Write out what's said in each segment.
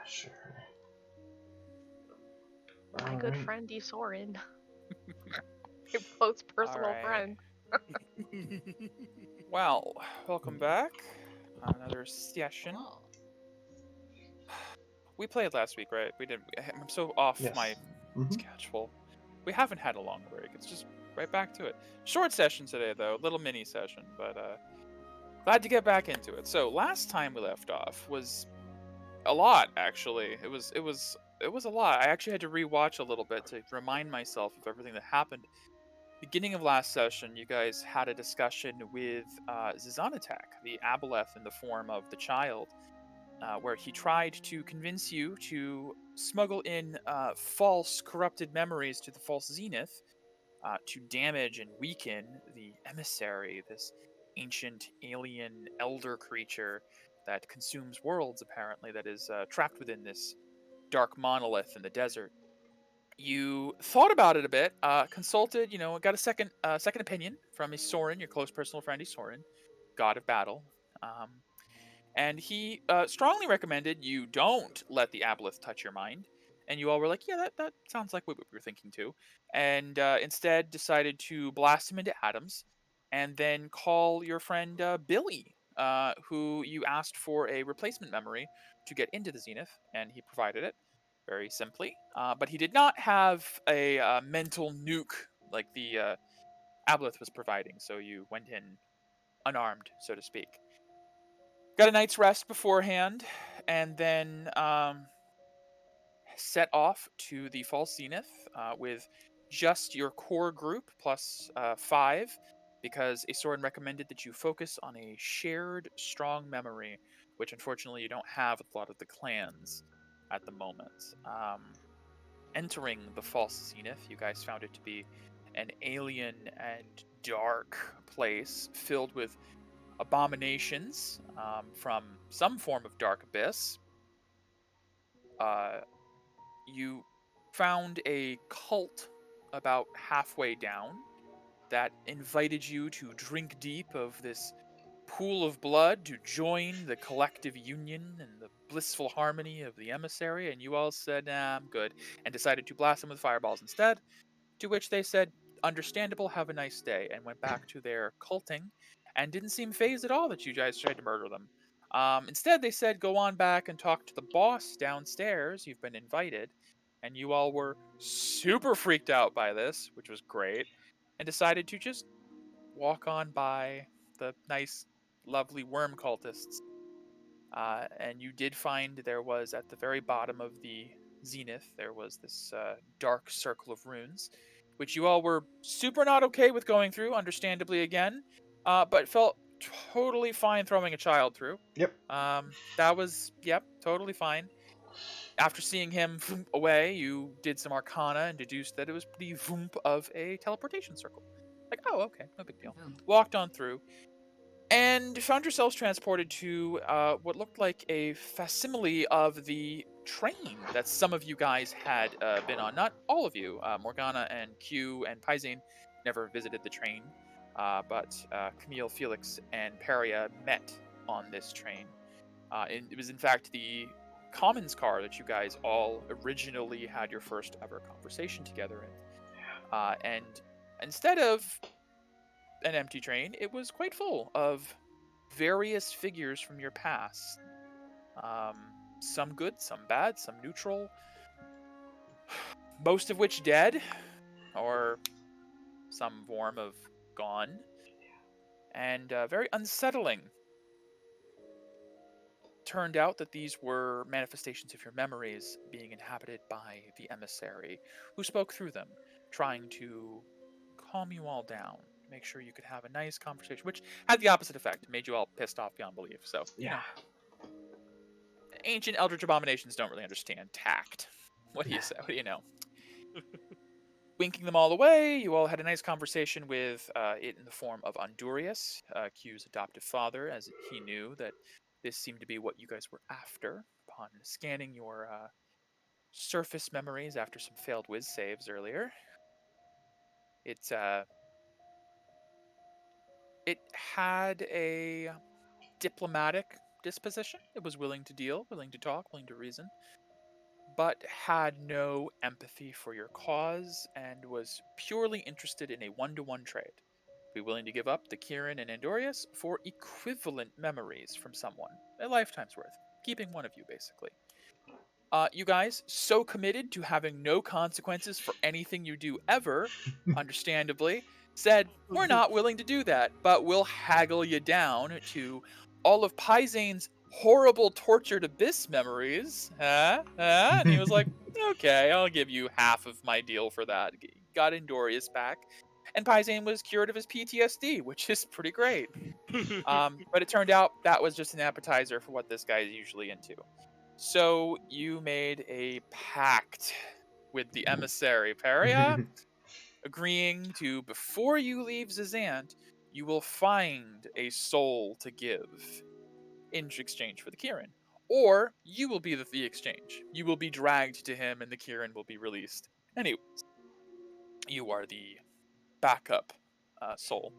Sure. My All good right. friend D. Soren. Your close personal All right. friend. Well, welcome back. Another session. Hello. We played last week, right? We didn't. I'm so off Yes. my Mm-hmm. schedule. We haven't had a long break. It's just right back to it. Short session today, though. Little mini session, but glad to get back into it. So last time we left off was a lot, actually. It was a lot. I actually had to rewatch a little bit to remind myself of everything that happened. Beginning of last session, you guys had a discussion with Zizanatak, the aboleth in the form of the child, where he tried to convince you to smuggle in false, corrupted memories to the false zenith to damage and weaken the emissary, this ancient alien elder creature that consumes worlds, apparently, that is trapped within this dark monolith in the desert. You thought about it a bit, consulted, got a second opinion from Soren, your close personal friend, Soren, god of battle. Um, and he strongly recommended you don't let the aboleth touch your mind. And you all were like, yeah, that sounds like what we were thinking too. And instead decided to blast him into atoms and then call your friend Billy, who you asked for a replacement memory to get into the Zenith, and he provided it very simply. But he did not have a mental nuke like the aboleth was providing, so you went in unarmed, so to speak. Got a night's rest beforehand, and then set off to the False Zenith with just your core group plus 5, because Asorin recommended that you focus on a shared strong memory, which unfortunately you don't have with a lot of the clans at the moment. Entering the False Zenith, you guys found it to be an alien and dark place filled with abominations from some form of dark abyss. You found a cult about halfway down that invited you to drink deep of this pool of blood to join the collective union and the blissful harmony of the emissary, and you all said, nah, I'm good, and decided to blast them with fireballs instead, to which they said, understandable, have a nice day, and went back to their culting, and didn't seem phased at all that you guys tried to murder them. Instead, they said, go on back and talk to the boss downstairs, you've been invited, and you all were super freaked out by this, which was great, and decided to just walk on by the nice, lovely worm cultists. And you did find there was at the very bottom of the zenith, there was this dark circle of runes, which you all were super not okay with going through, understandably again, but felt totally fine throwing a child through. Yep. That was, yep, totally fine. After seeing him away, you did some arcana and deduced that it was the voomp of a teleportation circle. Like, oh, okay, no big deal. Boom. Walked on through, and found yourselves transported to what looked like a facsimile of the train that some of you guys had been on. Not all of you. Morgana and Q and Paisine never visited the train, but Camille, Felix, and Peria met on this train. It was, in fact, the Commons car that you guys all originally had your first ever conversation together in. And instead of an empty train, it was quite full of various figures from your past. Some good, some bad, some neutral, most of which dead, or some form of gone, and very unsettling. Turned out that these were manifestations of your memories being inhabited by the emissary, who spoke through them, trying to calm you all down, make sure you could have a nice conversation, which had the opposite effect, made you all pissed off beyond belief. So, Yeah. Ancient eldritch abominations don't really understand tact. What do you say? What do you know? Winking them all away, you all had a nice conversation with it in the form of Andurius, Q's adoptive father, as he knew that this seemed to be what you guys were after upon scanning your surface memories after some failed whiz saves earlier. It had a diplomatic disposition. It was willing to deal, willing to talk, willing to reason, but had no empathy for your cause and was purely interested in a one-to-one trade. Be willing to give up the Kieran and Andorius for equivalent memories from someone, a lifetime's worth, keeping one of you basically. You guys, so committed to having no consequences for anything you do ever, understandably, said, we're not willing to do that, but we'll haggle you down to all of Paizane's horrible tortured abyss memories. And he was like, okay, I'll give you half of my deal for that. Got Endorius back. And Paizane was cured of his PTSD, which is pretty great. But it turned out that was just an appetizer for what this guy is usually into. So you made a pact with the emissary Peria, agreeing to, before you leave Zizant, you will find a soul to give in exchange for the Kieran. Or you will be the exchange. You will be dragged to him and the Kieran will be released. Anyways, you are the backup soul.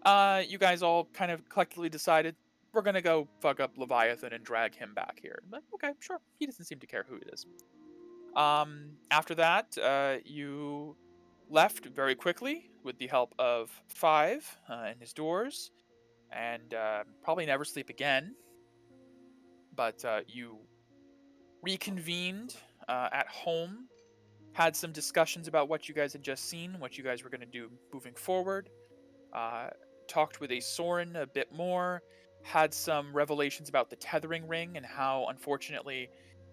You guys all kind of collectively decided, we're gonna go fuck up Leviathan and drag him back here. But okay, sure. He doesn't seem to care who it is. After that, you left very quickly with the help of Five and his doors, and probably never sleep again. But you reconvened at home, had some discussions about what you guys had just seen, what you guys were going to do moving forward. Talked with a Soren a bit more, had some revelations about the tethering ring and how, unfortunately,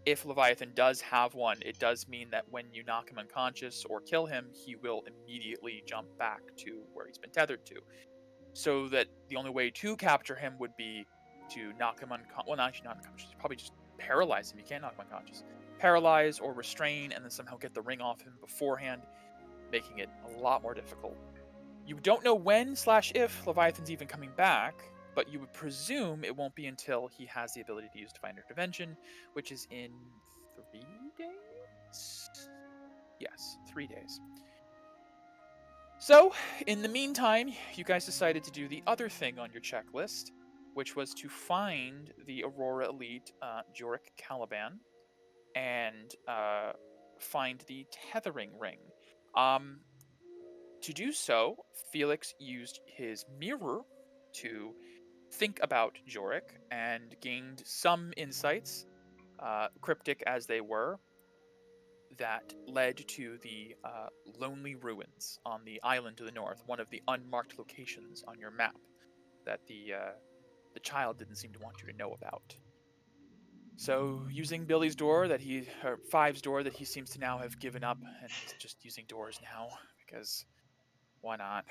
if Leviathan does have one, it does mean that when you knock him unconscious or kill him, he will immediately jump back to where he's been tethered to. So that the only way to capture him would be to knock him unconscious. Well, not actually not unconscious, probably just paralyze him. You can't knock him unconscious. Paralyze or restrain, and then somehow get the ring off him beforehand, making it a lot more difficult. You don't know when/if Leviathan's even coming back, but you would presume it won't be until he has the ability to use Divine Intervention, which is in 3 days? Yes, 3 days. So, in the meantime, you guys decided to do the other thing on your checklist, which was to find the Aurora Elite Jorik Caliban and find the tethering ring. To do so, Felix used his mirror to think about Jorik and gained some insights, cryptic as they were, that led to the lonely ruins on the island to the north, one of the unmarked locations on your map that the child didn't seem to want you to know about. So, using Billy's door or Five's door that he seems to now have given up and is just using doors now, because why not?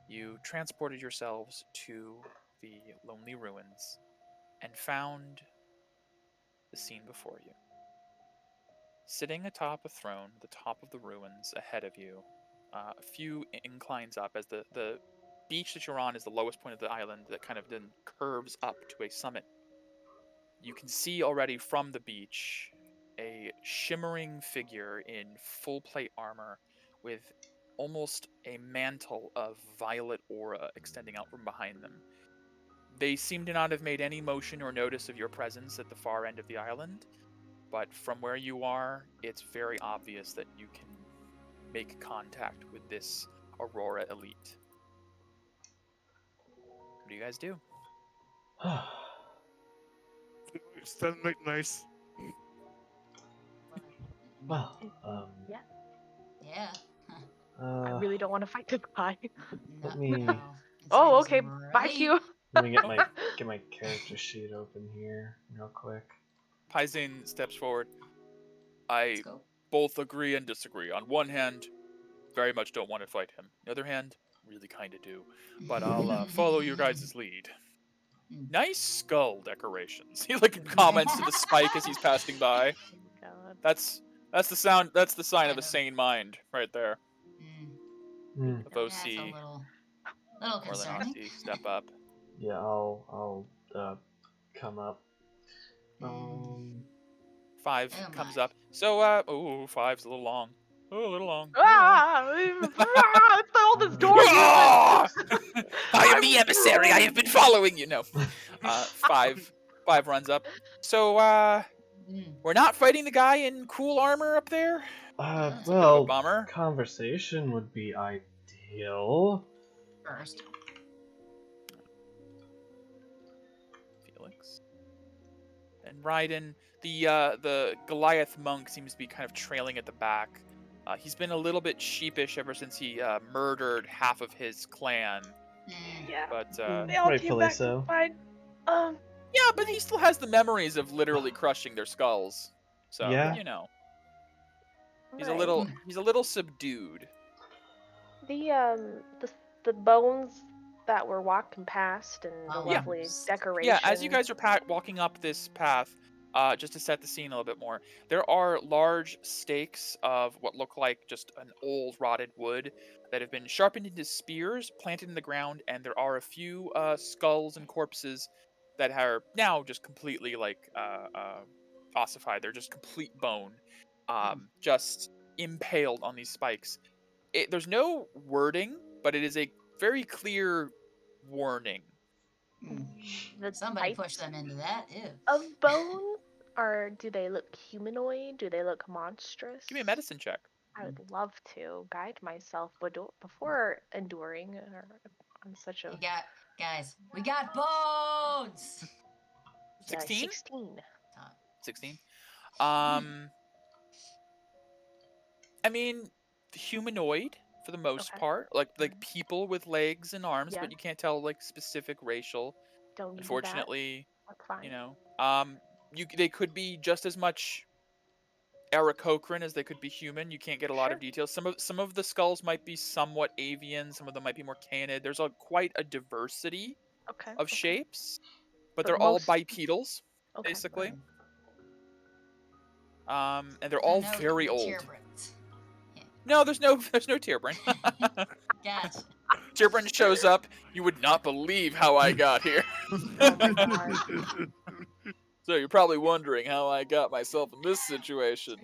You transported yourselves to the lonely ruins and found the scene before you. Sitting atop a throne, the top of the ruins ahead of you, a few inclines up, as the beach that you're on is the lowest point of the island that kind of then curves up to a summit. You can see already from the beach a shimmering figure in full plate armor with almost a mantle of violet aura extending out from behind them. They seem to not have made any motion or notice of your presence at the far end of the island, but from where you are, it's very obvious that you can make contact with this Aurora Elite. What do you guys do? That make nice. Well, Yeah. Yeah. I really don't want to fight this guy. Let me- well, his Oh, name's okay. Aurora. Bye, Q. let me get my character sheet open here real quick. Paizane steps forward. I Let's go. both agree and disagree. On one hand, very much don't want to fight him. On the other hand, really kind of do. But I'll follow your guys' lead. Nice skull decorations. He comments to the spike as he's passing by. God. That's the sound. That's the sign of a sane mind right there. Of That's OC a little or concerning. Lenasi, step up. Yeah, I'll come up. Five Oh comes my. up. So, Five's a little long. Oh, a little long. It's all this door Ah! movement. I am the emissary. I have been following you. No. Five runs up. So, we're not fighting the guy in cool armor up there? It's a bit of a Well, bummer. conversation would be ideal. First. Felix. And Raiden, the Goliath monk seems to be kind of trailing at the back. He's been a little bit sheepish ever since he murdered half of his clan. Yeah. But They all came Rightfully back so. fine. yeah, but he still has the memories of literally crushing their skulls. So Yeah. you know, he's right. a little subdued. The bones that were walking past and the Oh, lovely yeah. decoration. Yeah, as you guys are walking up this path, just to set the scene a little bit more, there are large stakes of what look like just an old rotted wood that have been sharpened into spears, planted in the ground, and there are a few skulls and corpses that are now just completely like ossified. They're just complete bone, just impaled on these spikes. There's no wording, but it is a very clear warning. The Somebody types pushed them into that. Ew. of bones, or do they look humanoid? Do they look monstrous? Give me a medicine check. I would love to guide myself before enduring on such a Guys, we got bones! 16? 16. 16. I mean, humanoid for the most Okay. part, like people with legs and arms, Yeah. but you can't tell like specific racial. Don't need Unfortunately, that. That's fine. you know, they could be just as much Aarakocran as they could be human. You can't get a lot of Sure. details. Some of the skulls might be somewhat avian. Some of them might be more canid. There's quite a diversity Okay. of shapes, but But they're all most- bipedals, Okay. basically. And they're all No very old. tear-brains. No, there's no Tearbrain. Gotcha. Tearbrain shows up. You would not believe how I got here. Oh my God. So you're probably wondering how I got myself in this situation.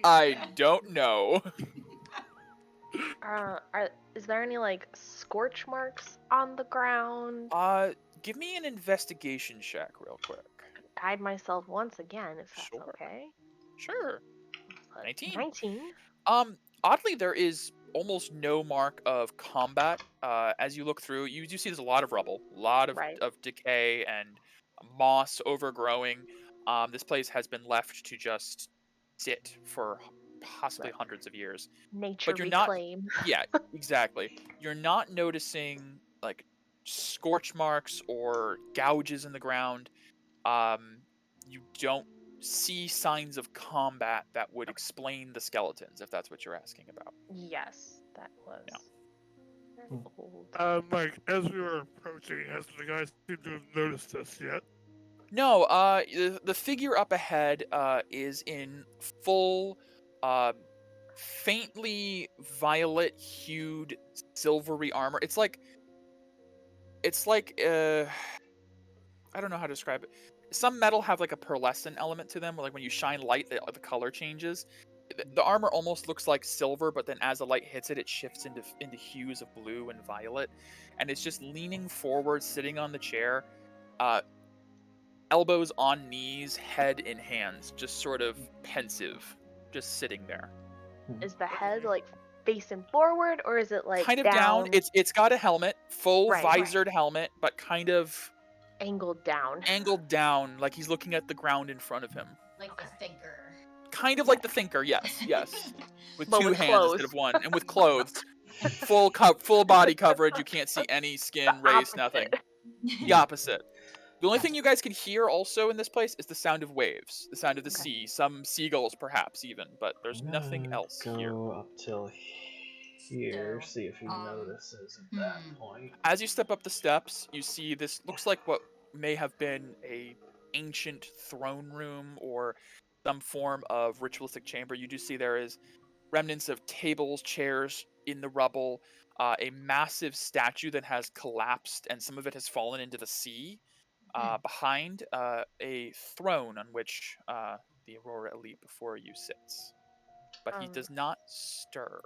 I don't know. Is there any like scorch marks on the ground? Give me an investigation check real quick. Guide myself once again, if that's Sure. okay. Sure. Uh, 19. 19. Oddly, there is almost no mark of combat. As you look through, you do see there's a lot of rubble, a lot of, Right. of decay and moss overgrowing. This place has been left to just sit for possibly Right. hundreds of years. Nature you're not- reclaim. Yeah, exactly. You're not noticing like scorch marks or gouges in the ground. You don't see signs of combat that would explain the skeletons, if that's what you're asking about. Yes, that was. Yeah. Very old. Mike, as we were approaching, has the guys seem to have noticed us yet? No, the figure up ahead is in full, faintly violet-hued silvery armor. It's like I don't know how to describe it. Some metal have like a pearlescent element to them, like when you shine light, the color changes. The armor almost looks like silver, but then as the light hits it, it shifts into hues of blue and violet. And it's just leaning forward, sitting on the chair, elbows on knees, head in hands, just sort of pensive, just sitting there. Is the head like facing forward, or is it like Kind of down. It's got a helmet, full Right. visored helmet, but kind of angled down? angled down, like he's looking at the ground in front of him. Like the thinker. Kind of like the Thinker, yes, yes. With But two with hands clothes. instead of one, and with clothes. Full body coverage, you can't see any skin, race, nothing. The opposite. The only thing you guys can hear also in this place is the sound of waves, the sound of the Okay. sea, some seagulls perhaps even, but there's nothing else go here. up till here, So, see if he notices at that point. As you step up the steps, you see this looks like what may have been a ancient throne room or some form of ritualistic chamber. You do see there is remnants of tables, chairs in the rubble, a massive statue that has collapsed and some of it has fallen into the sea. Behind a throne on which the Aurora Elite before you sits. but he does not stir.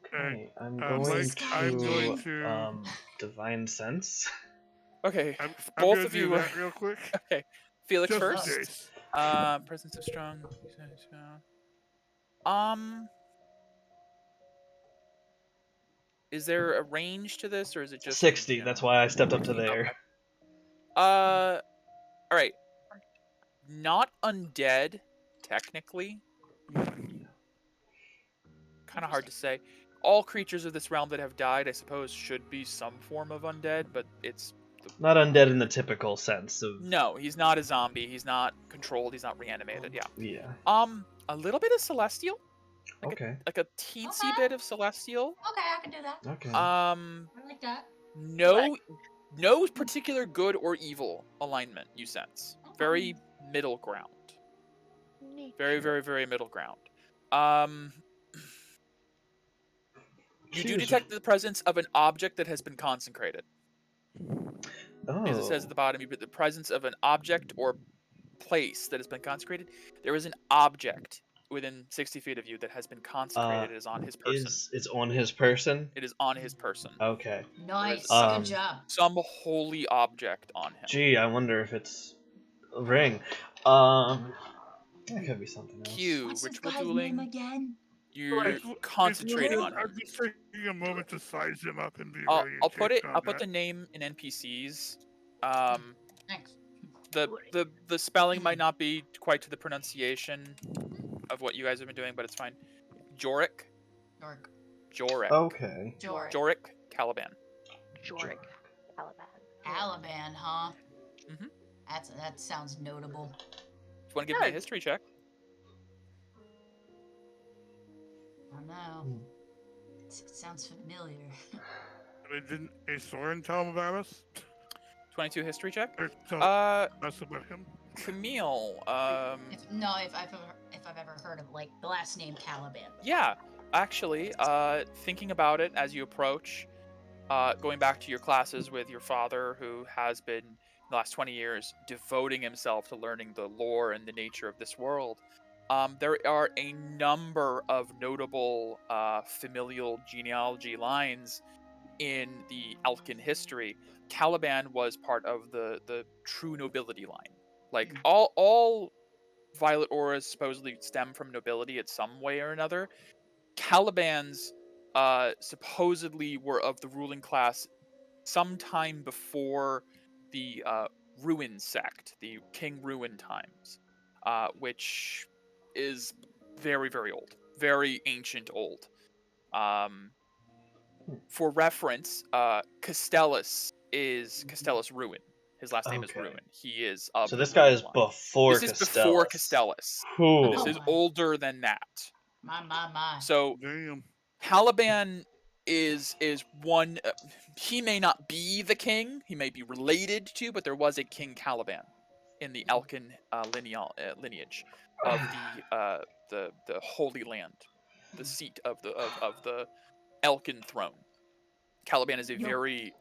Okay, I'm Mike, going I'm going to to. divine sense. Okay, I'm both gonna of do you are that real quick. okay. Felix Just in first. case. Presence of strong. Is there a range to this, or is it just 60. That's why I stepped up to there. Okay. All right. Not undead, technically. Kind of hard to say. All creatures of this realm that have died, I suppose, should be some form of undead, but it's Not undead in the typical sense of. no. He's not a zombie. He's not controlled. He's not reanimated. Yeah. Yeah. A little bit of celestial. Okay. Like a teensy Okay. bit of celestial. Okay, I can do that. Okay. I like that. No particular good or evil alignment you sense. Very middle ground. Very, very, very middle ground. You do detect the presence of an object that has been consecrated. As it says at the bottom, you put the presence of an object or place that has been consecrated. There is an object within 60 feet of you that has been consecrated. It is on his person. It's on his person? It is on his person. Okay. Nice. There is, Good job. Some holy object on him. Gee, I wonder if it's a ring. That could be something else. Q, What's this ritual guy's dueling. name again? You're concentrating on him. I'm just taking a moment to size him up and be I'll ready. put it. I'll put the name in NPCs. Thanks. The spelling might not be quite to the pronunciation of what you guys have been doing, but it's fine. Jorik. Jorik. Okay. Jorik Caliban. Jorik. Caliban. Caliban, huh? Mhm. That sounds notable. If you want to give me a history check. I don't know. It sounds familiar. I mean, didn't a Soren tell him about us? 22 history check. Or tell us about him? Camille. If I've ever heard of like the last name Caliban. Yeah, actually, thinking about it as you approach, going back to your classes with your father, who has been the last 20 years devoting himself to learning the lore and the nature of this world. There are a number of notable familial genealogy lines in the Elkin history. Caliban was part of the true nobility line. Like all violet auras supposedly stem from nobility in some way or another. Calibans supposedly were of the ruling class sometime before the Ruin sect, the King Ruin times, which is very, very old, very ancient old. For reference, Castellus is Castellus Ruin. His last name is Ruin. He is of So the this guy Ruin is line. before This Castellus. is before Castellus. Ooh. This is older than that. My. So Damn. Caliban is one. He may not be the king. He may be related to, but there was a King Caliban in the Elkin lineage of the Holy Land, the seat of the Elkin throne. Caliban is a very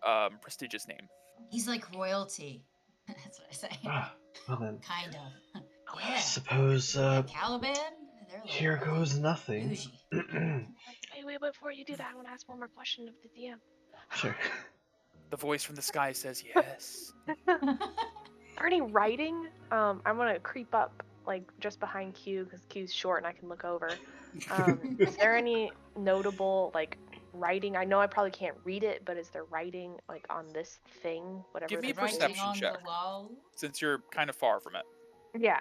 prestigious name. He's like royalty. That's what I say. Well then. Kind of. I Yeah. suppose Caliban? They're like here goes nothing. bougie. Wait, before you do that, I want to ask one more question of the DM. Sure. The voice from the sky says yes. Are any writing? I'm gonna creep up like just behind Q because Q's short and I can look over. Is there any notable like writing? I know I probably can't read it, but is there writing like on this thing? Whatever. Give me a this thing is? perception on check. the wall. Since you're kind of far from it. Yeah,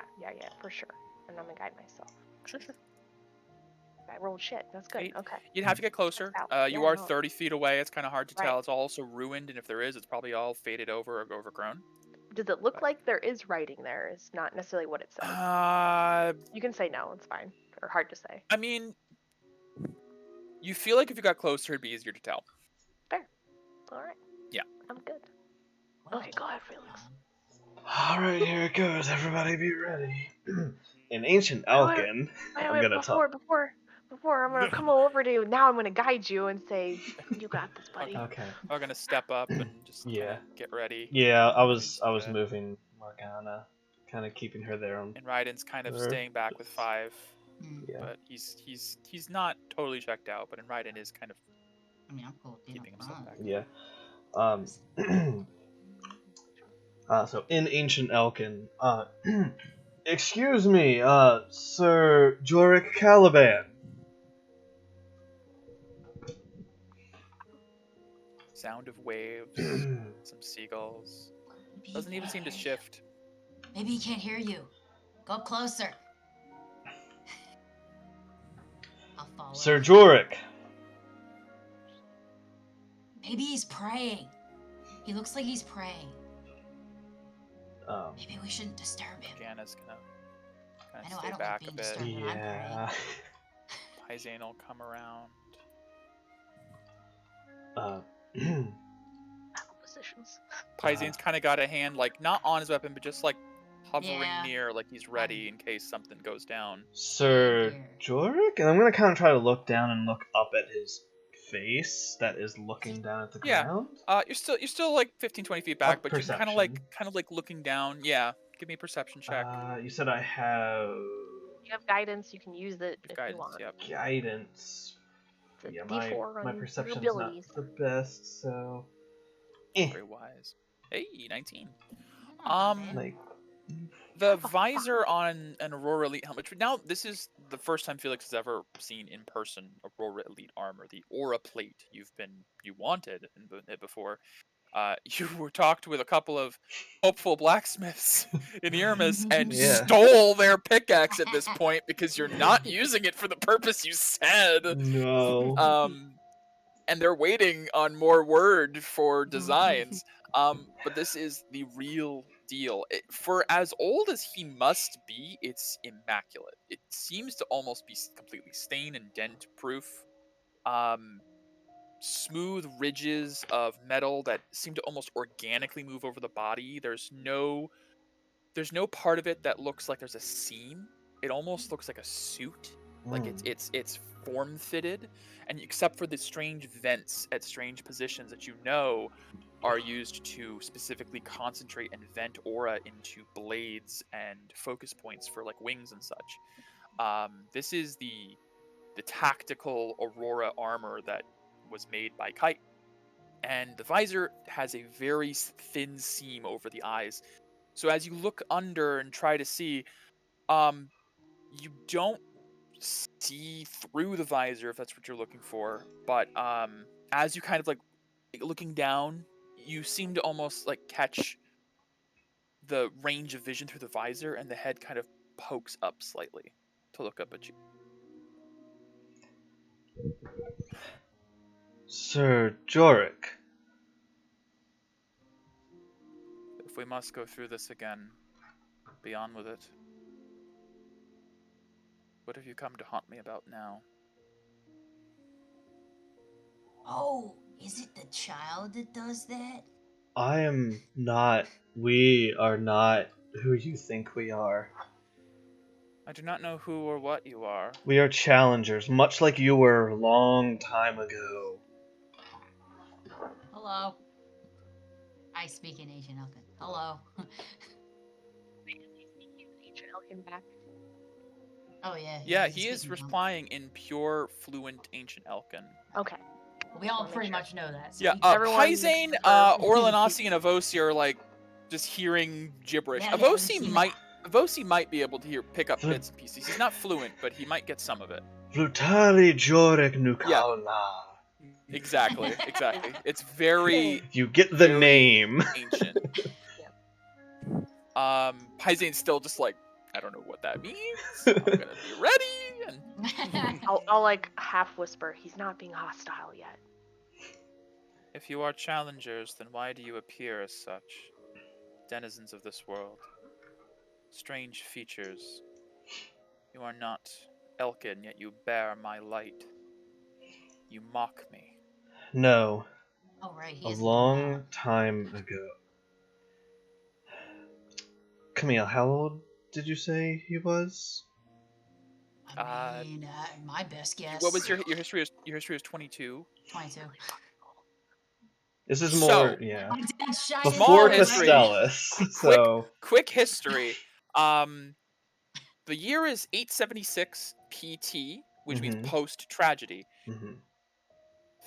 for sure. And I'm gonna guide myself. Sure. I rolled shit. That's good. Eight. Okay. You'd have to get closer. You Yeah, are no. 30 feet away. It's kind of hard to tell. Right. It's also ruined, and if there is, it's probably all faded over or overgrown. Does it look like there is writing there? It's not necessarily what it says. You can say no. It's fine. Or hard to say. I mean, you feel like if you got closer, it'd be easier to tell. Fair. All right. Yeah. I'm good. Well Okay, go ahead, Felix. Alright, here it goes. Everybody be ready. In ancient Elkin, I'm gonna talk. Before I'm gonna come over to you. Now I'm gonna guide you and say, "You got this, buddy." Okay. I'm gonna step up and just Yeah. get ready. Yeah, I was moving Morgana, kind of keeping her there on. And Ryden's kind of Sure. staying back with 5. Yeah. But he's not totally checked out. But in Raiden is kind of I mean, I'm cool with being keeping himself back. Yeah. So in Ancient Elkin, excuse me, Sir Jorik Caliban. Sound of waves, some seagulls. Maybe Doesn't he even can't seem to hear you. shift. Maybe he can't hear you. Go closer. I'll follow. Sir Jorik. Maybe he's praying. He looks like he's praying. Maybe we shouldn't disturb him. Ganna's gonna I kind know of I stay don't like back a being bit. disturbed when I'm praying. Yeah. Paisane will come around. Positions. Paisane's kind of got a hand, like, not on his weapon, but just, like, hovering Yeah. near, like he's ready in case something goes down. Sir Here. Jorik? And I'm gonna kind of try to look down and look up at his face that is looking down at the Yeah. ground. You're still like 15, 20 feet back, but you're kind of Perception. like looking down. Yeah. Give me a perception check. You said I have You have guidance. You can use it if Guidance, you want. yep. guidance. It's a Yeah, D4 my on your perception's abilities. not the best, so Very wise. Hey, 19. man. like The visor on an Aurora Elite helmet. Now, this is the first time Felix has ever seen in person Aurora Elite armor, the Aura plate you wanted it before. You were talked with a couple of hopeful blacksmiths in Irmis and Yeah. stole their pickaxe at this point because you're not using it for the purpose you said. no. And they're waiting on more word for designs. But this is the real deal. For as old as he must be, it's immaculate. It seems to almost be completely stain and dent proof. Smooth ridges of metal that seem to almost organically move over the body. There's no part of it that looks like there's a seam. It almost looks like a suit. Like it's form fitted, and except for the strange vents at strange positions that are used to specifically concentrate and vent aura into blades and focus points for like wings and such. This is the tactical Aurora armor that was made by Kite, and the visor has a very thin seam over the eyes. So as you look under and try to see, you don't see through the visor if that's what you're looking for, but as you kind of like looking down, you seem to almost like catch the range of vision through the visor, and the head kind of pokes up slightly to look up at you. Sir Jorik. If we must go through this again, be on with it. What have you come to haunt me about now? Oh, is it the child that does that? I am not. We are not who you think we are. I do not know who or what you are. We are challengers, much like you were a long time ago. Hello. I speak in Ancient Elkin. Hello. Ancient Elkin back. Oh yeah. Yeah, he's he is speaking replying in pure, fluent Ancient Elkin. Okay. We all Wanna make pretty sure. much know that. So Yeah, Everyone- Paisane, Orlanasi, and Avosi are like just hearing gibberish. Yeah, yeah, Avosi might be able to pick up bits and pieces. He's not fluent, but he might get some of it. Flutali Jorik Nukalna. Exactly. It's very You get the Very- name. ancient. Paisane's still just like, I don't know what that means. I'm gonna be ready. And I'll like half whisper. He's not being hostile yet. if you are challengers, then why do you appear as such? Denizens of this world. Strange features. You are not Elkin, yet you bear my light. You mock me. No, Oh right, he a isn't long time ago. Camille, how old did you say he was? I mean, my best guess. What was your history? Your history was 22. 22. This is So- more, yeah. My dad's shy. Small Before history. Castellus, so Quick history. The year is 876 PT, which means Mhm. post-tragedy. Mhm.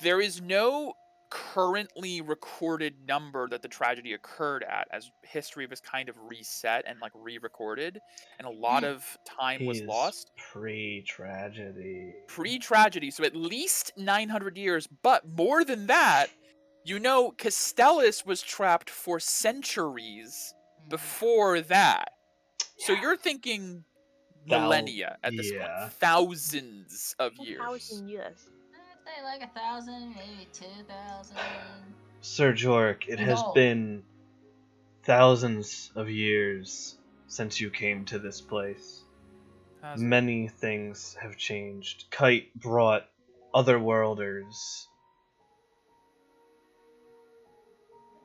There is no currently recorded number that the tragedy occurred at, as history was kind of reset and like re-recorded, and a lot of time was He's lost. pre-tragedy. Pre-tragedy, so at least 900 years, but more than that, you know, Castellus was trapped for centuries before that. So you're thinking millennia at this point, Yeah. thousands of years. 1,000 years. I'd say like 1,000, maybe 2,000. Sir Jork, it has No. been thousands of years since you came to this place. Has it? Many things have changed. Kite brought otherworlders.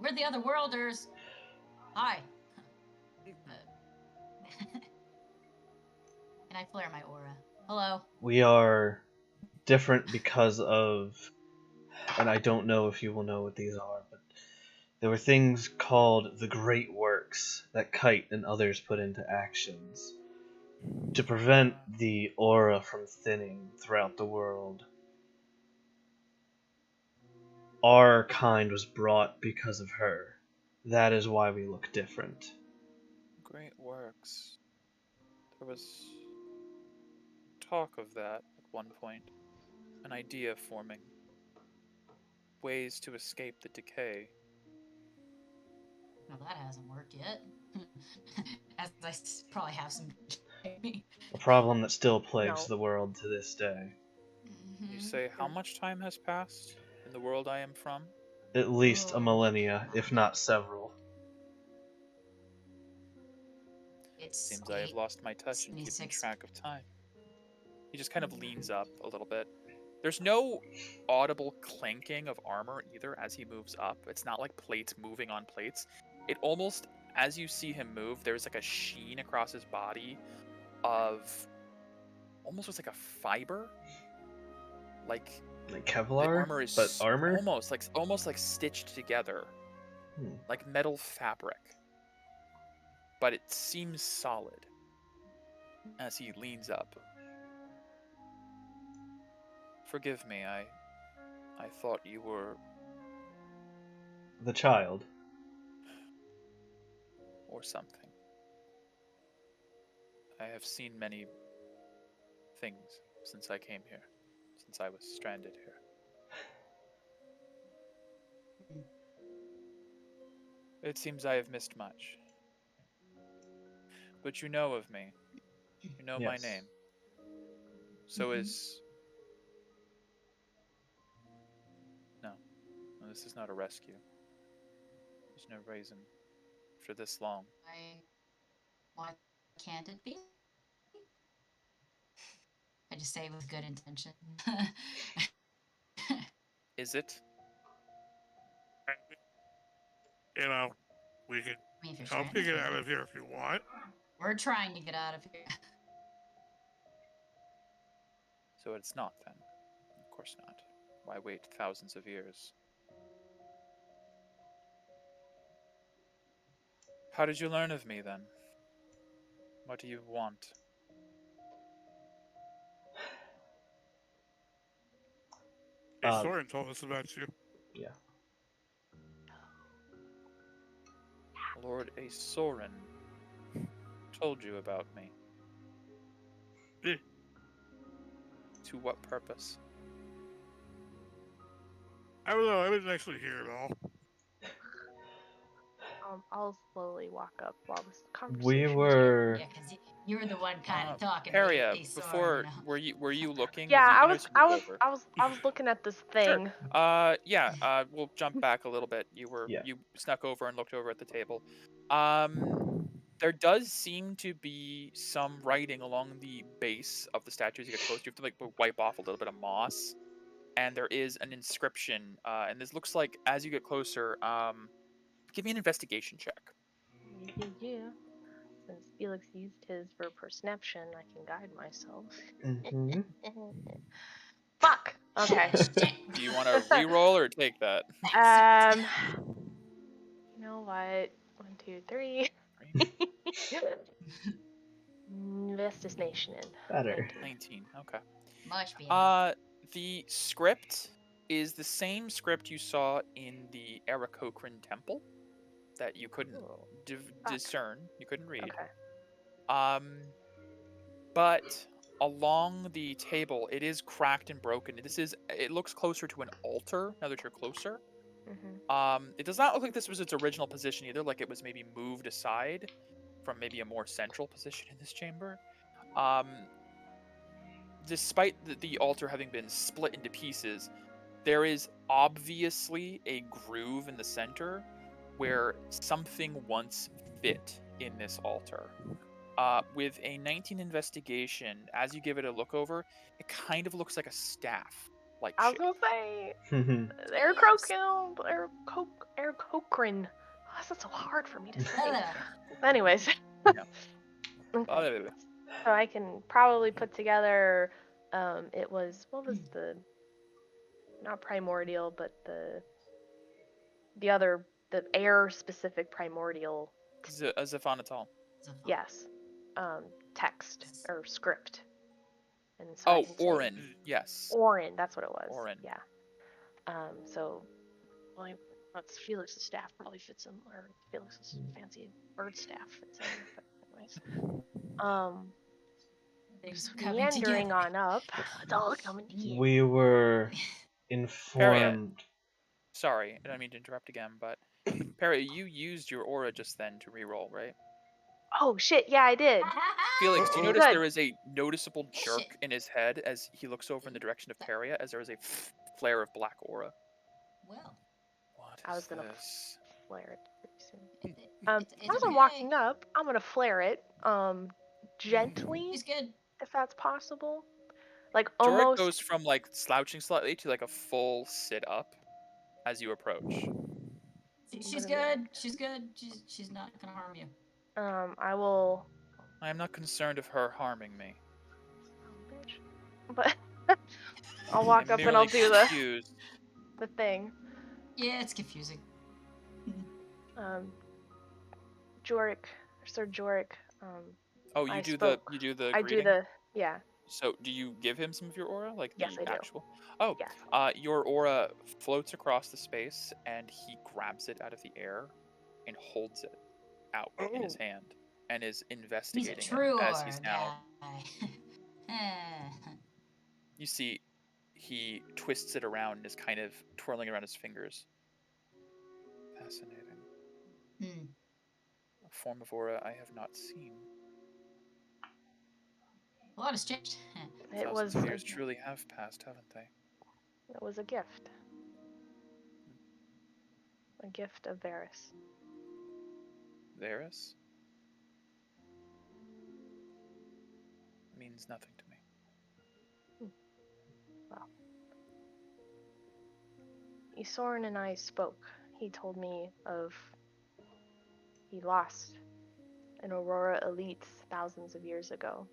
We're the other worlders. Hi. Can I flare my aura? Hello. We are different because of, and I don't know if you will know what these are, but there were things called the Great Works that Kite and others put into actions to prevent the aura from thinning throughout the world. Our kind was brought because of her. That is why we look different. Great works. There was talk of that at one point. An idea forming. Ways to escape the decay. Well, that hasn't worked yet. As I probably have some. A problem that still plagues No. the world to this day. You say how much time has passed in the world I am from? At least a Oh. millennia, if not several. It Seems I have lost my touch in keeping 76. track of time. He just kind of leans up a little bit. There's no audible clanking of armor either as he moves up. It's not like plates moving on plates. It almost, as you see him move, there's like a sheen across his body of almost looks like a fiber. Like Kevlar? the armor is but armor? almost like stitched together. Hmm. Like metal fabric. But it seems solid as he leans up. Forgive me, I thought you were... The child. or something. I have seen many things since I came here, since I was stranded here. It seems I have missed much. But you know of me. You know my Yes. name. So is... No, this is not a rescue. There's no reason for this long. Why can't it be? I just say it with good intention. Is it? You know, we can I mean, if you're help trying you to get out of here if you want. We're trying to get out of here. So it's not then. Of course not. Why wait thousands of years? How did you learn of me then? What do you want? Soren told us about you. Yeah. Lord Asorin told you about me. Yeah. To what purpose? I don't know, I didn't actually hear it all. I'll slowly walk up while this conversation. We were... Yeah, because you were the one kind of talking. Peria, they saw, before you know. were you looking? Yeah, You I noticed was you moved over. I was looking at this thing. Yeah. We'll jump back a little bit. You snuck over and looked over at the table. There does seem to be some writing along the base of the statue as you get close. You have to like wipe off a little bit of moss, and there is an inscription. And this looks like as you get closer. Give me an investigation check. Yeah. Since Felix used his for perception, I can guide myself. Mhm. Fuck. Okay. Do you want to re-roll or take that? You know what? 1, 2, 3. investigation in. Better. 19. Okay. Much better. The script is the same script you saw in the Arakokran temple that you couldn't Oh, discern. You couldn't read. okay. But along the table, it is cracked and broken. It looks closer to an altar now that you're closer. Mm-hmm. It does not look like this was its original position either, like it was maybe moved aside from maybe a more central position in this chamber. Despite the altar having been split into pieces, there is obviously a groove in the center where something once fit in this altar. With a 19 investigation, as you give it a look over, it kind of looks like a staff. Like I was shape. gonna say Yes. Arakokran. Oh, that's so hard for me to say. Hello. Anyways. Yeah. Okay. So I can probably put together. It was what was the not primordial, but the other the air specific primordial. Zaphanatal. Yes. Text or script. And so I Oh, can say- Orin. Yes. Orin, that's what it was. Orin. Yeah. So, well, that's Felix's staff probably fits in, or Felix's fancy bird staff fits in. But anyways, Things just coming meandering together. on up. It's all coming together. We were informed. Sorry, I don't mean to interrupt again, but Perry, you used your aura just then to reroll, right? Oh shit! Yeah, I did. Felix, do you notice Good. there is a noticeable jerk Shit. in his head as he looks over in the direction of Peria, as there is a flare of black aura? Well, What I was is gonna this? flare it pretty soon. it's As I'm okay. walking up, I'm gonna flare it, gently, She's good. if that's possible. Like Jorik almost. goes from like slouching slightly to like a full sit up as you approach. She's good. She's good. She's not gonna harm you. I will. I am not concerned of her harming me. But I'll walk I'm up and I'll merely do confused. the thing. Yeah, it's confusing. Jorik, Sir Jorik. Oh, you I do spoke. the I greeting? do the yeah. So, do you give him some of your aura, like Yes, the I do. actual? Oh, Yes. your aura floats across the space, and he grabs it out of the air, and holds it out in his hand, and is He's a investigating true it as he's now. guy. You see, he twists it around and is kind of twirling around his fingers. Fascinating. A form of aura I have not seen. A lot has changed. It was. Thousands of years truly have passed, haven't they? It was a gift. A gift of Varys. Varys? Means nothing to me. Well, Isorin and I spoke. He told me of he lost an Aurora elite thousands of years ago.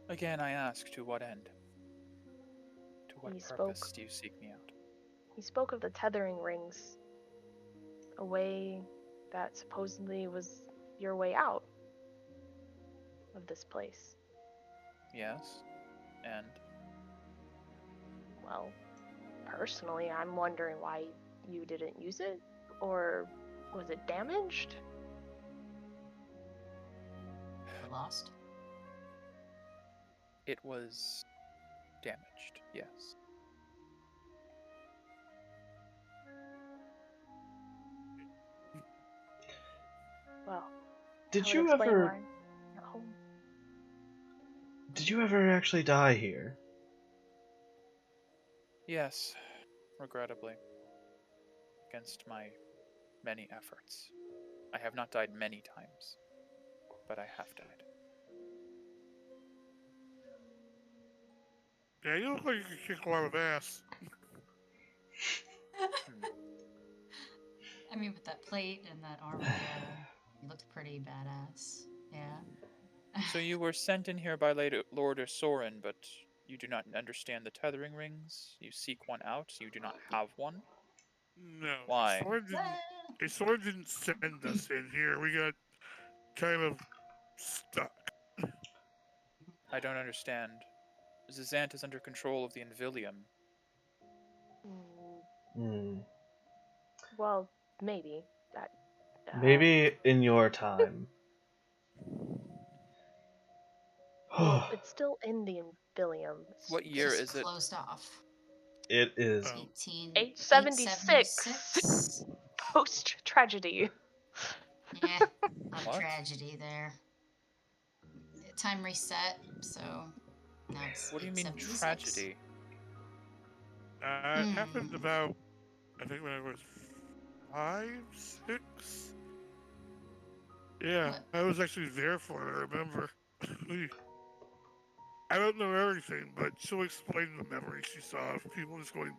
Again, I ask, to what end? To what He purpose spoke. do you seek me out? He spoke of the tethering rings, a way that supposedly was your way out of this place. Yes, and Well, personally, I'm wondering why you didn't use it, or was it damaged? We're lost. it was damaged, yes. Well, Did that would you explain ever? why I'm not home. Did you ever actually die here? Yes, regrettably. Against my many efforts. I have not died many times, but I have died. Yeah, you look like you could kick a lot of ass. I mean, with that plate and that armor, yeah, you looked pretty badass. Yeah. So you were sent in here by Lord Sorin, but you do not understand the tethering rings? You seek one out, you do not have one? No. Why? Soren didn't, They sort of didn't send us in here. We got kind of stuck. I don't understand. Zizant is under control of the Invilium. Mm, Hmm. well, maybe. That, Maybe in your time. Well, it's still in the Invilium. What It's year just is it? closed off. It is. Oh. 876. Post tragedy. Yeah, a lot of What? tragedy there. Time reset, so now it's What do you mean 876. tragedy? It happened about, I think when I was 5, 6. Yeah, What? I was actually there for it, I remember. I don't know everything, but she'll explain the memories she saw of people just going.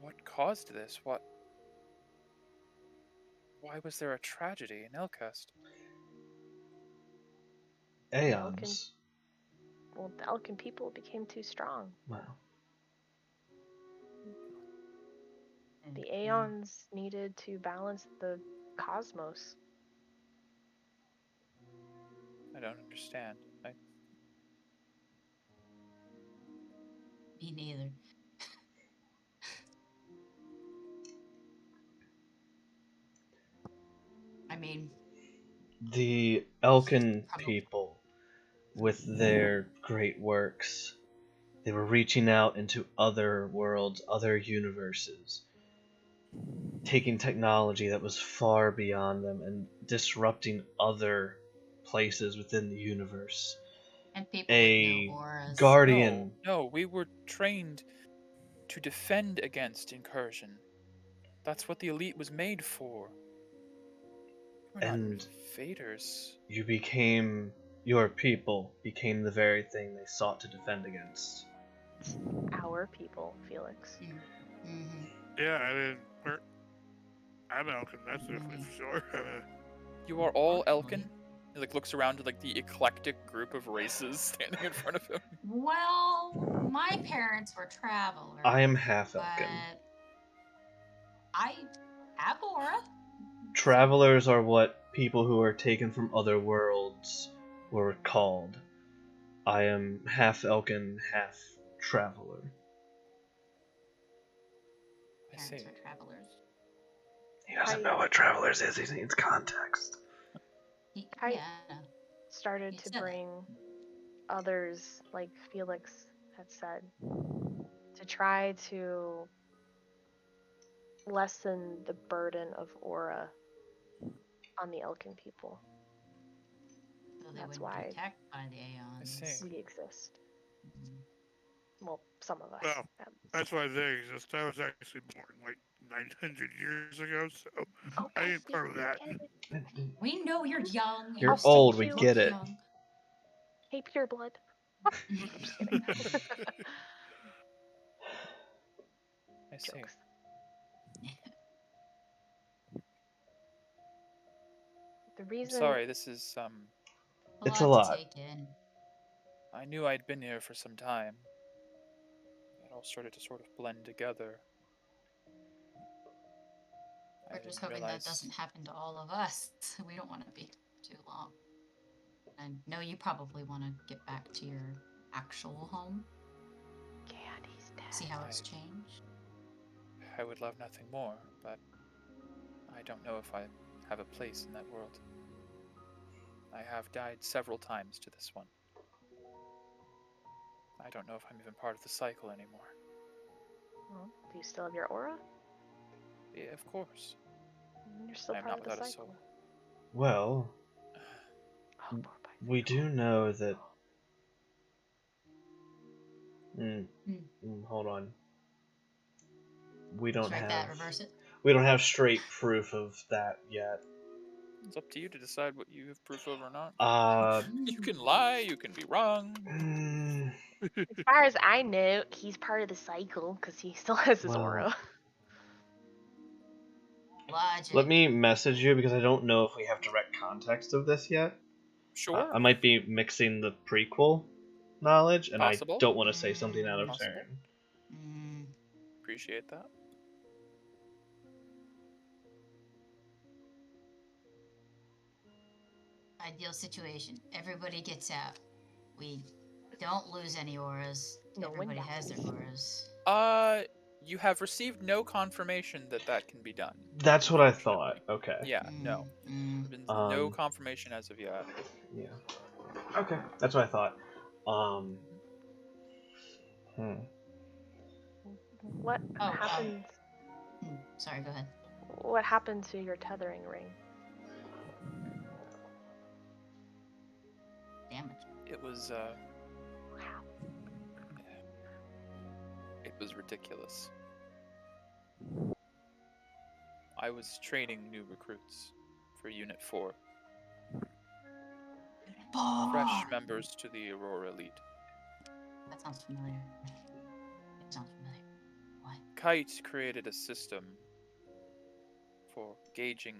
What caused this? What? Why was there a tragedy in Elcast? Aeons. Well, the Elkin people became too strong. Wow. The Aeons needed to balance the cosmos. I don't understand. Me neither. I mean, The Elkin Probably. people, with their great works, they were reaching out into other worlds, other universes, taking technology that was far beyond them and disrupting other places within the universe. and people A with no auras. guardian. No, we were trained to defend against incursion. That's what the elite was made for. We're not And invaders. your people became the very thing they sought to defend against. Our people, Felix. Mm-hmm. Yeah, I'm Elkin, that's definitely for sure. You are all Actually. Elkin? He looks around to the eclectic group of races standing in front of him. Well, my parents were travelers. I am half but Elkin. I have aura. Travelers are what people who are taken from other worlds were called. I am half Elkin, half traveler. I Parents see. were travelers. He doesn't know what travelers is, he needs context. I- Yeah. Started You to said that. bring others, like Felix had said, to try to lessen the burden of aura on the Elkin people. So they That's wouldn't why be attacked by the Aeons. see. we exist. Mhm. Well, some of us. Well, at least. That's why they exist. I was actually born like 900 years ago, so I Okay, ain't part of that. get it. We know you're young. and You're I'll you still old, stay we cute. look get it. young. Hey, pureblood. I'm just kidding. I see. Jokes. The I'm reason sorry, this is, It's a to lot. take in. I knew I'd been here for some time. It all started to sort of blend together. I We're just didn't hoping realize... that doesn't happen to all of us. We don't want to be too long. I know you probably want to get back to your actual home. Candy's dead. See how it's I- changed. I would love nothing more, but I don't know if I have a place in that world. I have died several times to this one. I don't know if I'm even part of the cycle anymore. Well, do you still have your aura? Yeah, of course. You're still I am part not of the without a cycle. soul. Well, Oh, poor Python. we do know that. Hold on. We don't Strike that, have. reverse it. We don't have straight proof of that yet. It's up to you to decide what you have proof of or not. Uh, You can lie, you can be wrong. As far as I know, he's part of the cycle because he still has his Well, aura. Logic. let me message you because I don't know if we have direct context of this yet. Sure. I might be mixing the prequel knowledge, and Possible. I don't want to say something out of Possible. turn. Appreciate that. Ideal situation. Everybody gets out. We don't lose any auras. No one Everybody has their dies. auras. You have received no confirmation that that can be done. That's what I Unfortunately. thought. Okay. Yeah, no. Mm. There's been no confirmation as of yet. Yeah. Okay, that's what I thought. What Oh, happened? Sorry, go ahead. What happened to your tethering ring? Damage. It was Wow. it was ridiculous. I was training new recruits for Unit 4. Fresh members to the Aurora Elite. That sounds familiar. It sounds familiar. What? Kite created a system for gauging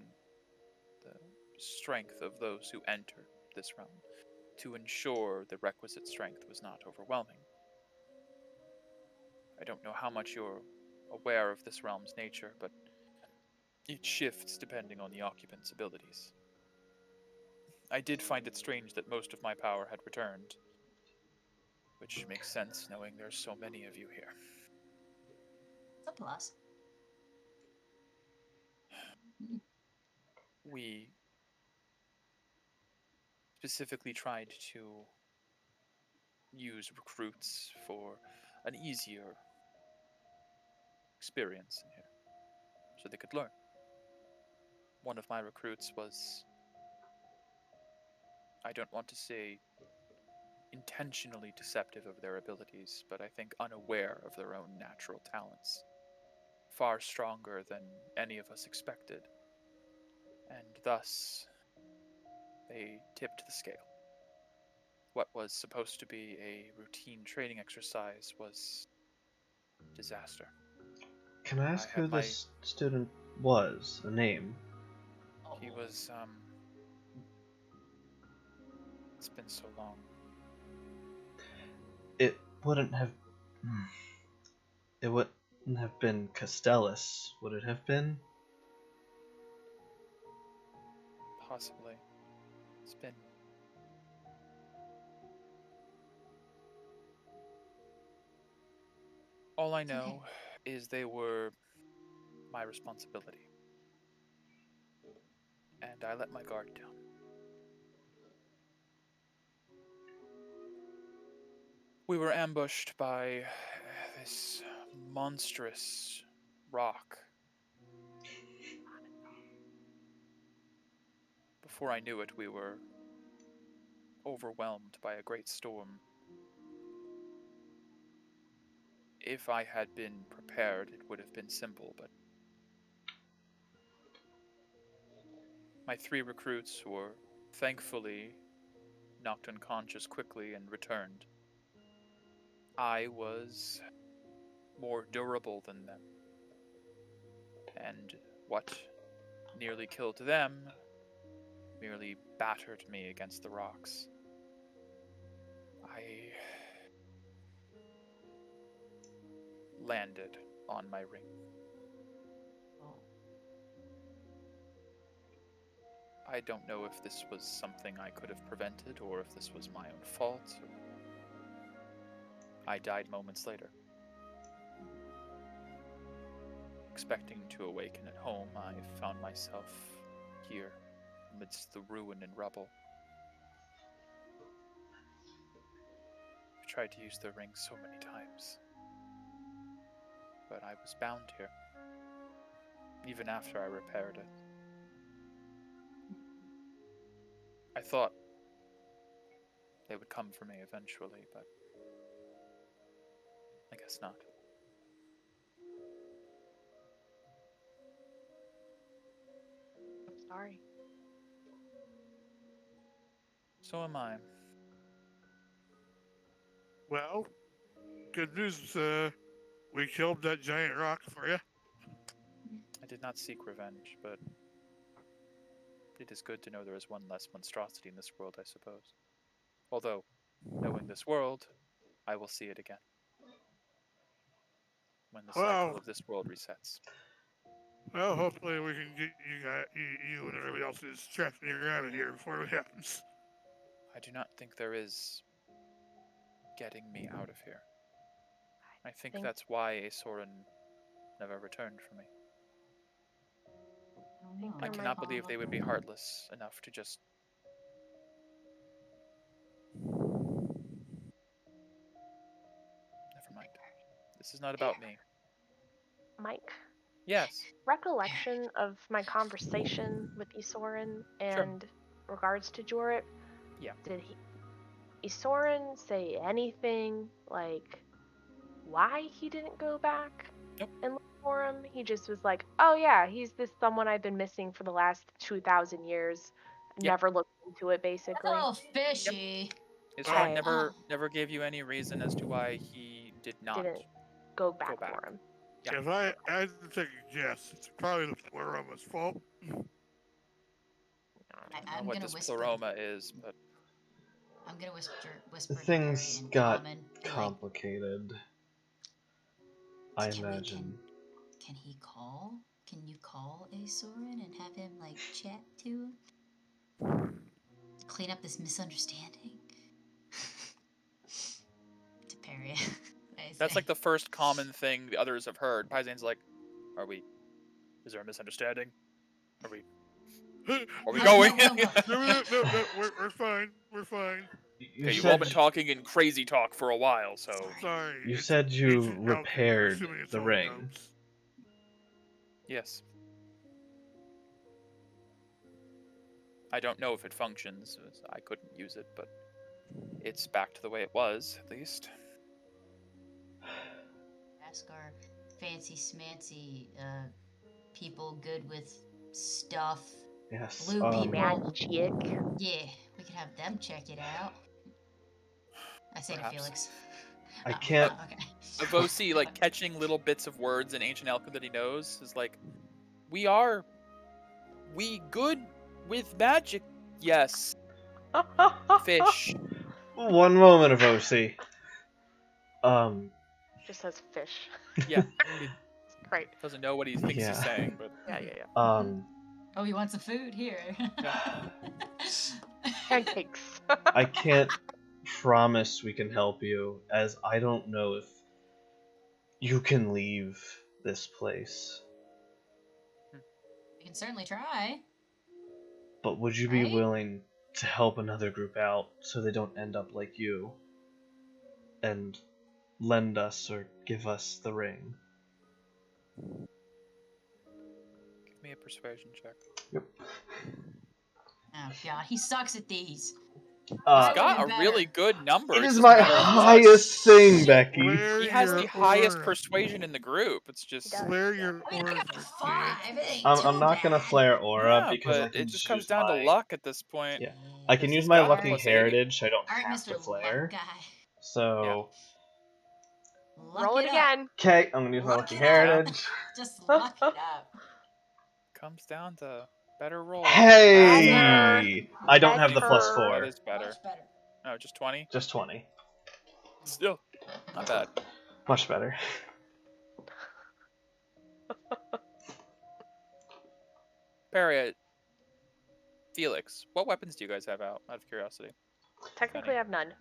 the strength of those who enter this realm to ensure the requisite strength was not overwhelming. I don't know how much you're aware of this realm's nature, but it shifts depending on the occupant's abilities. I did find it strange that most of my power had returned, which makes sense knowing there's so many of you here. It's a plus. We specifically tried to use recruits for an easier experience in here, so they could learn. One of my recruits was, I don't want to say intentionally deceptive of their abilities, but I think unaware of their own natural talents. Far stronger than any of us expected, and thus they tipped the scale. What was supposed to be a routine training exercise was disaster. Can I ask I who have this student was? A name? He was, it's been so long. It wouldn't have. It wouldn't have been Castellus, would it have been? Possibly. It's been... All I know is they were my responsibility. And I let my guard down. We were ambushed by this monstrous rock. Before I knew it, we were overwhelmed by a great storm. If I had been prepared, it would have been simple, but my 3 recruits were thankfully knocked unconscious quickly and returned. I was more durable than them, and what nearly killed them merely battered me against the rocks. I landed on my ring. I don't know if this was something I could have prevented or if this was my own fault. I died moments later. Expecting to awaken at home, I found myself here amidst the ruin and rubble. I tried to use the ring so many times, but I was bound here, even after I repaired it. I thought they would come for me eventually, but I guess not. I'm sorry. So am I. Well, good news. We killed that giant rock for you. I did not seek revenge, but it is good to know there is one less monstrosity in this world, I suppose. Although, knowing this world, I will see it again. when the cycle Well- of this world resets. Well, hopefully we can get you and everybody else's trafficking out of here before it happens. I do not think there is getting me out of here. I think think- that's why a Soren never returned for me. I don't know. I There cannot might- believe they would be heartless enough to just... Never mind. This is not about me. Mike, Yes. recollection of my conversation with Isorin and regards to Jorrit. Yeah. Did Isorin say anything like why he didn't go back Nope. and look for him? He just was like, "Oh yeah, he's this someone I've been missing for the last 2,000 years." Yep. Never looked into it, That's a basically. little fishy. Isran Okay. never gave you any reason as to why he did not. Didn't go back back. for him. Yeah. If I had to take a guess, it's probably the Pleroma fault. I don't know I'm what gonna this whisper. pleroma is, but I'm gonna whisper to Things Perry in got common. Be like, complicated. I Can we- imagine. Can he call? Can you call a Soren and have him like chat to him? Clean up this misunderstanding. To Perry. I that's say. like the first common thing the others have heard. Paizane's like, is there a misunderstanding? Are we No, going? no, no, No, we're fine. We're fine. You Okay, you've all said been talking in crazy talk for a while, so... Sorry. You it's said you ancient alchemy, repaired assuming it's the all ring. notes. Yes. I don't know if it functions. I couldn't use it, but it's back to the way it was, at least. Ask our fancy smancy people good with stuff. yes. Blue people. Magic. Yeah, we could have them check it out. I say Perhaps. to Felix. I can't- Okay. Avosi, like, catching little bits of words in ancient alchemy that he knows, is like, we good with magic, yes. Fish. One moment of OC. Just says fish. Yeah, he Great. doesn't know what he thinks Yeah. he's saying, but... Yeah. Oh, you want some food? Here. Pancakes. I can't promise we can help you, as I don't know if you can leave this place. We can certainly try. But would you be Right? willing to help another group out so they don't end up like you? And lend us or give us the ring? Give me a persuasion check. Yep. Oh god, he sucks at these. He's I got a would've been really better. good number. It it's is just my a matter of luck. highest thing, Becky. Flare He has your the highest aura. persuasion in the group. It's just... does. Flare your I mean, I aura. got a 5. It ain't I'm too not gonna bad. flare aura Yeah, because I but can it just comes use down my... to luck at this point. Yeah. I can Because use he's my got lucky plus 80. heritage, so I don't Alright, have Mr. to flare. Luck Guy. So, Luck Roll it up. again. okay, I'm gonna use my Luck lucky it up. heritage. Just luck it up. Comes down to better roll. Hey! I don't have the Better. plus That 4. is better. Much better. No, just 20? Just 20. Still, not bad. Much better. Perry, Felix, what weapons do you guys have out of curiosity? Technically, I have none.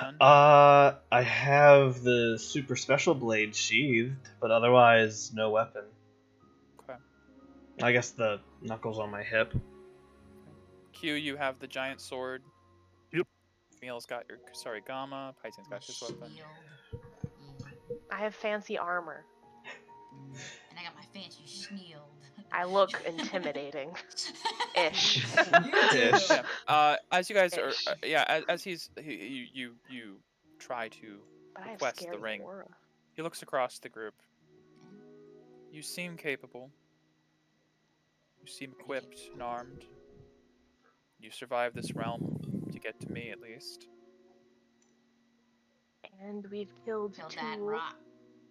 None? I have the super special blade sheathed, but otherwise, no weapon. Okay. I guess the knuckles on my hip. Q, you have the giant sword. Yep. Emil's got your Sarigama. Paisan's got his weapon. Shield. Yeah. I have fancy armor. And I got my fancy shield. I look intimidating. Ish. You do. Ish. Yeah. As you guys are, Ish. as you try to But I have request scary the ring. aura. He looks across the group. You seem capable. You seem equipped and armed. You survived this realm to get to me, at least. And we've killed Kill two. that rock.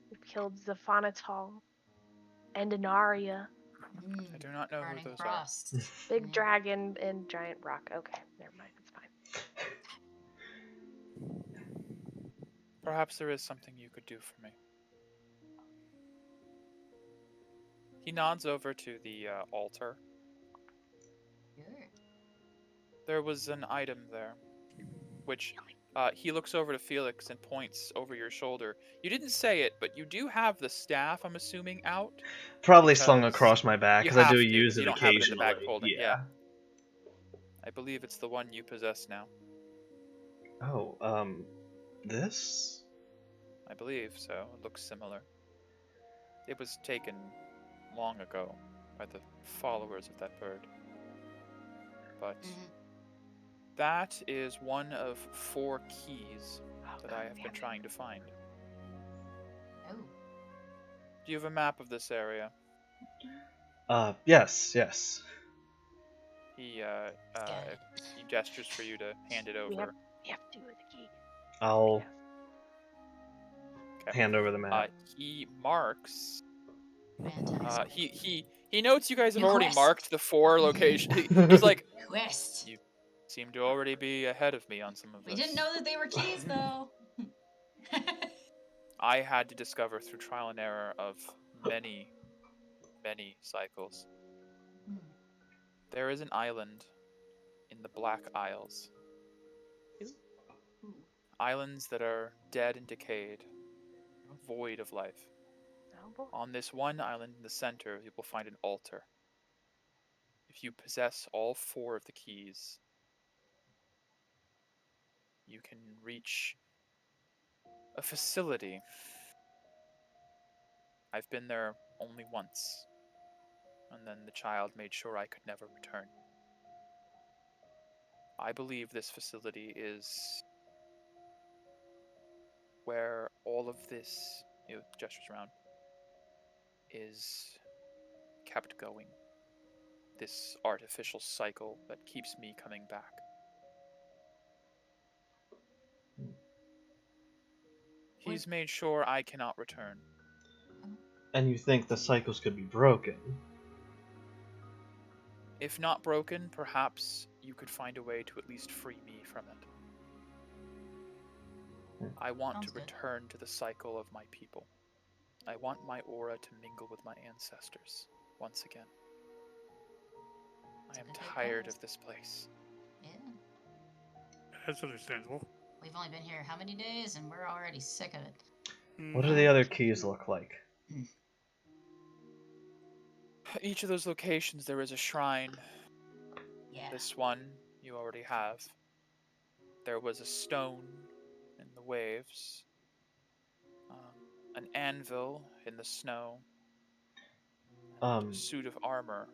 We've killed Zaphanatal and Anaria. I do not know who Burning those frost. Big Yeah. dragon and giant rock. Okay, never mind. It's fine. are. Perhaps there is something you could do for me. He nods over to the altar. Sure. There was an item there, which he looks over to Felix and points over your shoulder. You didn't say it, but you do have the staff, I'm assuming, out? Probably slung Because across my back, you because I do have to, use 'cause it you don't have it in the bag of occasionally. holding. Yeah. I believe it's the one you possess now. Oh, this? I believe so. It looks similar. It was taken long ago by the followers of that bird. But that is one of 4 keys that I have been trying to find. Oh. Do you have a map of this area? Yes. He Got it. he gestures for you to hand it We have over. 2 of the key. I'll Okay. hand over the map. He marks. Fantastic. He notes you guys have New already quest. marked the 4 locations. He's like, Quest. you seem to already be ahead of me on some of this. We didn't know that they were keys, though. I had to discover through trial and error of many, many cycles. There is an island in the Black Isles. Islands that are dead and decayed, void of life. On this one island in the center, you will find an altar. If you possess all 4 of the keys, you can reach a facility. I've been there only once, and then the child made sure I could never return. I believe this facility is where all of this, gestures around, is kept going. This artificial cycle that keeps me coming back. He's made sure I cannot return. And you think the cycles could be broken? If not broken, perhaps you could find a way to at least free me from it. I want Sounds to good. return to the cycle of my people. I want my aura to mingle with my ancestors once again. I am That's a good tired goal. of this place. Yeah. That's understandable. We've only been here how many days, and we're already sick of it. What do the other keys look like? Each of those locations there is a shrine. Yeah. This one you already have. There was a stone in the waves. An anvil in the snow. And a suit of armor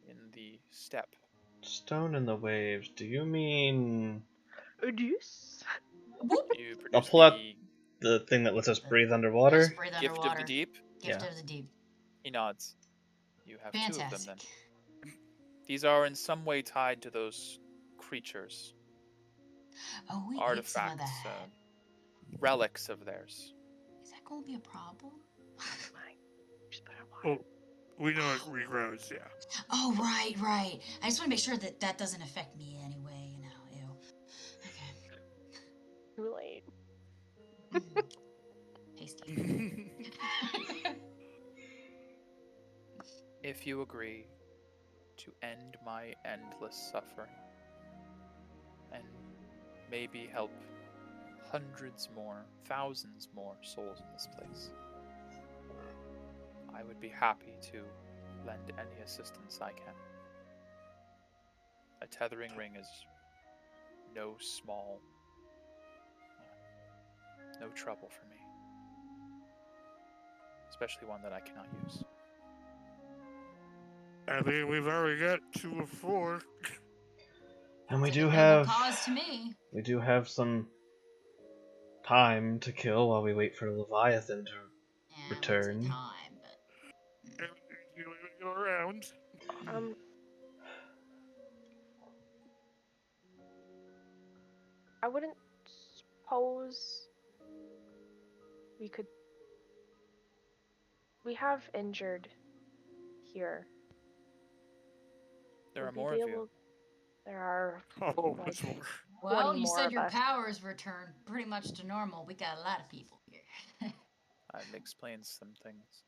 in the steppe. Stone in the waves. Do you mean Odysseus? Whoop. You I'll produce pull out the the thing that lets us breathe underwater? Just breathe gift underwater. of the deep? Gift Yeah. of the deep. He nods. You have 2 of them Fantastic. then. These are in some way tied to those creatures. Oh, we ate some of Artifacts, that. relics of theirs. Is that going to be a problem? Just put it in water. Oh, we know it regrows, yeah. Oh, right. I just want to make sure that that doesn't affect me anyway, you know. Ew. Okay. Too late. Tasty. If you agree to end my endless suffering and maybe help hundreds more, thousands more souls in this place, I would be happy to lend any assistance I can. A tethering ring is no small, no trouble for me. Especially one that I cannot use. I mean, we've already got 2 of 4. And we It's a do noble have cause to me. we do have some time to kill while we wait for Leviathan to Yeah, I wouldn't return. say time, but You go around. I wouldn't suppose we could. We have injured here. There are Would we more be of you. able- There are. Oh, Like, much more. well, 20 you more said of your us. powers returned pretty much to normal. We got a lot of people here. That explains some things.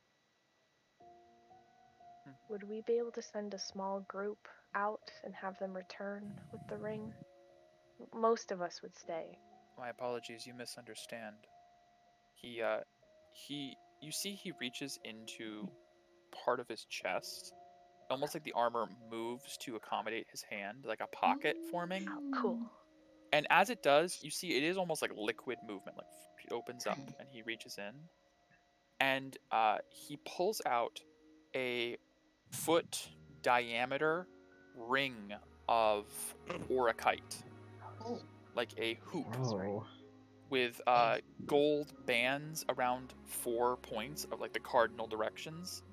Would we be able to send a small group out and have them return with the ring? Most of us would stay. My apologies, you misunderstand. You see he reaches into part of his chest, almost like the armor moves to accommodate his hand, like a pocket forming. Oh, cool. And as it does, you see it is almost like liquid movement, like it opens up and he reaches in. And he pulls out a foot diameter ring of orachite, Oh. like a hoop Oh. with gold bands around 4 points of like the cardinal directions.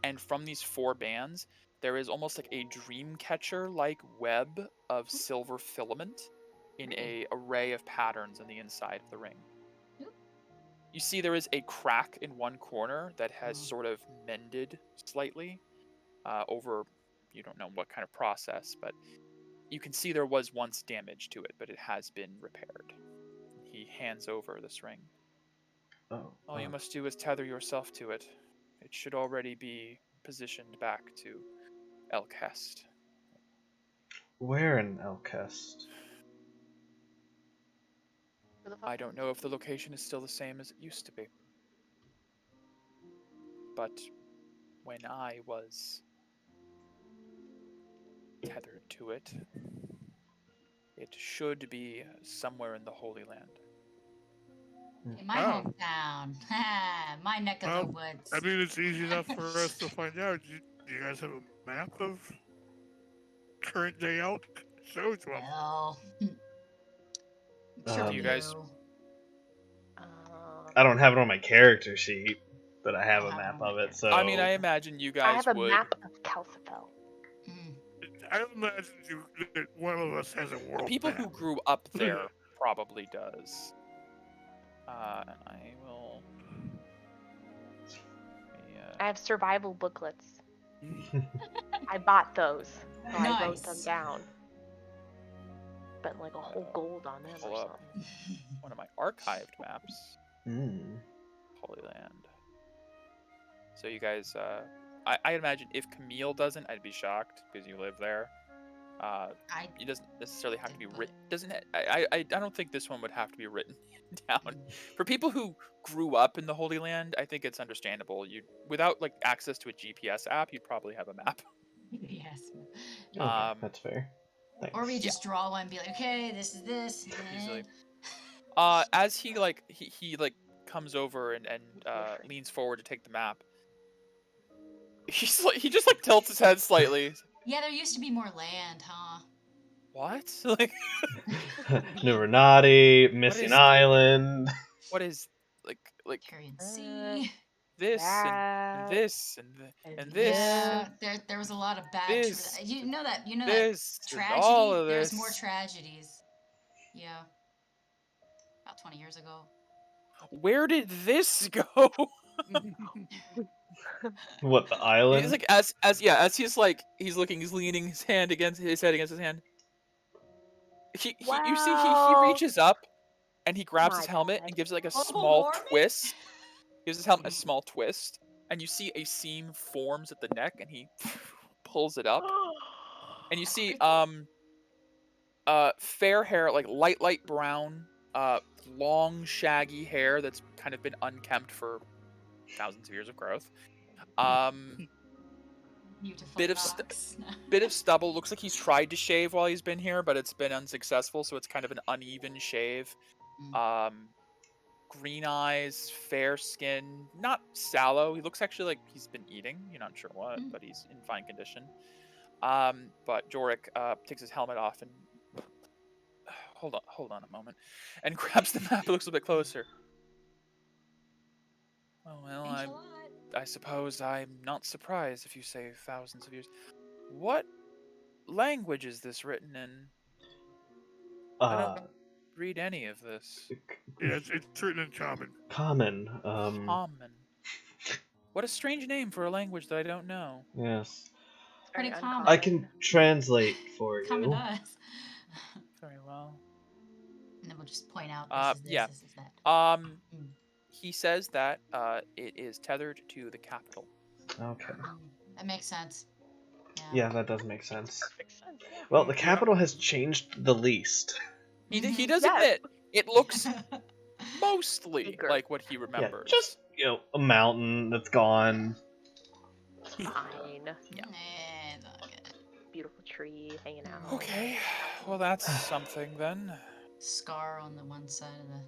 And from these 4 bands, there is almost like a dream catcher like web of silver filament in a array of patterns on the inside of the ring. You see there is a crack in one corner that has sort of mended slightly over, you don't know what kind of process, but you can see there was once damage to it, but it has been repaired. He hands over this ring. Oh. All you must do is tether yourself to it. It should already be positioned back to Elkest. Where in Elkest? I don't know if the location is still the same as it used to be. But when I was tethered to it, it should be somewhere in the Holy Land. In my hometown. My neck of the woods. I mean, it's easy enough for us to find out. Do you guys have a map of current day Elk? Show it to them. Well, I'm sure you guys- do. I don't have it on my character sheet, but I have a map of it. So I mean, I imagine you I guys have a would. map of Calcifel. I imagine that one of us has a The world people map. who grew up there probably does. I will. I have survival booklets. I bought those. So I wrote them Nice. down. Spent like a whole gold on them pull or up something. one of my archived maps. Mm. Holy Land. So you guys, I imagine if Camille doesn't, I'd be shocked because you live there. It doesn't necessarily have to be written. I don't think this one would have to be written down. For people who grew up in the Holy Land, I think it's understandable. You without like access to a GPS app, you'd probably have a map. Yes. Okay, that's fair. Thanks. Or we just draw one and be like, okay, this is this. Easily. As he comes over and leans forward to take the map, he just like tilts his head slightly. Yeah, there used to be more land, huh? What? Like Nurenati, Missing Island. What is like Carrion Sea. this and this and this? Yeah, there was a lot of bad. This, you know that this, and tragedy. all of There's this. more tragedies. Yeah. About 20 years ago. Where did this go? What, the island? He's like as he's looking, he's leaning his head against his hand. You see he reaches up and he grabs his helmet and gives it like a small twist. Gives his helmet a small twist, and you see a seam forms at the neck, and he pulls it up, and you see fair hair, like light brown, long shaggy hair that's kind of been unkempt for thousands of years of growth. Beautiful Bit of stubble. Looks like he's tried to shave while he's been here, but it's been unsuccessful, so it's kind of an uneven shave. Green eyes, fair skin, not sallow. He looks actually like he's been eating. You're not sure what, but he's in fine condition. But Jorik takes his helmet off and hold on a moment, and grabs the map. Looks a bit closer. Oh, well, I suppose I'm not surprised if you say thousands of years. What language is this written in? I don't read any of this. Yeah, it's written in common. Common. Common. What a strange name for a language that I don't know. Yes. Pretty common. I can translate for you. Common does. Very well. And then we'll just point out this is this, yeah. this is that. He says that it is tethered to the capital. Okay. That makes sense. Yeah, that does make sense. Perfect sense. Yeah. Well, the Yeah. capital has changed the least. He Mhm. does Yes. admit it looks mostly Bigger. like what he Yeah, remembers. just, a mountain that's gone. It's fine. Yeah. It's all good. Beautiful tree hanging out. Okay, well that's something then. Scar on the one side of the.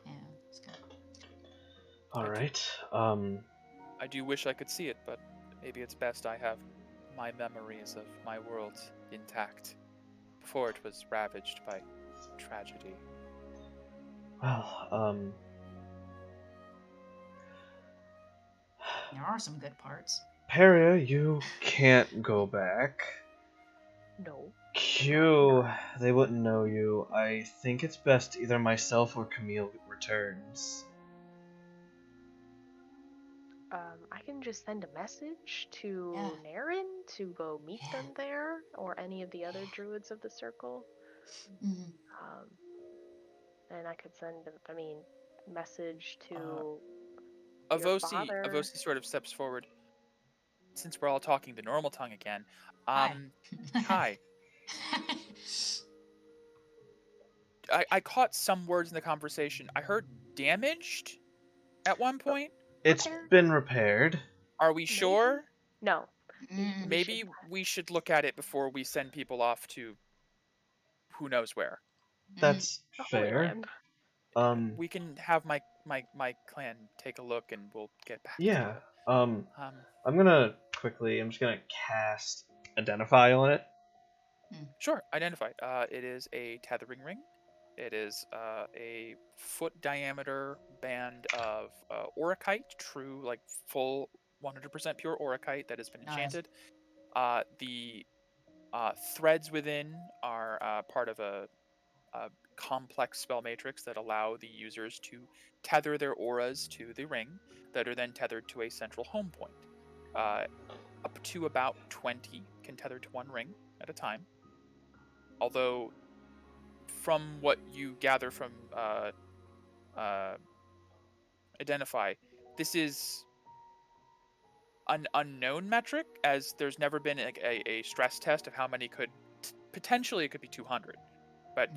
Yeah, it's good. Alright. I do wish I could see it, but maybe it's best I have my memories of my world intact before it was ravaged by tragedy. Well, There are some good parts. Peria, you can't go back. No. Q, they wouldn't know you. I think it's best either myself or Camille returns. I can just send a message to Yeah. Naren to go meet Yeah. them there, or any of the other druids of the circle. Mm-hmm. And I could send, message to your Avosi father. sort of steps forward. Since we're all talking the normal tongue again. Hi. I caught some words in the conversation. I heard damaged at one point. It's Repair? been repaired. Are we sure? No. Mm. Maybe we should look at it before we send people off to who knows where. That's The Holy fair. Land. We can have my clan take a look and we'll get back Yeah. to it. I'm just gonna cast Identify on it. Sure, identify. It is a tethering ring. It is a foot diameter band of auracite, true, like full 100% pure auracite that has been Nice. enchanted. The threads within are part of a complex spell matrix that allow the users to tether their auras to the ring that are then tethered to a central home point. Up to about 20 can tether to one ring at a time. Although, from what you gather from Identify, this is an unknown metric, as there's never been a stress test of how many could potentially. It could be 200, but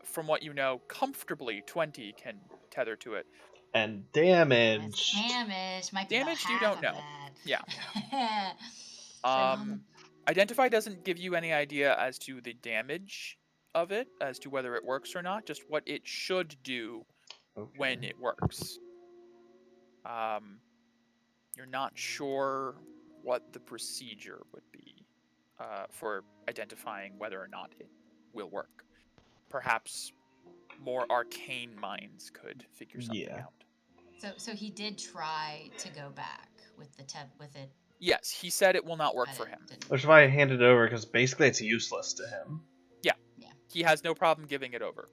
from what you know, comfortably 20 can tether to it. And damage. Damage might be Damage about you half don't know. of that. Yeah. Identify doesn't give you any idea as to the damage of it, as to whether it works or not, just what it should do when it works. You're not sure what the procedure would be for identifying whether or not it will work. Perhaps more arcane minds could figure something out. So he did try to go back with it. Yes, he said it will not work for him. Which is why I handed it over, because basically it's useless to him. Yeah. He has no problem giving it over.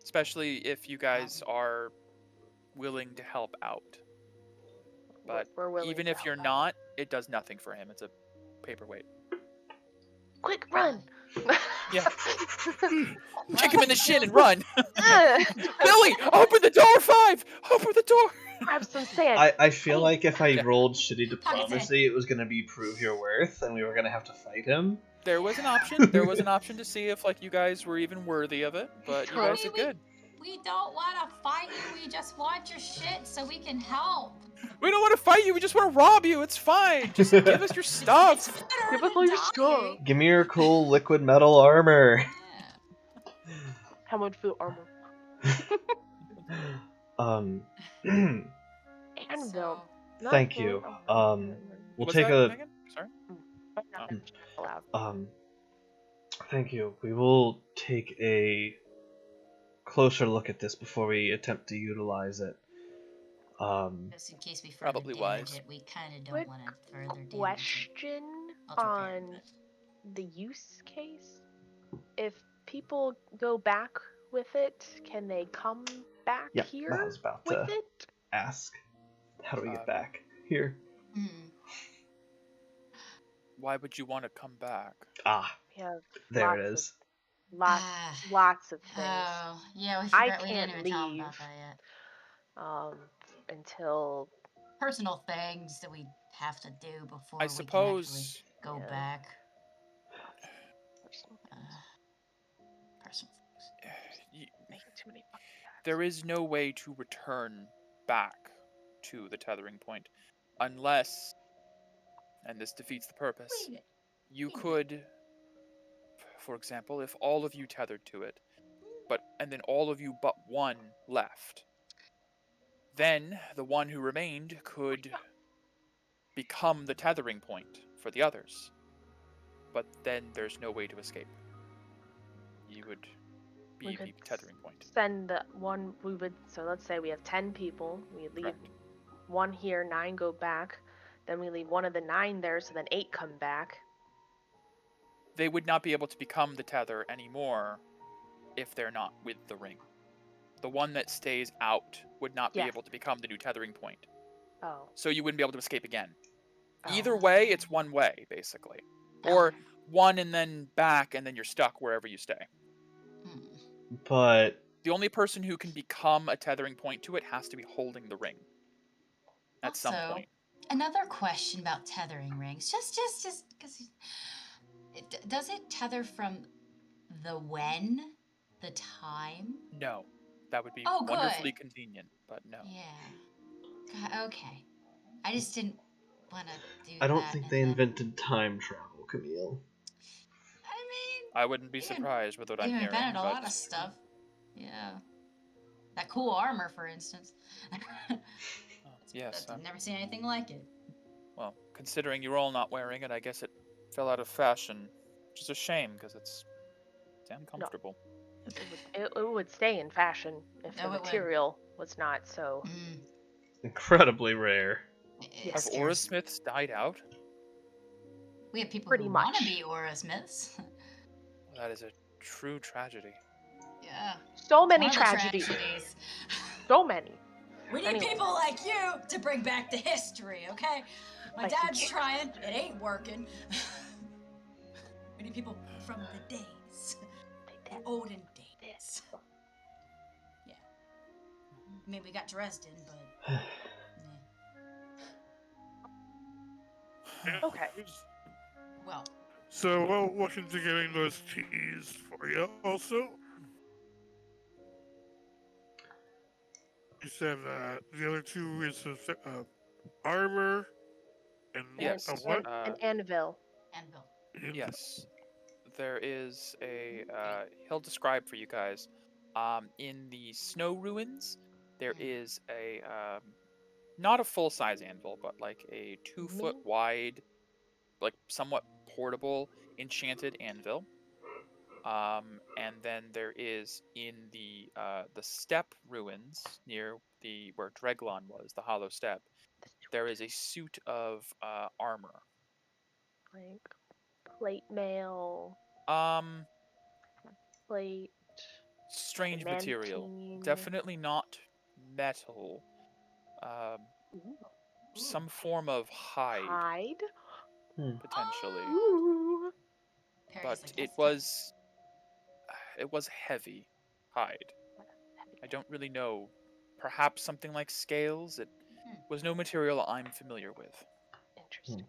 Especially if you guys are willing to help out. But We're willing even to if you're help out. not, it does nothing for him. It's a paperweight. Quick, run! Yeah. Kick him in the shin and run. Billy, open the door, 5! Open the door! Grab some sand. I feel like if I rolled shitty diplomacy, it was going to be prove your worth, and we were going to have to fight him. There was an option. There was an option to see if you guys were even worthy of it, but you guys did good. We don't want to fight you. We just want your shit so we can help. We don't want to fight you. We just want to rob you. It's fine. Just give us your stuff. Give us all your stuff. Give me your cool liquid metal armor. Yeah. How much for armor? Anvil. Thank you. We'll What's take that, a Megan? Sorry. Allowed. Thank you. We will take a closer look at this before we attempt to utilize it. Just in case we further Probably damage wise. it, we kind of don't Quick want to further damage it. Question I'll take care of on it. the use case. If people go back with it, can they come back Yeah, here I was about with to it? ask. How do we get back? Here. Mm. Why would you want to come back? Ah, We have there it lots is. lots of things. Oh, yeah, we I forgot. We didn't can't even tell him about leave. that yet. Until personal things that we have to do before I we can actually suppose go Yeah. back. Personal Uh, things. personal things. Making too many fucking packs. there is no way to return back to the tethering point unless, and this defeats the purpose, Wait, you wait a minute. could, for example, if all of you tethered to it, and then all of you but one left, then the one who remained could become the tethering point for the others. But then there's no way to escape. You would be We the could tethering point. send the one. We would. So let's say we have 10 people. We leave Correct. 1 here, 9 go back. Then we leave 1 of the 9 there, so then 8 come back. They would not be able to become the tether anymore if they're not with the ring. The one that stays out would not be Yes. able to become the new tethering point. Oh. So you wouldn't be able to escape again. Oh. Either way, it's one way, basically. Or one and then back, and then you're stuck wherever you stay. Hmm. But The only person who can become a tethering point to it has to be holding the ring. At some Also, point. Another question about tethering rings. Just because does it tether from the when, the time? No. That would be Oh, wonderfully good. convenient, but no. Yeah. God, okay. I just didn't want to do I don't that think and they then- invented time travel, Camille. I mean, I wouldn't be They surprised with what I'm they've hearing, invented a but lot of stuff. Yeah. That cool armor, for instance. yes. I've never seen anything like it. Well, considering you're all not wearing it, I guess it fell out of fashion, which is a shame because it's damn comfortable. It would stay in fashion if No, the it would. material was not so. Mm. Incredibly rare. It Have scares- Aura Smiths died out? We have people Pretty who much. want to be Aura Smiths. That is a true tragedy. Yeah. So It's many one of the tragedies. tragedies. So many. We need Anyway. people like you to bring back the history, okay? My Like dad's you. trying, it ain't working. We need people from the days. The olden days. Yeah. I mean, we got Dresden, but... Okay. Well, So, well, looking to getting those keys for you also. You said the other 2 is armor and Yes, a what? An anvil. Anvil. Yes. There is a, he'll describe for you guys. In the snow ruins, there is a, not a full-size anvil, but like a 2-foot wide, like somewhat portable, enchanted anvil. And then there is in the steppe ruins near where Dreglon was, the hollow steppe, there is a suit of armor. Like plate mail, plate. Strange material. adamantine. Definitely not metal. Ooh. Some form of hide, Hide. potentially. Ooh. Perry's But like, it yes, was heavy hide. I don't really know. Perhaps something like scales. It was no material I'm familiar with. Interesting.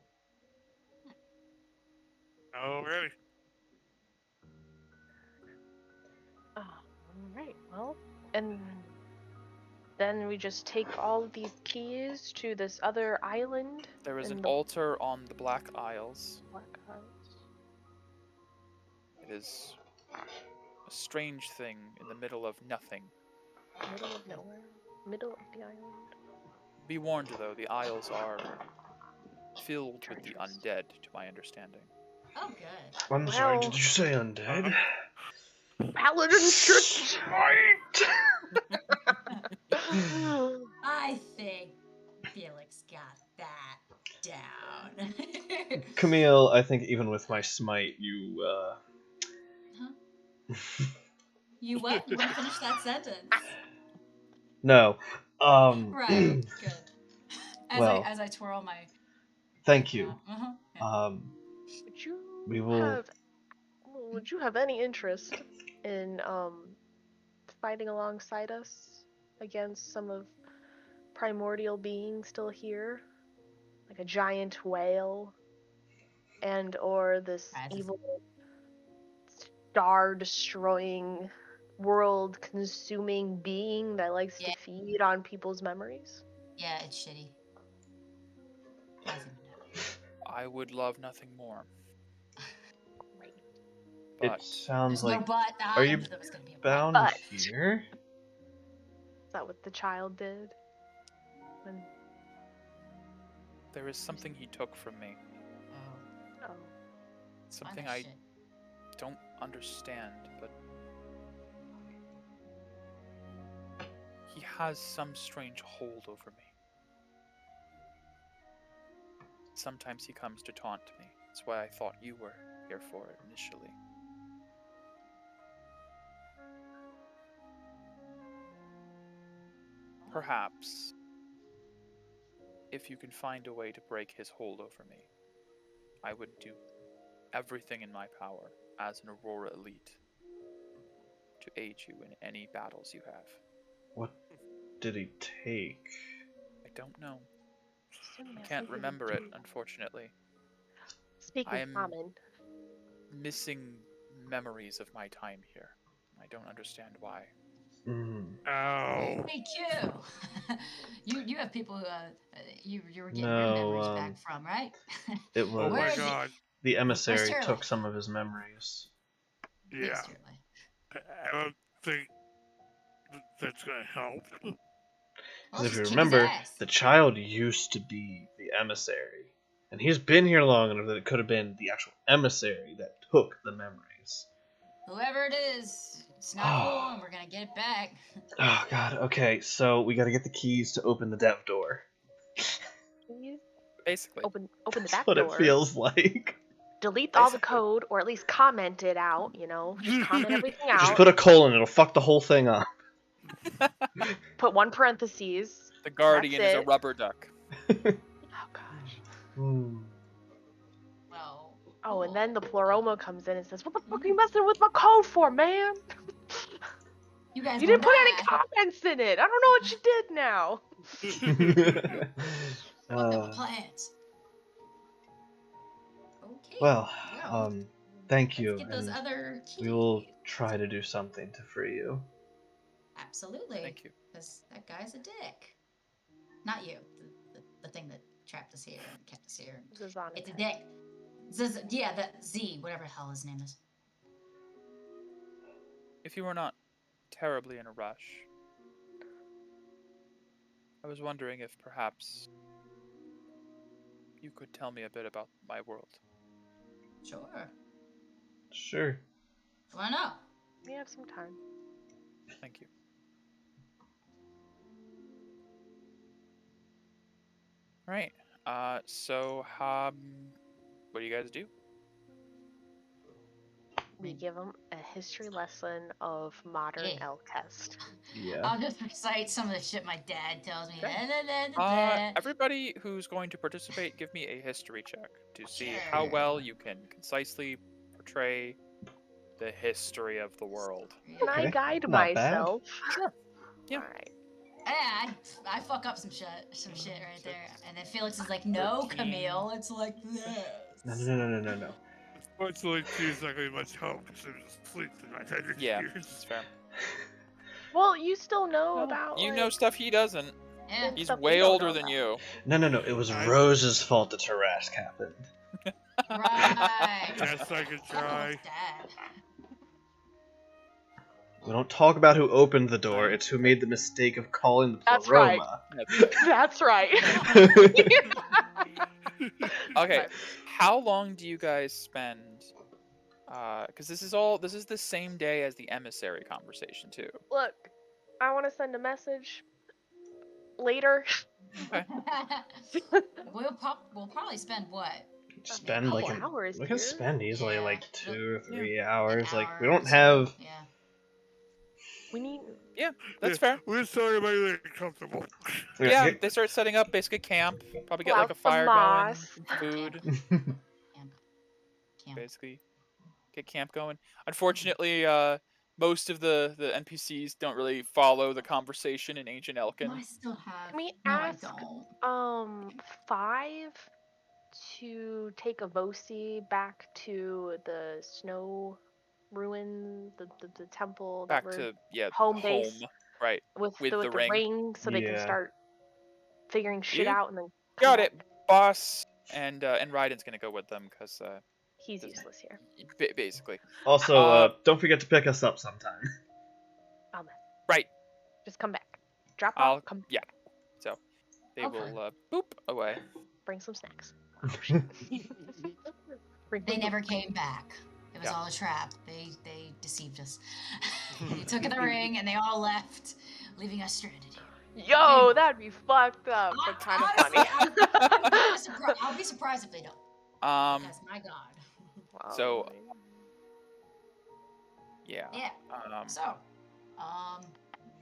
Alrighty. Alright, well, and then we just take all of these keys to this other island. There is in an the altar on the Black Isles. Black Isles. It is a strange thing in the middle of nothing. Middle of nowhere. Middle of the island. Be warned, though, the Isles are filled with the Treacherous. undead, to my understanding. Oh, good. I'm sorry, Well- did you say undead? Paladin shit! I think Felix got that down. Camille, I think even with my smite, you, You what? You want to finish that sentence? No. Right. Good. Well, As I twirl my. Thank you. Yeah. Would you We will- would you have any interest in fighting alongside us against some of primordial being still here? Like a giant whale? And or this That's- evil star-destroying, world-consuming being that likes Yeah. to feed on people's memories? Yeah, it's shitty. Doesn't know. I would love nothing more. Great. But It sounds There's like. no but. Are you There was gonna be a bound But- here? Is that what the child did? When there is something he took from me. but. Oh, oh, Something other I shit. don't understand, but he has some strange hold over me. Sometimes he comes to taunt me. That's why I thought you were here for it initially. Perhaps, if you can find a way to break his hold over me, I would do everything in my power as an Aurora elite to aid you in any battles you have. What did he take? I don't know. assuming I that's can't something remember to it, do. unfortunately. Speaking I'm- common. Missing memories of my time here. I don't understand why. Mm, Ow. Hey Q, you have people who you were getting No, your memories back from, right? it Oh was my Where is it? god. the emissary Shirley? took some of his memories. Yeah. Yes, Shirley. I don't think that's gonna help. Well, Because if just you kick his remember, ass. the child used to be the emissary, and he's been here long enough that it could have been the actual emissary that took the memories. Whoever it is, it's not cool, and we're gonna get it back. Oh god. Okay, so we got to get the keys to open the dev door. Please Basically. open the That's back what door. it feels like. Delete all the Basically. code, or at least comment it out. You know, just comment everything out. Just put a colon; it'll fuck the whole thing up. Put one parentheses. The guardian is a it. rubber duck. Oh gosh. Hmm. Well. Oh, and cool. then the Pleroma comes in and says, "What the fuck are you messing with my code for, man? You guys You gonna didn't put any die. comments in it. I don't know what you did now." Fucked up my plans. Okay. Well, well, thank you, let's get those and other keys. we will try to do something to free you. Absolutely. Thank you. Because that guy's a dick. Not you. The thing that trapped us here and kept us here. Zazana It's a type. dick. Yeah, that Z, whatever the hell his name is. If you were not terribly in a rush, I was wondering if perhaps you could tell me a bit about my world. Sure. Sure. Wanna know? We have some time. Thank you. Right. So, what do you guys do? We give them a history lesson of modern Yeah. Elkest. Yeah. I'll just recite some of the shit my dad tells me. Okay. Da, da, da, da, da. Everybody who's going to participate, give me a history check to see how Sure. well you can concisely portray the history of the world. Can I Okay, guide not bad. myself? Sure. Yeah. All right. Yeah, I fuck up some shit right there. And then Felix is like, no, 13. Camille, it's like this. No. Unfortunately, she's not going to be much help because I'm asleep the 900 Yeah, years. that's fair. Well, you still know Well, about. you like, know stuff he doesn't. Yeah. He's stuff we way don't older know than about. you. No. It was I- Rose's fault that Tarask happened. Right. Yes, I could try. Dad. We don't talk about who opened the door, it's who made the mistake of calling the That's right. Pleroma. That's right. Okay, Right. how long do you guys spend? Because this is the same day as the emissary conversation too. Look, I want to send a message later. Okay. We'll probably spend what? Spend couple like an, hours we can here. spend easily Yeah. like 2 or 3 An hours. Like we hour or don't so, have. Yeah. We need. That's fair. We're sorry about you getting comfortable. Yeah, they start setting up basically camp. Probably get like a Pull out fire the going, moss. some food. Camp. Basically, get camp going. Unfortunately, most of the NPCs don't really follow the conversation in Ancient Elkin. I still have. Can we No, ask I don't. 5 to take a Vosi back to the snow ruin, the temple that Back we're to home base right? with With the the ring. ring, so they can Yeah. start figuring shit You out and then come got back. it, boss. And Raiden's gonna go with them because He's Doesn't- useless here. basically, Also, don't forget to pick us up sometime. Oh man, right. just come back. Drop I'll off. Come. yeah. So they Hopefully. will boop away. Bring some snacks. Oh, shit. Bring They some- never came back. It was Yeah. all a trap. They deceived us. They took the ring and they all left, leaving us stranded here. Yo, that'd be fucked up, but kind of Honestly, funny. I'll be surprised if they don't. Because my God. Wow. So yeah. Yeah. So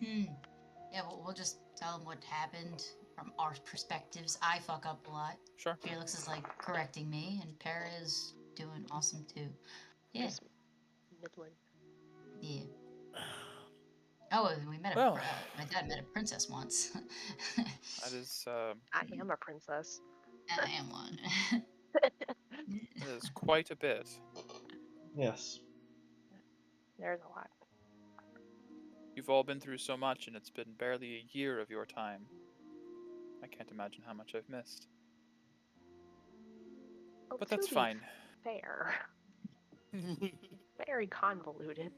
Yeah, we'll just tell them what happened from our perspectives. I fuck up a lot. sure. Felix is like correcting me, and Para is doing awesome too. Yeah. Just middling. Yeah. Oh, and we met Well. my dad met a princess once. That is I am a princess. I am one. that is quite a bit. Yes. There's a lot. You've all been through so much, and it's been barely a year of your time. I can't imagine how much I've missed. Well, But to that's be fine. Fair. Very convoluted.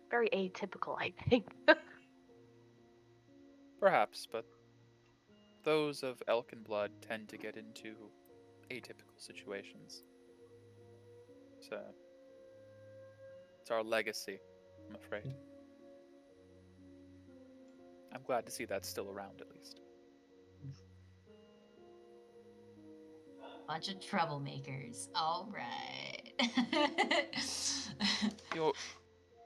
Very atypical, I think. Perhaps, but those of Elkin blood tend to get into atypical situations. So it's our legacy, I'm afraid. I'm glad to see that's still around, at least. Bunch of troublemakers. All right.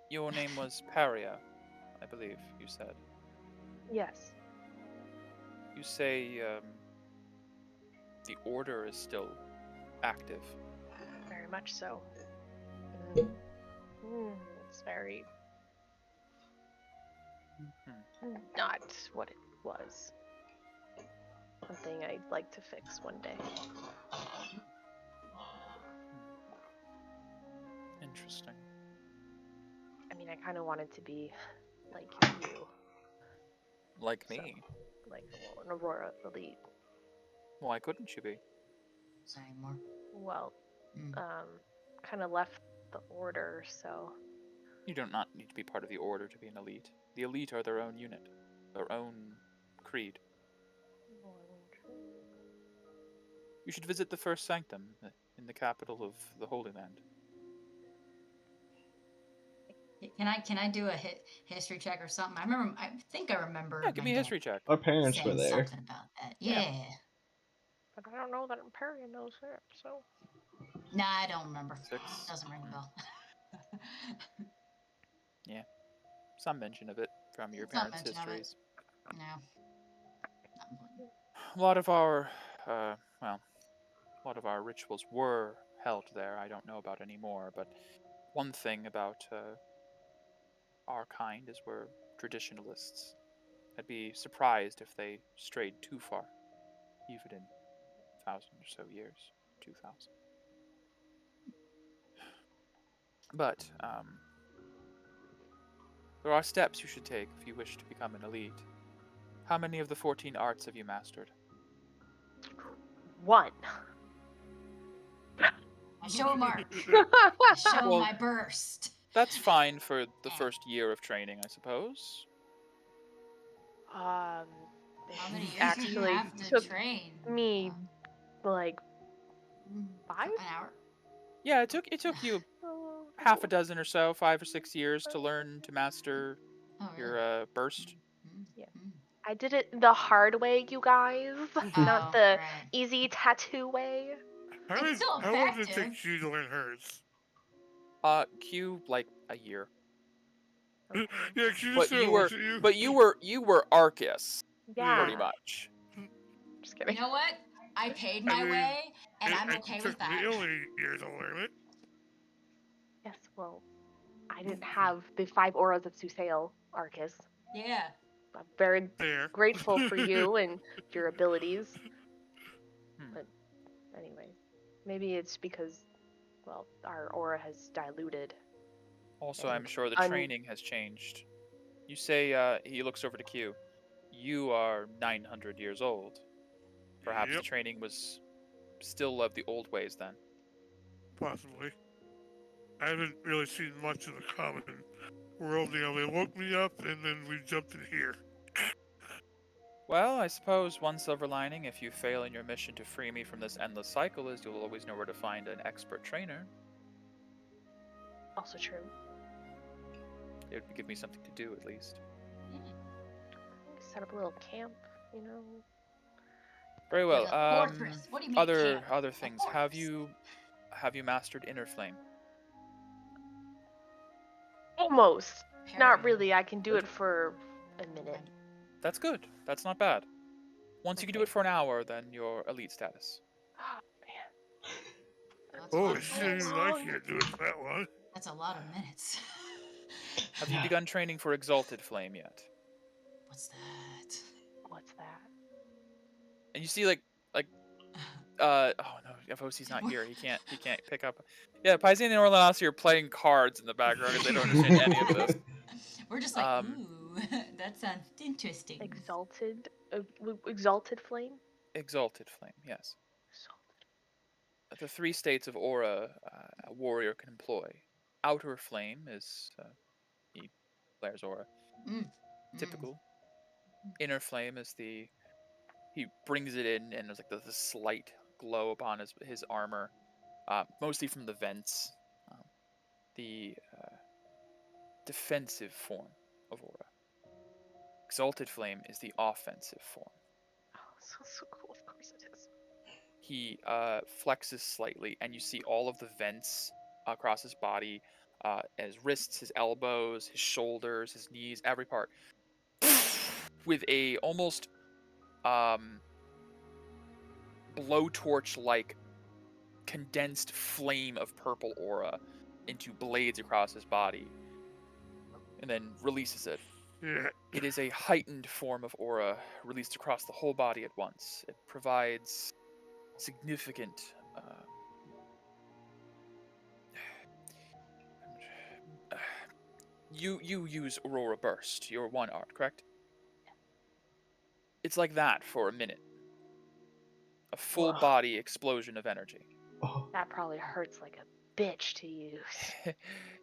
Your name was Paria, I believe you said. Yes. You say the Order is still active. Very much so. It's very not what it was. Something I'd like to fix one day. Interesting. I mean, I kind of wanted to be like you, Like So- me. like an Aurora elite. Why couldn't you be? Say more. Well, Mm. kind of left the order, so You do not need to be part of the Order to be an elite. The elite are their own unit, their own creed. You should visit the First Sanctum in the capital of the Holy Land. Can I do a history check or something? I think I remember. Yeah, give me a my history check. Our parents were saying there. something about that. Yeah. Yeah. But I don't know that Imperium knows it, so. Nah, I don't remember. 6. Doesn't ring a bell. Some mention of it from your Some parents' mention of it. histories. No. Not important. A lot of our, a lot of our rituals were held there. I don't know about anymore, but one thing about our kind is we're traditionalists. I'd be surprised if they strayed too far, even in 1,000 or so years, 2,000. But there are steps you should take if you wish to become an elite. How many of the 14 arts have you mastered? 1. I show a mark. I show Well- my burst. That's fine for the first year of training, I suppose. How many years do you actually have to took train? me like 5? An hour. Yeah, it took you half a dozen or so, 5 or 6 years to learn to master Oh, really? your burst. Yeah. Mm. I did it the hard way, you guys, not Oh, the right. easy tattoo way. How It's still long did it effective. take you to learn hers? Q like a year. Okay. Yeah, she But just you looks at you. But you were Arceus, Yeah. pretty much. Just kidding. You know what? I paid I my mean, way, and I'm it okay took with that. me only years to learn it. Yes, well, I didn't have the 5 auras of Susail, Arcus. Yeah. I'm very There. grateful for you and your abilities. Hmm. But anyway, maybe it's because, well, our aura has diluted. Also, I'm And sure the training has changed. You say, he looks over to Q. You are 900 years old. Perhaps Yep. the training was still of the old ways then. Possibly. I haven't really seen much of the common world. You know, they woke me up and then we jumped in here. Well, I suppose one silver lining if you fail in your mission to free me from this endless cycle is you'll always know where to find an expert trainer. Also true. It would give me something to do at least. Set up a little camp, you know. Very well. Like a fortress. What do you mean camp? Other A things. Have fortress. you mastered Inner Flame? Almost. Not Parry. really. I can do it for a minute. That's good. That's not bad. Once you can do it for an hour, then you're elite status. Oh, man. That's a Oh, lot of shit, minutes. I can't do it for that long. That's a lot of minutes. Have you begun training for Exalted Flame yet? What's that? What's that? And you see oh no, FOC's not here. He can't pick up. Yeah, Paisan and Orlanasi are playing cards in the background because they don't understand any of this. We're just like, Um, ooh, that sounds interesting. Exalted flame? Exalted Flame, yes. Exalted. The 3 states of aura a warrior can employ. Outer Flame is he flares aura. Mm. Typical. Inner Flame is he brings it in and there's like the slight glow upon his armor, mostly from the vents. The defensive form of aura. Exalted Flame is the offensive form. Oh, so cool. Of course it is. He flexes slightly, and you see all of the vents across his body, his wrists, his elbows, his shoulders, his knees, every part, with a almost blowtorch-like condensed flame of purple aura into blades across his body, and then releases it. Yeah. It is a heightened form of aura released across the whole body at once. It provides significant you use Aurora Burst, your one art, correct? It's like that for a minute. A full Wow. body explosion of energy. Oh, That probably hurts like a bitch to use.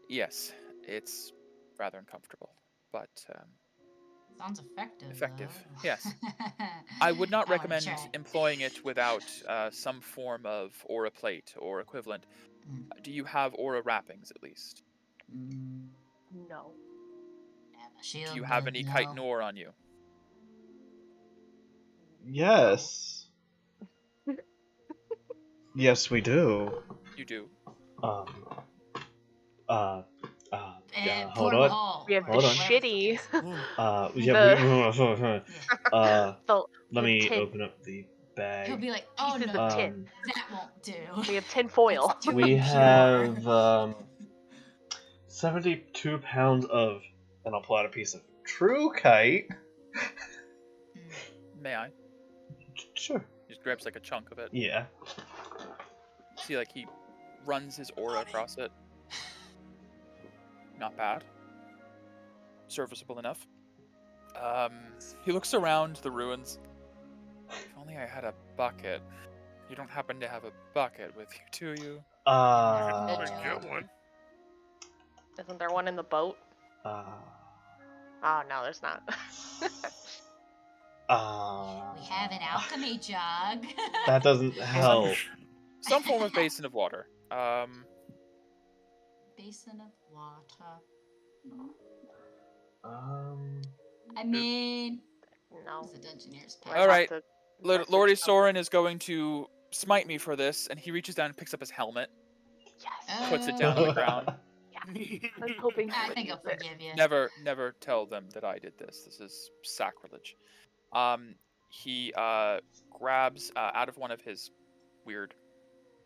Yes, it's rather uncomfortable, but Sounds effective. effective. Though. Yes. I would not I wanna recommend try. employing it without some form of aura plate or equivalent. Mm. Do you have aura wrappings at least? No. Have a shield, Do you have but any no. kite nor on you? yes. Yes, we do. You do. Um. And Hold portal on. hall. We have the Hold on. shitty. Yeah. So Let the me tin. open up the bag. He'll be like, oh Pieces no, of tin. that won't do. We have tin foil. That's too We impure. have 72 pounds of, and I'll pull out a piece of true kite. May I? Sure. He just grabs like a chunk of it. Yeah. See, like he runs his aura across it. Not bad. Serviceable enough. He looks around the ruins. If only I had a bucket. You don't happen to have a bucket with you, do you? Probably Job. get one. Isn't there one in the boat? Oh no, there's not. We have an alchemy jug. That doesn't help. Some form of basin of water. Basin of water. I Mm. mean, No. it's a dungeoneer's Might pack. All have right. to Lordy message someone. Soren is going to smite me for this, and he reaches down and picks up his helmet, Yes. puts it down on the ground. I was hoping he I would think I'll use it. forgive you. Never tell them that I did this. This is sacrilege. He grabs out of one of his weird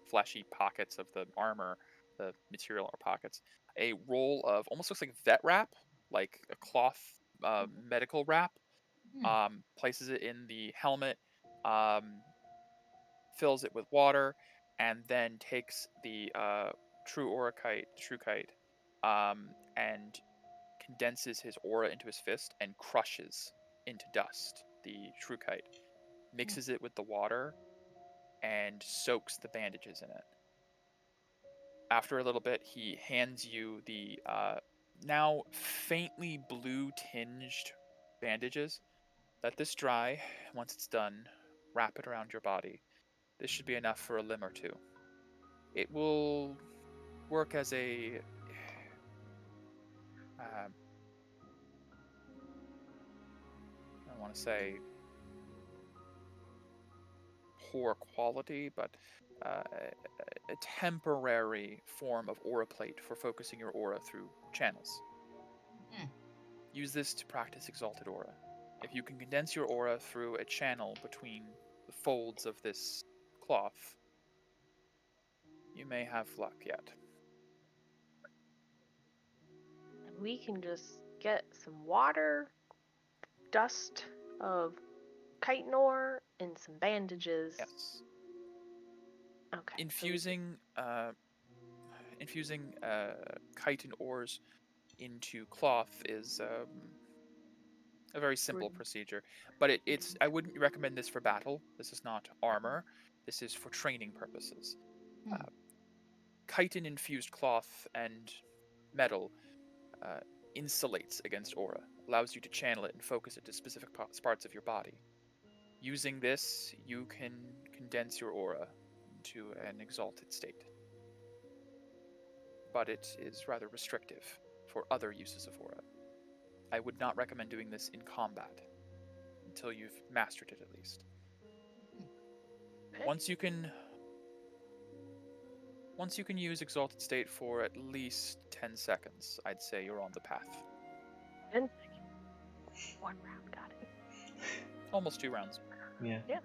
fleshy pockets of the armor the material in our pockets, a roll of almost looks like vet wrap, like a cloth medical wrap. Places it in the helmet, fills it with water, and then takes the true kite, and condenses his aura into his fist and crushes into dust the true kite, mixes it with the water, and soaks the bandages in it. After a little bit, he hands you the now faintly blue tinged bandages. Let this dry. Once it's done, wrap it around your body. This should be enough for a limb or two. It will work as a I don't want to say poor quality, but a temporary form of aura plate for focusing your aura through channels. Use this to practice exalted aura. If you can condense your aura through a channel between the folds of this cloth, you may have luck yet. We can just get some water, dust of chitin ore, and some bandages. Yes. Okay. Infusing chitin ores into cloth is a very simple procedure, but I wouldn't recommend this for battle. This is not armor. This is for training purposes. Chitin infused cloth and metal insulates against aura, allows you to channel it and focus it to specific parts of your body. Using this, you can condense your aura into an exalted state. But it is rather restrictive for other uses of aura. I would not recommend doing this in combat until you've mastered it at least. Okay. Once you can use exalted state for at least 10 seconds, I'd say you're on the path. 10 seconds. 1 round, got it. Almost 2 rounds. Yeah. Yeah.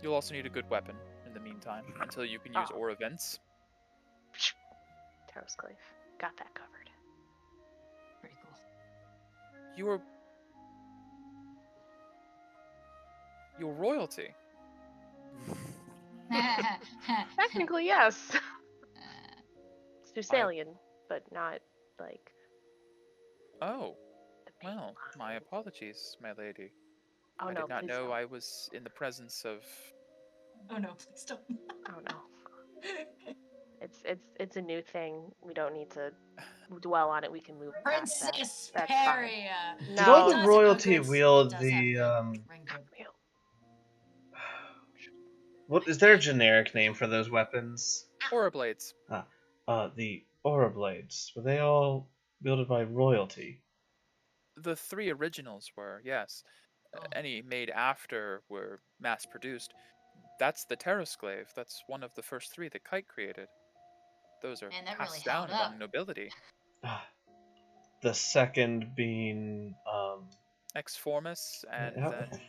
You'll also need a good weapon in the meantime until you can use aura vents. Terrasclave. Got that covered. Pretty cool. You're royalty. Technically, yes. It's Thessalian, but not like. Oh, the main well, line. my apologies, my lady. Oh I no! did not Please know don't. I was in the presence of... Oh no, please don't. Oh no! It's a new thing. We don't need to dwell on it. We can move past that. Princess That's fine. Peria. No. Did all It the does royalty have good- wield it does the have good ring good. what is there a generic name for those weapons? Aura blades. The aura blades. Were they all wielded by royalty? The 3 originals were, yes. Oh. Any made after were mass-produced. That's the Terrasclave. That's one of the first 3 that Kite created. Those are Man, that passed really down held up. among nobility. The second being Exformus and yeah. then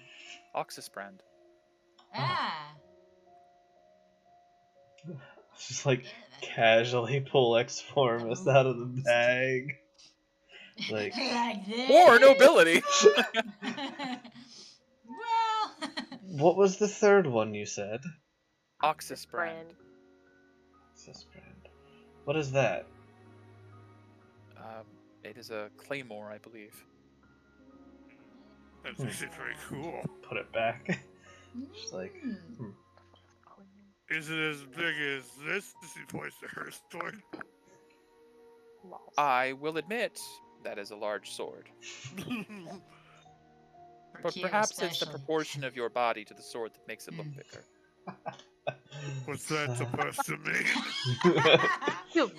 Oxysbrand. Ah. Just like Yeah, casually pull Exformus out of the bag. Like like this. More nobility! Well. what was the third one you said? Oxysbrand. What is that? It is a claymore, I believe. That's actually pretty cool. Put it back. Just like Is it as big as this? Does he place the her sword? Lols. I will admit, that is a large sword. For But Q perhaps it's the especially. proportion of your body to the sword that makes it look bigger. What's that supposed to mean?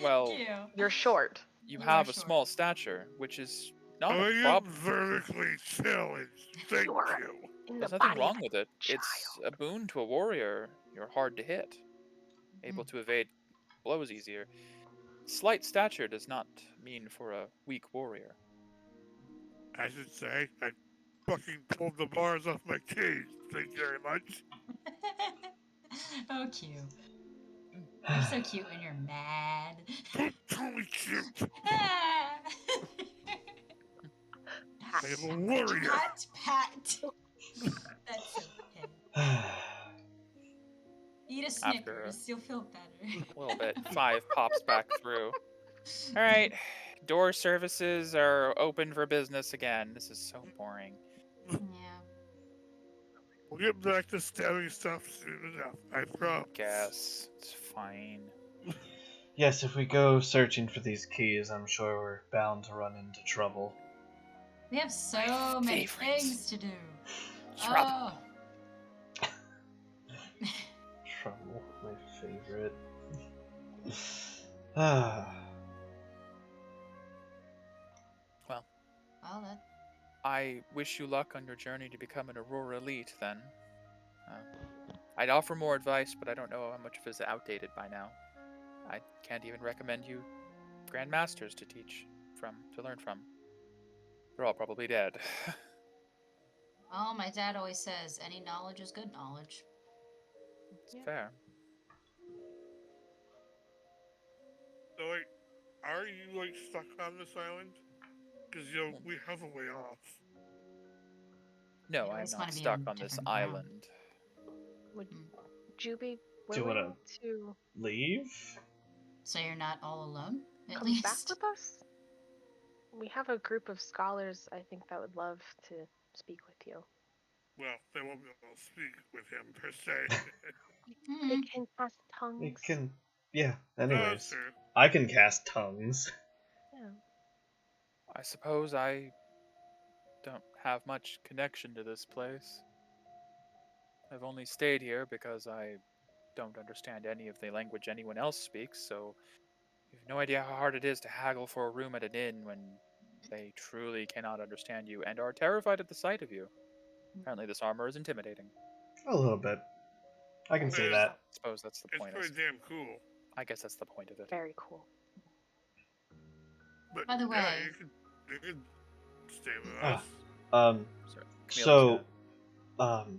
Well, Q. you You're short. You have are a short. small stature, which is not I a am problem. vertically challenged. Thank You are you. in the There's nothing body wrong of with it. It's a boon to a warrior. You're hard to hit, able to evade blows easier. Slight stature does not mean for a weak warrior. I should say, I fucking pulled the bars off my cage. Thank you very much. Oh, cute. You're so cute when you're mad. Don't tell me cute. Pat. I am a warrior. Pat, pat. That's okay. Eat a Snickers, you'll feel better. A little bit. 5 pops back through. All right. Door services are open for business again. This is so boring. Yeah. We'll get back to stabbing stuff soon enough. I promise. Guess it's fine. Yes, if we go searching for these keys, I'm sure we're bound to run into trouble. We have so many favorites. things to do. Trouble. Oh. Trouble, my favorite. Ah. Well, that. I wish you luck on your journey to become an Aurora Elite, then. I'd offer more advice, but I don't know how much of it is outdated by now. I can't even recommend you Grandmasters to learn from. They're all probably dead. Oh, my dad always says, any knowledge is good knowledge. It's fair. So, like, are you, like, stuck on this island? Because, we have a way off. No, You I'm always not wanna be stuck on on this different ground. island. Would you be Do you willing wanna- to Leave? So you're not all alone, at come least? back with us? We have a group of scholars, I think, that would love to speak with you. Well, they won't be able to speak with him, per se. They Mhm. can cast tongues. It can. Yeah, anyways. Sure. I can cast tongues. Yeah. I suppose I don't have much connection to this place. I've only stayed here because I don't understand any of the language anyone else speaks, so you have no idea how hard it is to haggle for a room at an inn when they truly cannot understand you and are terrified at the sight of you. Apparently this armor is intimidating. A little bit. I can see Yeah. that. I suppose that's the It's point. pretty damn cool. I guess that's the point of it. Very cool. But, By the yeah, way- you could stay with Ah. us. Sorry. So, Oh.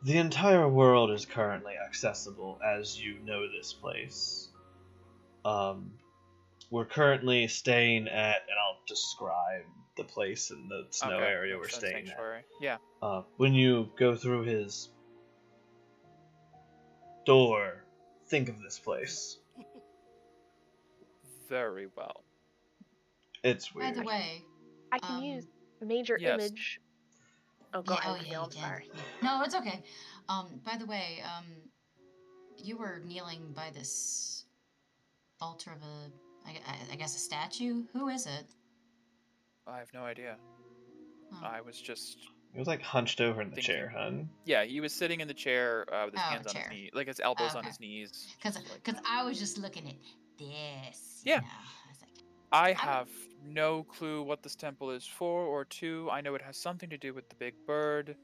the entire world is currently accessible as you know this place. We're currently staying at, and I'll describe the place in the snow area we're staying at. Sanctuary. Yeah. When you go through his door, think of this place. Very well. It's By weird. the way, I can use major yes. image. Oh, go yeah, ahead, oh, yeah, Camille. you I'm can. sorry. No, it's okay. By the way, you were kneeling by this altar of I guess a statue. Who is it? I have no idea. Oh. I was just... He was like hunched over in the Thinking. chair, hun. Yeah, he was sitting in the chair with his Oh, hands on his chair. knees, like his elbows on Okay. his knees. Because just like- I was just looking at this. Yeah. You know? I was like, I have no clue what this temple is for or to. I know it has something to do with the big bird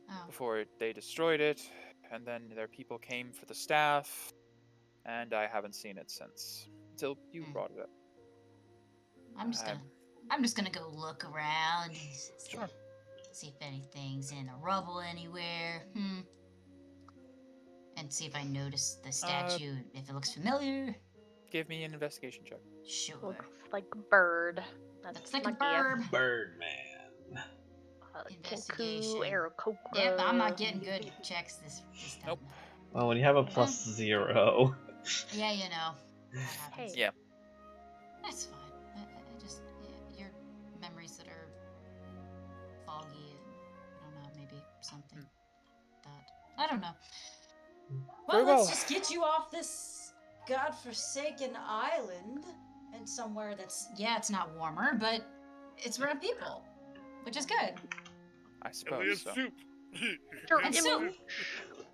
oh. before they destroyed it, and then their people came for the staff, and I haven't seen it since until you Hmm. brought it up. I'm just gonna go look around. Sure. See if anything's in the rubble anywhere. And see if I notice the statue, if it looks familiar. Give me an investigation check. Sure. Looks like a bird. Looks like my a guess. bird. Birdman. Investigation. Kenku, Aarakocra. Yep, I'm not getting good checks this time. Nope. Well, when you have a plus 0. Yeah, you know. That happens. Hey. Yeah. That's fine. I just your memories that are foggy and I don't know, maybe something that I don't know. Very Well, let's well. just get you off this godforsaken island and somewhere that's It's not warmer, but it's around people, which is good. I And we suppose have so. soup. And soup.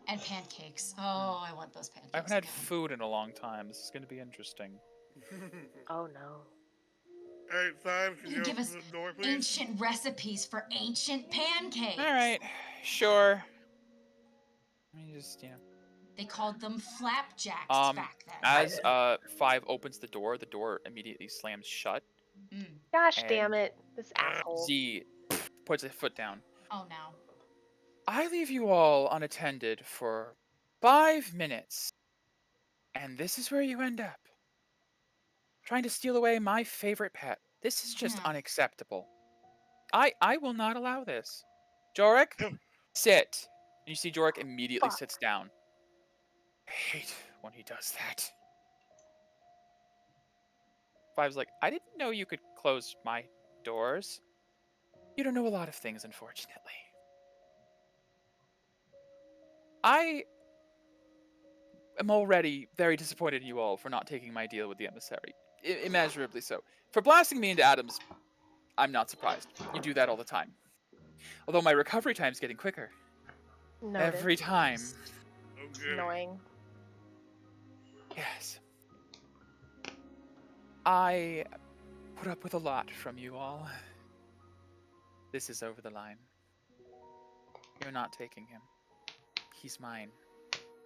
And pancakes. Oh, I want those pancakes. I haven't had again. food in a long time. This is going to be interesting. Oh no. Alright, Simon, can You you give open us the door, please? ancient recipes for ancient pancakes. All right, sure. Let me just, They called them flapjacks back then. As 5 opens the door immediately slams shut. Gosh And- damn it. This asshole. Z puts a foot down. Oh no. I leave you all unattended for 5 minutes. And this is where you end up. Trying to steal away my favorite pet. This is just Yeah. unacceptable. I will not allow this. Jorik, sit. And you see Jorik immediately Fuck. sits down. I hate when he does that. Five's like, I didn't know you could close my doors. You don't know a lot of things, unfortunately. I am already very disappointed in you all for not taking my deal with the emissary. Immeasurably so. For blasting me into atoms, I'm not surprised. You do that all the time. Although my recovery time's getting quicker. Noted. Every time. Okay. Annoying. Yes. I put up with a lot from you all. This is over the line. You're not taking him. He's mine.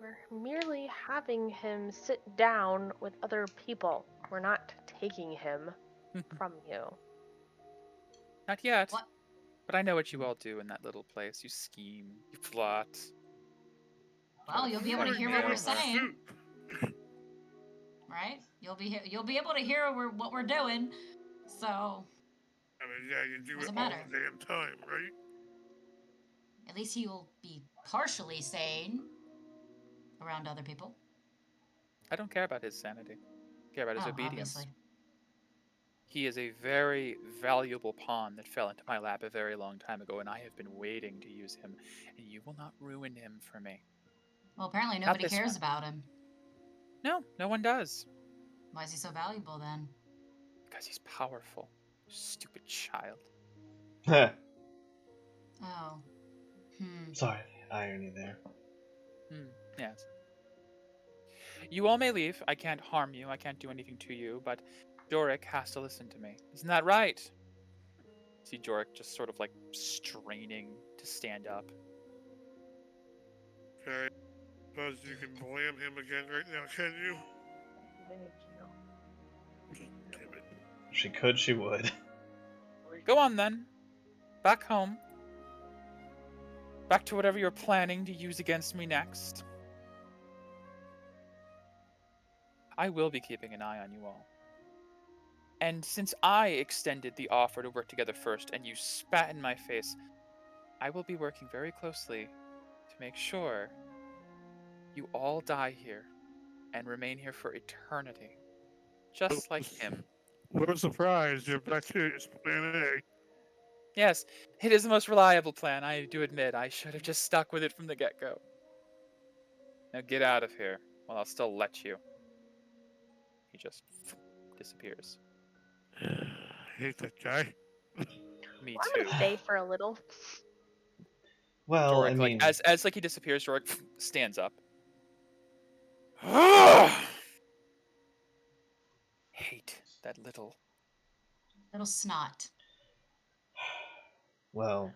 We're merely having him sit down with other people. We're not taking him from you. Not yet. What? But I know what you all do in that little place. You scheme, you plot. Well, you'll be able to hear what we're saying, Shoot. right? You'll be able to hear what we're doing. So I mean, yeah, you do it Doesn't all matter. the damn time, right? at least he'll be partially sane around other people. I don't care about his sanity. I care about his obedience. Obviously. He is a very valuable pawn that fell into my lap a very long time ago, and I have been waiting to use him, and you will not ruin him for me. Well, apparently Not nobody this cares one. about him. No, no one does. Why is he so valuable then? Because he's powerful. Stupid child. Oh. Sorry, the irony there. Yes. You all may leave. I can't harm you. I can't do anything to you, but Jorik has to listen to me. Isn't that right? See Jorik just sort of like straining to stand up. Okay. Buzz, you can blame him again right now, can you? Damn it. If she could, she would. Go on then. Back home. Back to whatever you're planning to use against me next. I will be keeping an eye on you all. And since I extended the offer to work together first and you spat in my face, I will be working very closely to make sure you all die here and remain here for eternity. Just like him. What a surprise. You're back here. It's plan A. Yes, it is the most reliable plan, I do admit. I should have just stuck with it from the get-go. Now get out of here, while I'll still let you. He just disappears. I hate that guy. Me I'm too. gonna stay for a little. Well, Jorik, I mean, like, as like he disappears, Jorik stands up. Hate that little. Little snot. well,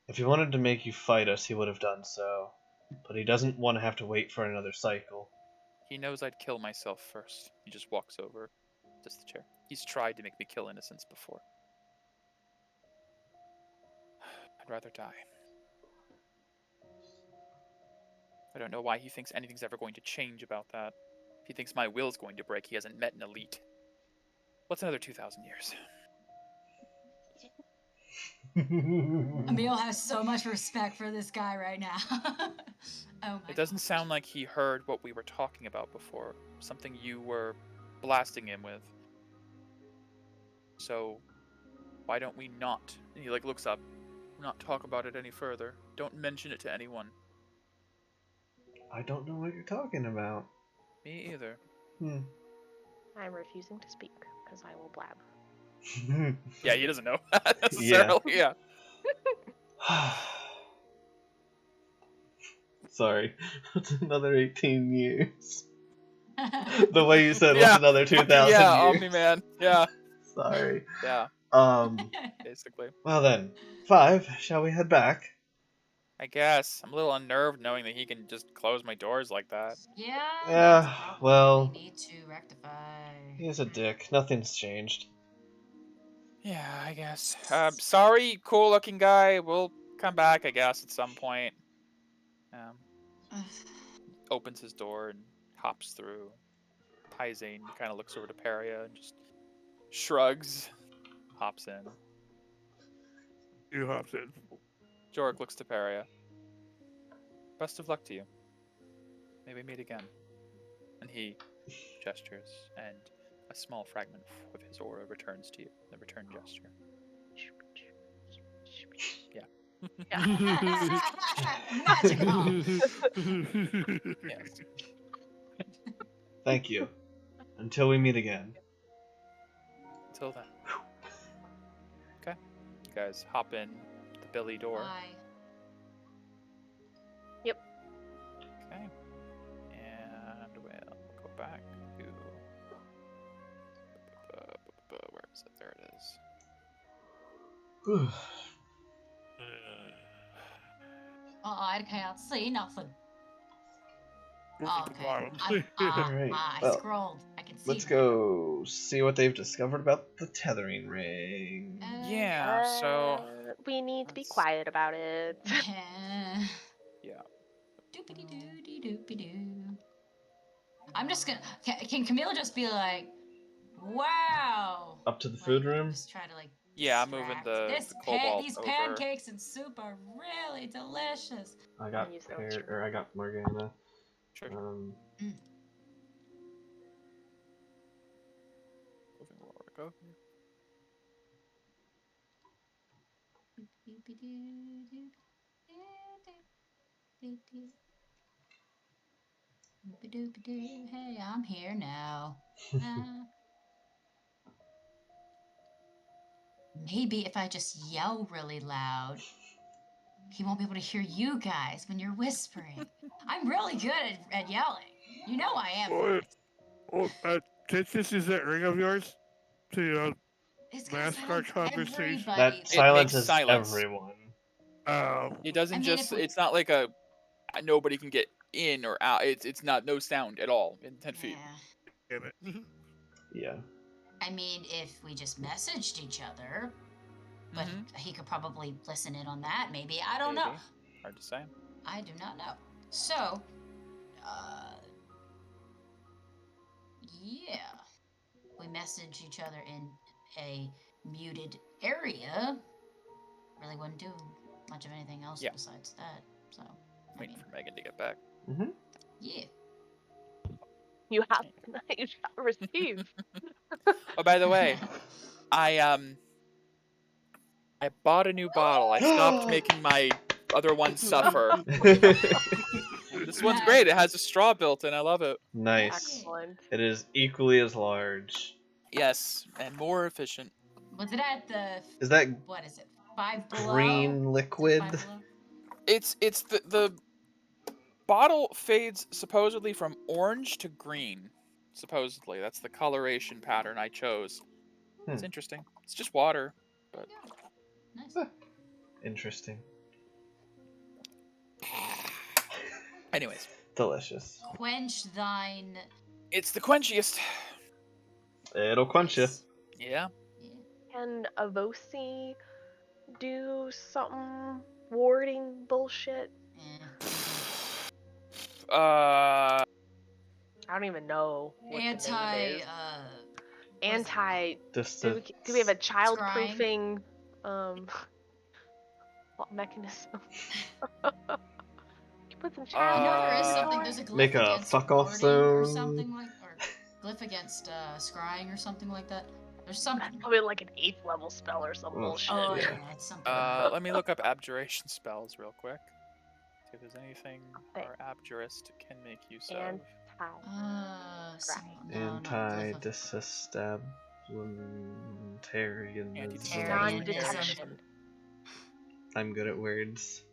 if he wanted to make you fight us, he would have done so. But he doesn't want to have to wait for another cycle. He knows I'd kill myself first. He just walks over, does the chair. He's tried to make me kill innocents before. I'd rather die. I don't know why he thinks anything's ever going to change about that. If he thinks my will's going to break, he hasn't met an elite. What's another 2,000 years? Emil has so much respect for this guy right now. Oh my It doesn't sound like he heard what we were talking about before. Something you were blasting him with. So, why don't we not? And he like looks up. Not talk about it any further. Don't mention it to anyone. I don't know what you're talking about. Me either. I'm refusing to speak because I will blab. Yeah, he doesn't know necessarily. Yeah. Sorry. What's another 18 years? God. The way you said Yeah. what's another 2,000 Yeah, years. Omni-Man. Yeah. Sorry. Yeah, basically. Well then, 5, shall we head back? I guess. I'm a little unnerved knowing that he can just close my doors like that. Yeah. Yeah, that's a problem well- we need to rectify. He's a dick. Nothing's changed. Yeah, I guess. Sorry, cool looking guy. We'll come back, I guess, at some point. Opens his door and hops through. Pyzane kind of looks over to Peria and just shrugs, hops in. You hopped in. Jorg looks to Peria. Best of luck to you. May we meet again. And he gestures, and a small fragment of his aura returns to you. The return gesture. Magical. Yes. Thank you. Until we meet again. Until then. Okay. You guys hop in the Billy door. Bye. Okay. And we'll go back to... Where is it? There it is. I can't see nothing. Look Oh, at the okay. bottom. Alright, I well, scrolled. I can see. Let's now. go see what they've discovered about the tethering ring. Yeah, so... We need to be let's- quiet about it. Yeah. Doopity doo doopy doo. I'm just gonna. Can Camille just be like, "Wow"? Up to the food Like, room? Just try to like. Yeah, I'm moving distract. the cobalt These over. pancakes and soup are really delicious. I got use those. I got Morgana. Sure. Um, Moving Aurora, go. Hey, I'm here now. Maybe if I just yell really loud, he won't be able to hear you guys when you're whispering. I'm really good at yelling. You know I am. Can't this use that ring of yours to It's gonna mask our silence conversation. everybody. that makes silences silence. everyone. It doesn't I mean, just. if we- It's not like a nobody can get in or out. It's not no sound at all in 10 feet. Yeah. Damn it. Yeah. I mean, if we just messaged each other, but Mhm. he could probably listen in on that. Maybe I don't know. Maybe. Hard to say. I do not know. So, yeah, we message each other in a muted area. Really wouldn't do much of anything else Yeah. besides that. So, Waiting for Megan to get back. Mm-hmm. yeah. You have you shall receive. Oh, by the way, I bought a new bottle. I stopped making my other one suffer. This one's great. It has a straw built in. I love it. Nice. Excellent. It is equally as large. Yes, and more efficient. Was it at the Is that what is it? Five below. green Is it liquid? Five Below? It's the bottle fades supposedly from orange to green. Supposedly, that's the coloration pattern I chose. It's interesting. It's just water, but Nice. Interesting. anyways, Delicious. Quench thine. it's the quenchiest. It'll quench you. Yeah. Can Avosi do something warding bullshit? Uh, I don't even know. What the name is. Anti. Just Do to we have a child-proofing mechanism? You put some I know there is Uh, something. There's a glyph make a against fuck off warding or zone. something like, or glyph against scrying or something like that. There's That's something. probably like an 8th level spell or some Oh, bullshit. Oh Yeah. yeah, it's something. let me look up abjuration spells real quick. See if there's anything Okay. our abjurist can make use of. Anti. Anti-disestablishmentarianism. Non-detection. I'm good at words.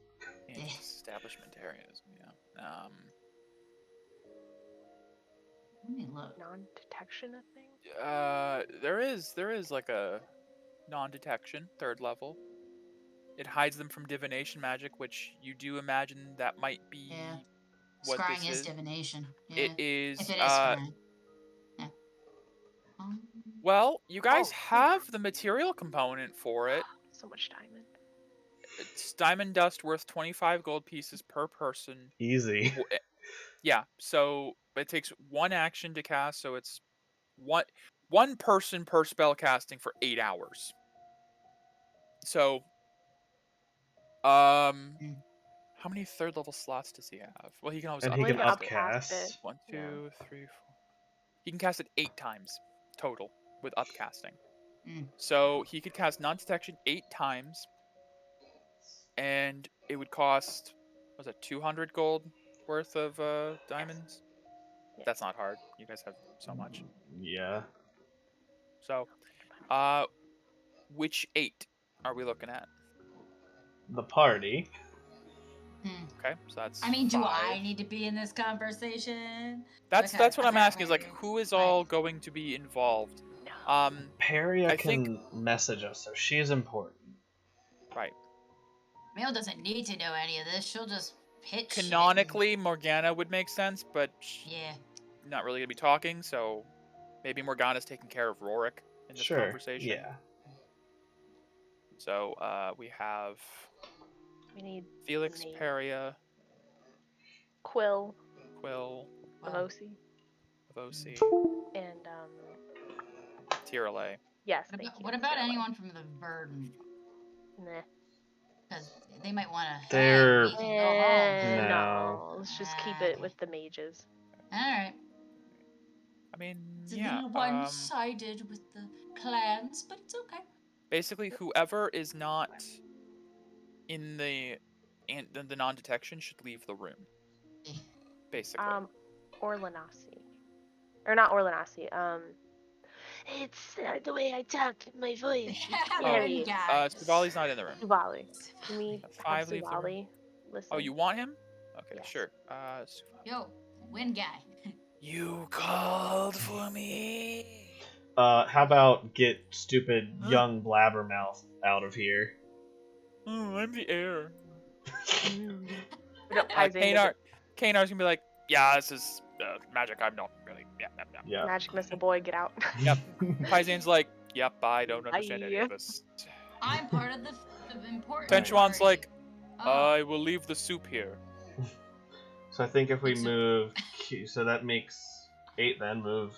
Establishmentarianism, yeah. Let me look. Non-detection, I think. There is like a non-detection, 3rd level. It hides them from divination magic, which you do imagine that might be Yeah. what Scrying this is divination. Yeah. It is. If it is scrying. Yeah. Well, you guys Oh. have the material component for it. So much diamond. It's diamond dust worth 25 gold pieces per person. Easy. Yeah, so it takes 1 action to cast, so it's one person per spell casting for 8 hours. So, how many 3rd level slots does he have? Well, he can always And he can upcast it. upcast. 1, Yeah. 2, 3, 4. He can cast it 8 times total with upcasting. Mm. So he could cast non-detection 8 times, and it would cost, was it 200 gold worth of diamonds? Yes. That's not hard. You guys have so much. Yeah. So, which 8 are we looking at? The party. Okay, so that's I mean, do 5. I need to be in this conversation? That's Okay, what I'm okay, asking. Is like, okay, who is right. all going to be involved? Peria I can think- message us, so she's important. Right. Mel doesn't need to know any of this. She'll just pitch shit and- Canonically, Morgana would make sense, but Yeah. not really gonna be talking. So maybe Morgana's taking care of Rorik in this Sure. conversation. Yeah. So we have We need Felix, name. Peria, Quill, Quill, Wow. Avosi, Avosi, and Tirale. yes. What thank about, you, what about Sarah. anyone from the Verdant? Nah. Because they might want to. They're- Hey, we can go home. No. No. Let's just keep it with the mages. All right. I mean, It's a yeah. little one-sided with the clans, but it's okay. Basically, whoever is not in the non-detection should leave the room. Basically. Orlanasi. Or not Orlanasi. It's the way I talk, my voice. Very guys. Suvali's not in the room. Suvali. Can we have 5 leave the room. Suvali listen? Oh, you want him? Okay, Yes. sure. Suvali. Yo, win guy. You called for me. How about get stupid young blabbermouth out of here? Oh, I'm the heir. Kanar's gonna be like, yeah, this is magic. I'm not really. Yeah. Magic missile boy, get out. Yep. Paisan's like, yep, I don't understand any Aye. of this. I'm part of the important. Tenchuan's party. like, Oh. I will leave the soup here. So I think if we It's a- move, so that makes 8 then. Move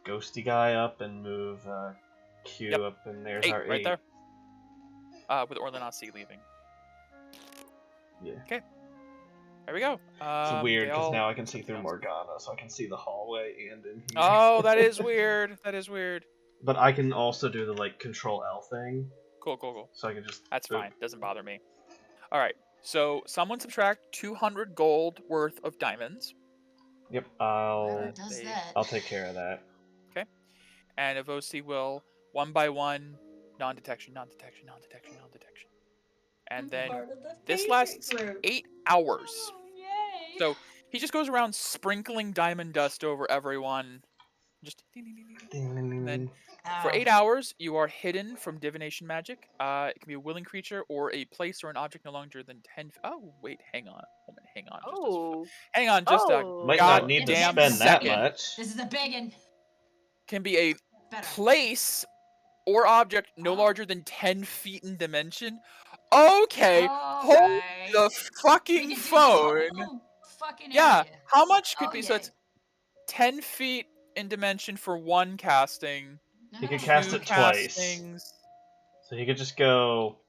Ghosty guy up and move Q Yep. up, and there's 8, our 8. right there. With Orlanasi leaving. Yeah. Okay. There we go. It's weird they because all- now I can see through Morgana, so I can see the hallway and in here. Oh, that is weird. That is weird. But I can also do the like Control L thing, Cool. so I can just. That's boop. fine. Doesn't bother me. All right. So someone subtract 200 gold worth of diamonds. Yep, Whoever does they- that. I'll take care of that. And Avosi will, one by one, non-detection. And then Part of the this basic lasts group. 8 hours. Oh, yay. So he just goes around sprinkling diamond dust over everyone. Just then for Oh. 8 hours, you are hidden from divination magic. It can be a willing creature or a place or an object no longer than 10. Oh wait, hang on. Hang on, just a Oh. Might God not need to damn spend that second. much. This is a big one. can be a Better. place or object no larger than 10 feet in dimension. Okay, hold Okay. the We fucking can do the phone. whole fucking Yeah, area. how much could be? So Okay. it's 10 feet in dimension for one casting. He could Alright. cast 2 it twice. castings. So he could just go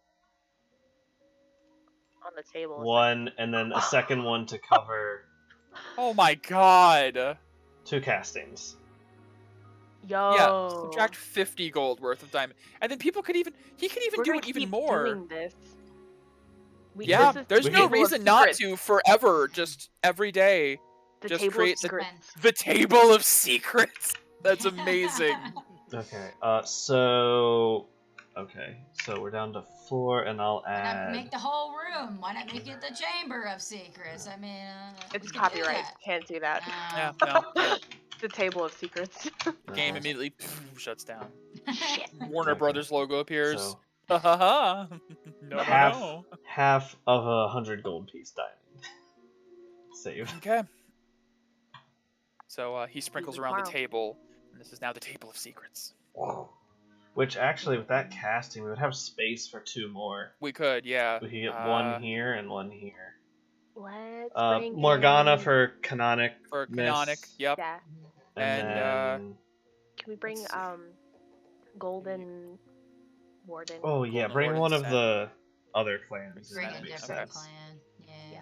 On the table. one and then a second one to cover Oh my god. 2 castings. Yo. Yeah, subtract 50 gold worth of diamond. And then he could even We're do gonna it even keep more. doing this. Yeah, this is there's the no table of reason not secrets. to forever, just every day. The just table create of the- secrets. The table of secrets. That's amazing. Okay, so we're down to 4, and I'll Why not add. make the whole room? Why not make it the Chamber of Secrets? I mean, we It's could do copyright. that. Can't do that. Yeah, no. The table of secrets. Game immediately shuts down. Shit. Warner Okay. Brothers logo appears. So Ha ha ha. No. half of 100 gold piece diamond. Save. Okay. So he sprinkles Easy around the tomorrow. table, and this is now the table of secrets. Whoa. Which actually, with that casting, we would have space for 2 more. We could, yeah. We could get one here and one here. Let's bring Morgana in... for canonic. For canonic, yep. Yeah. And And, then... Can we bring let's see. Golden Warden? Oh yeah, Golden bring Warden one of Sen. the other clans. Bring That a makes different sense. clan. Yeah. Yeah.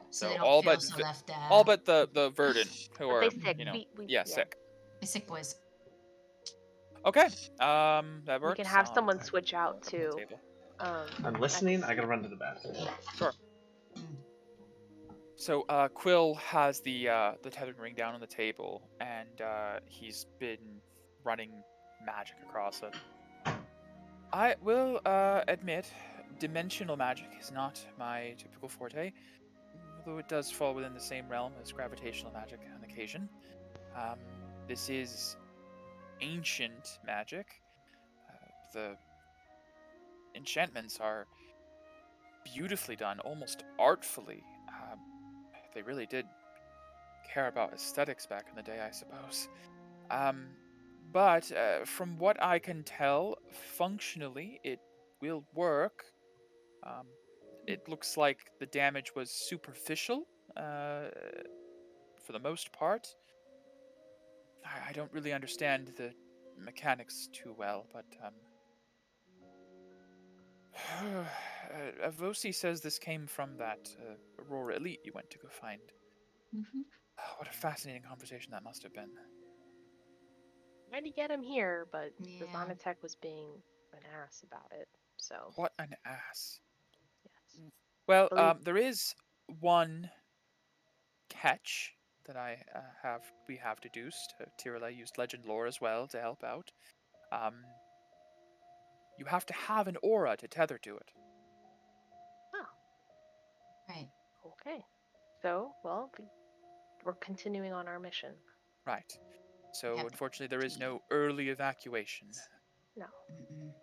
So they So don't all feel but so vi- left out. all but the Verdant, who But are, they sick. you know, We- yeah, sick. Hey, sick boys. Okay, that We works. can have I'll someone put switch out that on the too. table. I'm listening. I gotta run to the bathroom. Sure. Mm. So Quill has the tethering ring down on the table, and he's been running magic across it. I will admit, dimensional magic is not my typical forte, though it does fall within the same realm as gravitational magic on occasion. This is ancient magic. The enchantments are beautifully done, almost artfully. They really did care about aesthetics back in the day, I suppose. But from what I can tell, functionally, it will work. It looks like the damage was superficial, for the most part. I don't really understand the mechanics too well, but Avosi says this came from that Aurora elite you went to go find. Mm-hmm. What a fascinating conversation that must have been. Tried to get him here, but the Yeah. Xanatech was being an ass about it. So What an ass. yes. Well, Believe- there is one catch that we have deduced. Tirala used legend lore as well to help out. You have to have an aura to tether to it. Oh, Right. okay. So, well, we're continuing on our mission. Right. So, have to unfortunately, there is no early evacuation. No. Mm-mm.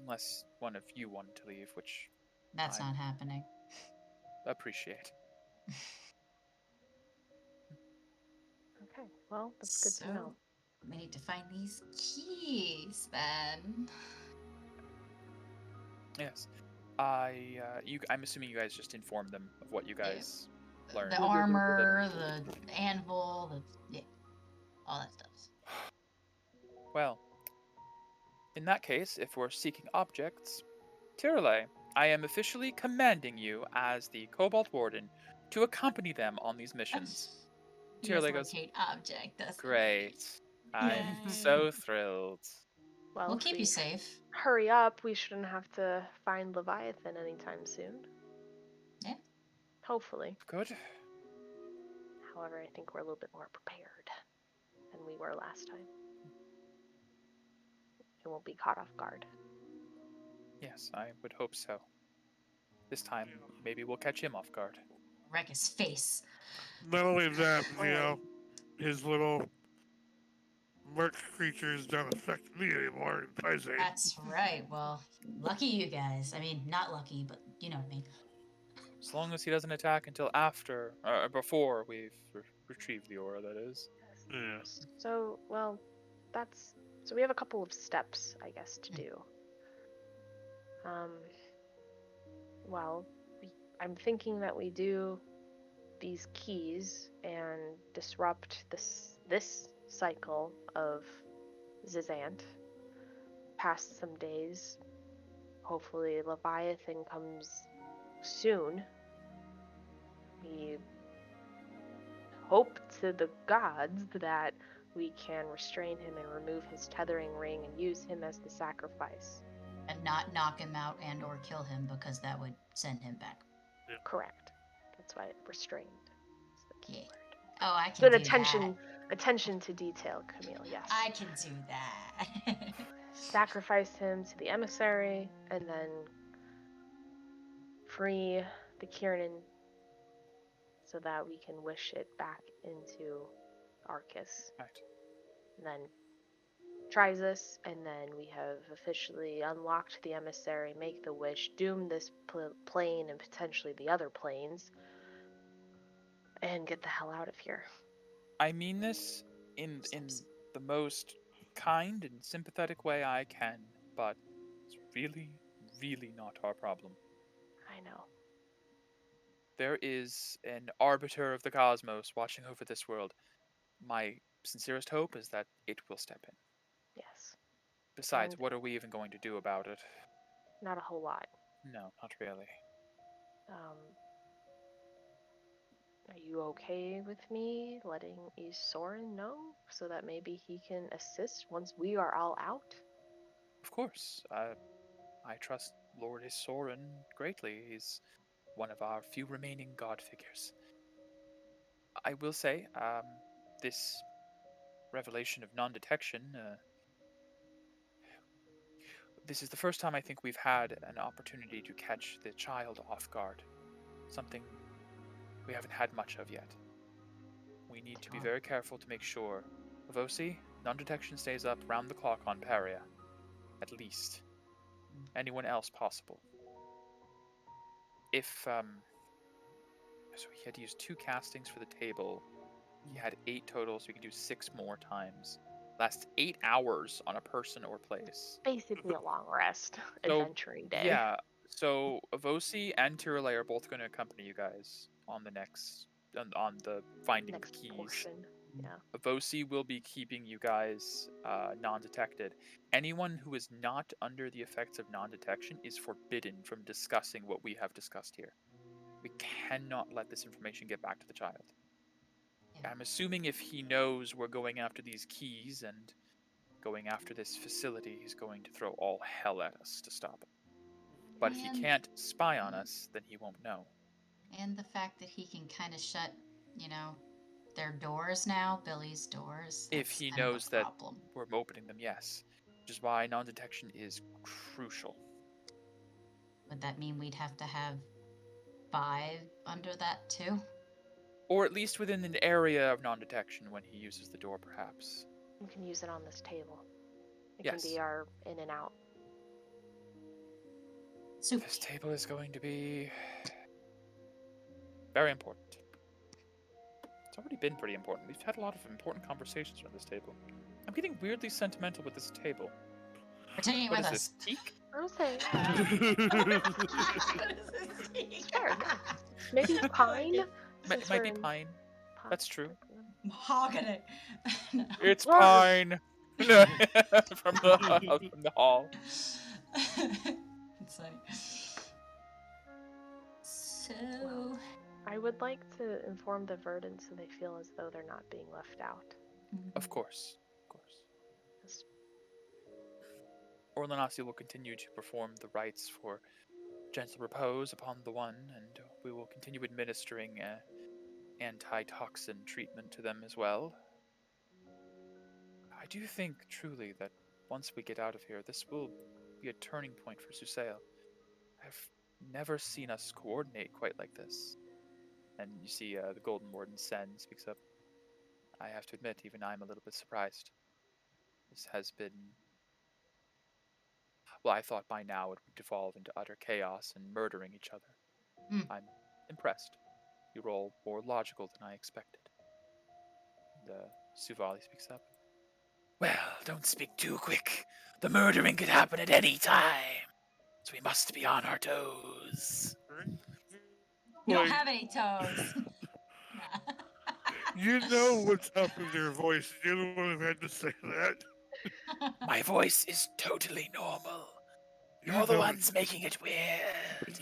Unless one of you wanted to leave, which That's I'm- not happening. appreciate. Okay. Well, that's good to know. We need to find these keys then. Yes. I'm assuming you guys just informed them of what you guys learned. The armor, the anvil, all that stuff. Well, in that case, if we're seeking objects, Tirale, I am officially commanding you as the Cobalt Warden to accompany them on these missions. You guys Tirale goes, locate object. That's great. I'm Yay. so thrilled. Well, We'll if keep we you safe. hurry up, we shouldn't have to find Leviathan anytime soon. Yeah. Hopefully. Good. However, I think we're a little bit more prepared than we were last time. It won't be caught off guard. Yes, I would hope so. This time, maybe we'll catch him off guard. Wreck his face. Not only that, his little merc creatures don't affect me anymore in Paize. That's right. Well, lucky you guys. I mean, not lucky, but you know what I mean. As long as he doesn't attack until before we've retrieved the aura, that is. Yeah. So, well, so we have a couple of steps, I guess, to do. Well, I'm thinking that we do these keys and disrupt this cycle of Zizant. Past some days, hopefully Leviathan comes soon. We hope to the gods that we can restrain him and remove his tethering ring and use him as the sacrifice. And not knock him out and or kill him because that would send him back. Correct. That's why restrained is the key Yeah. word. Oh, I can Good do attention to detail, Camille, yes. that. I can do that. Sacrifice him to the emissary and then free the Kiernan so that we can wish it back into Arcus. Right. And then tries us, and then we have officially unlocked the emissary, make the wish, doom this plane and potentially the other planes, and get the hell out of here. I mean this in the most kind and sympathetic way I can, but it's really, really not our problem. I know. There is an arbiter of the cosmos watching over this world. My sincerest hope is that it will step in. Yes. Besides, And what are we even going to do about it? not a whole lot. No, not really. Um, are you okay with me letting Isorin know so that maybe he can assist once we are all out? Of course. I trust Lord Isorin greatly. He's one of our few remaining god figures. I will say, this revelation of non-detection, this is the first time I think we've had an opportunity to catch the child off guard. Something we haven't had much of yet. We need to be very careful to make sure. Avosi, non-detection stays up round the clock on Paria. At least. Anyone else possible. If, so he had to use 2 castings for the table. He had 8 total, so he can do 6 more times. Lasts 8 hours on a person or place. Basically a long rest, So, adventuring day. yeah. So Avosi and Tirale are both going to accompany you guys on the next, on the finding Next the keys. portion. Yeah. Avosi will be keeping you guys non-detected. Anyone who is not under the effects of non-detection is forbidden from discussing what we have discussed here. We cannot let this information get back to the child. Yeah. I'm assuming if he knows we're going after these keys and going after this facility, he's going to throw all hell at us to stop it. But if he And- can't spy on us, then he won't know. And the fact that he can kind of shut, their doors now, Billy's doors. If that's he kind of a knows that problem. we're opening them, yes. Which is why non-detection is crucial. Would that mean we'd have to have 5 under that too? Or at least within an area of non-detection when he uses the door, perhaps. We can use it on this table. It Yes. can be our in and out. Super. This table is going to be very important. It's already been pretty important. We've had a lot of important conversations around this table. I'm getting weirdly sentimental with this table. We're taking it What with is us. this, teak? I would say What is this? fair. Yeah. Maybe pine. It since might we're be in pine. That's true. Mahogany. No. It's Well, pine. from the hall. It's funny. So, Well. I would like to inform the Verdant so they feel as though they're not being left out. Of course. Yes. Orlanasi will continue to perform the rites for gentle repose upon the one, and we will continue administering antitoxin treatment to them as well. I do think truly that once we get out of here, this will be a turning point for Susail. I've never seen us coordinate quite like this. And you see the Golden Warden Sen speaks up. I have to admit, even I'm a little bit surprised. This has been... Well, I thought by now it would devolve into utter chaos and murdering each other. I'm impressed. You're all more logical than I expected. And Suvali speaks up. Well, don't speak too quick. The murdering could happen at any time. So we must be on our toes. you don't Like, have any toes. you know what's up with your voice. You're the one who had to say that. My voice is totally normal. You You're the know ones making it weird.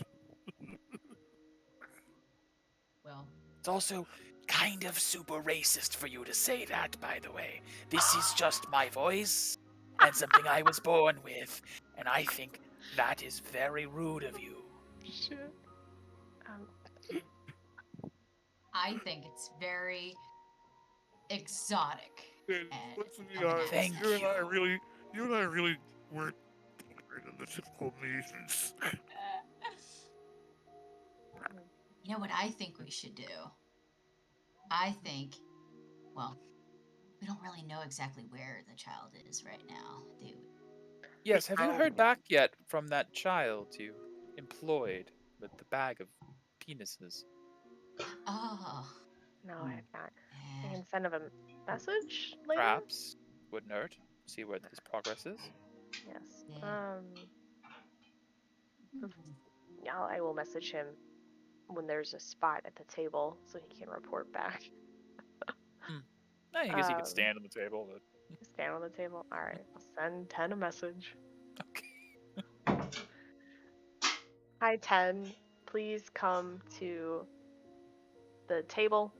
Well, It's also kind of super racist for you to say that, by the way. This is just my voice and something I was born with, and I think that is very rude of you. Shit. I think it's very exotic. And And let's be coming honest, Thank you and I you. really weren't born in the typical nations. You know what I think we should do? I think, well, we don't really know exactly where the child is right now, do we? Yes, have you heard back yet from that child you employed with the bag of penises? Oh. No, I have not. I eh, can send him a message later. Perhaps. Wouldn't hurt. see what his progress is. Yes. Yeah. Yeah, I will message him when there's a spot at the table so he can report back. I guess he could Um, stand on the table, but Stand on the table. All right. I'll send 10 a message. okay. Hi, 10. Please come to the table,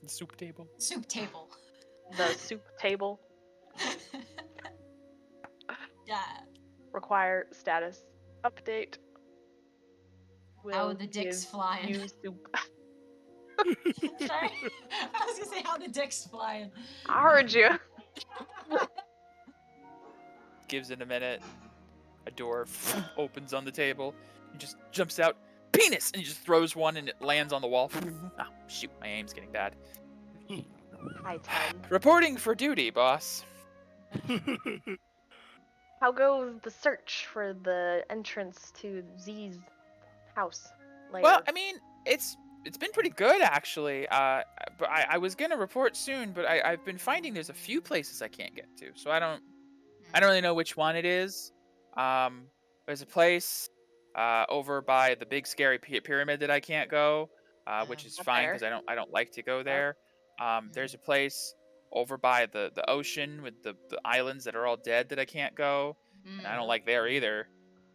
The soup table. Soup table. the soup table. Yeah. Require status update. How Will the dick's give flying. you soup. Sorry. I was gonna say how the dick's flying. I heard you. Gives it a minute. A door opens on the table. He just jumps out. Penis! And he just throws one and it lands on the wall. Oh, shoot. My aim's getting bad. Hi, 10. Reporting for duty, boss. How goes the search for the entrance to Z's house later? Well, I mean, it's been pretty good actually. But I was gonna report soon, but I've been finding there's a few places I can't get to, so I don't really know which one it is. There's a place over by the big scary pyramid that I can't go, which is Up fine there. because I don't like to go there. There's a place over by the ocean with the islands that are all dead that I can't go, and I don't like there either.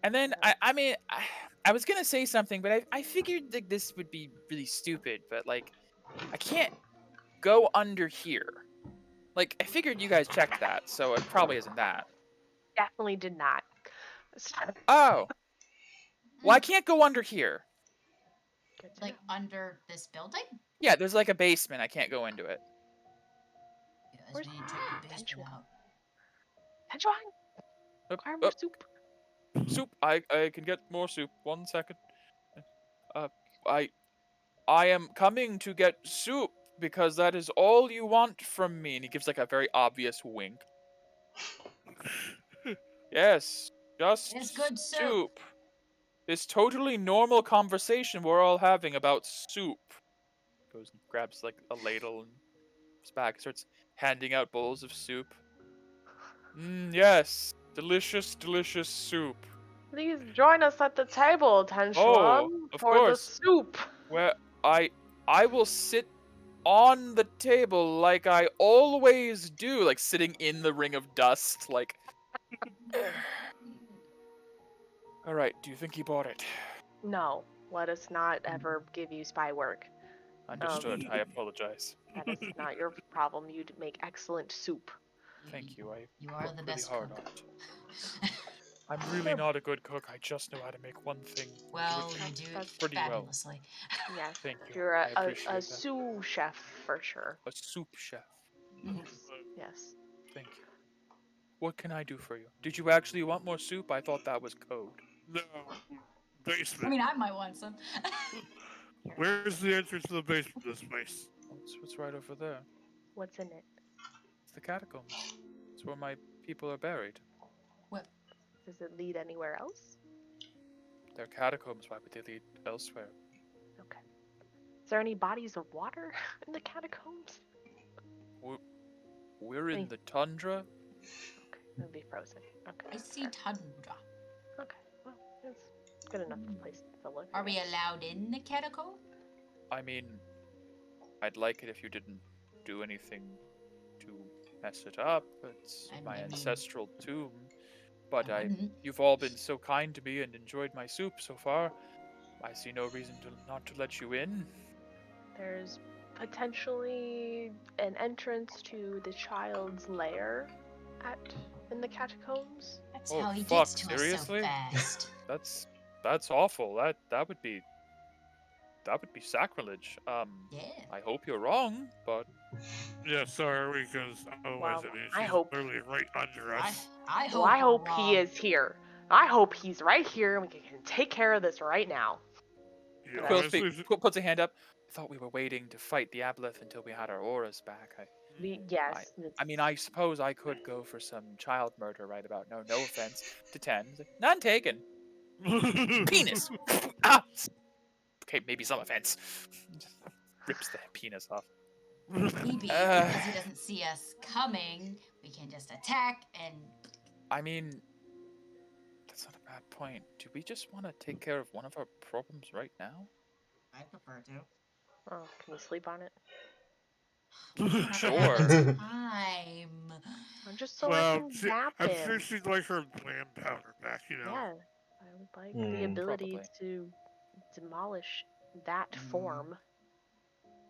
And then I was gonna say something, but I figured that this would be really stupid, but like I can't go under here. Like I figured you guys checked that, so it probably isn't that. Definitely did not. Oh. Well, I can't go under here. Good to Like know. under this building? Yeah, there's like a basement. I can't go into it. Yes, Where's we need to check the Tenchuan? basement out. Tenchuan, require more soup. Soup. I can get more soup. 1 second. I am coming to get soup because that is all you want from me. And he gives like a very obvious wink. Yes, just It's good soup. This totally normal conversation we're all having about soup. Goes and grabs like a ladle and comes back, starts handing out bowls of soup. Yes, delicious, delicious soup. Please join us at the table, Tenchuan, Oh, of for course. the soup. Where I will sit on the table like I always do, like sitting in the ring of dust, like. All right. Do you think he bought it? No, let us not ever give you spy work. Understood. I apologize. That is not your problem. You make excellent soup. Thank you. I You are worked the really best hard cook. on it. I'm really not a good cook. I just know how to make one thing. Well, which you is do it That's pretty well. fabulously. Yes, Thank you. you're I a appreciate that. sous chef for sure. A soup chef. Yes. Thank you. What can I do for you? Did you actually want more soup? I thought that was code. No, I basement. mean, I might want some. Where's the entrance to the basement of this place? What's right over there? What's in it? It's the catacombs. It's where my people are buried. Does it lead anywhere else? They're catacombs. Why would they lead elsewhere? Okay. Is there any bodies of water in the catacombs? We're in Hey. the tundra. Okay, it'll be frozen. Okay. I see tundra. Okay. Well, it's good enough place to live. Are we allowed in the catacomb? I mean, I'd like it if you didn't do anything to mess it up. It's I my mean- ancestral tomb. But I wouldn't. you've all been so kind to me and enjoyed my soup so far. I see no reason not to let you in. There's potentially an entrance to the child's lair in the catacombs. That's Oh, how he fuck, gets to seriously? us so fast. That's awful. That would be sacrilege. Yeah. I hope you're wrong, but Yeah, sorry, because otherwise Well, it means I he's hope- literally right under us. I hope. Well, I we're hope wrong. he is here. I hope he's right here and we can take care of this right now. Yeah, Quill honestly, puts a hand up. I thought we were waiting to fight the aboleth until we had our auras back. Yes. I mean, I suppose I could go for some child murder right about now. No offense to 10. None taken. Penis. Ah! Okay, maybe some offense. Rips the penis off. Maybe because he doesn't see us coming, We can just attack and. I mean, that's not a bad point. Do we just want to take care of one of our problems right now? I prefer to. Oh, can we sleep on it? Sure. Time. Just so I Well, can zap I'm him. sure she'd like her glam powder back, you know. Yeah, I would like the ability Probably. to demolish that form.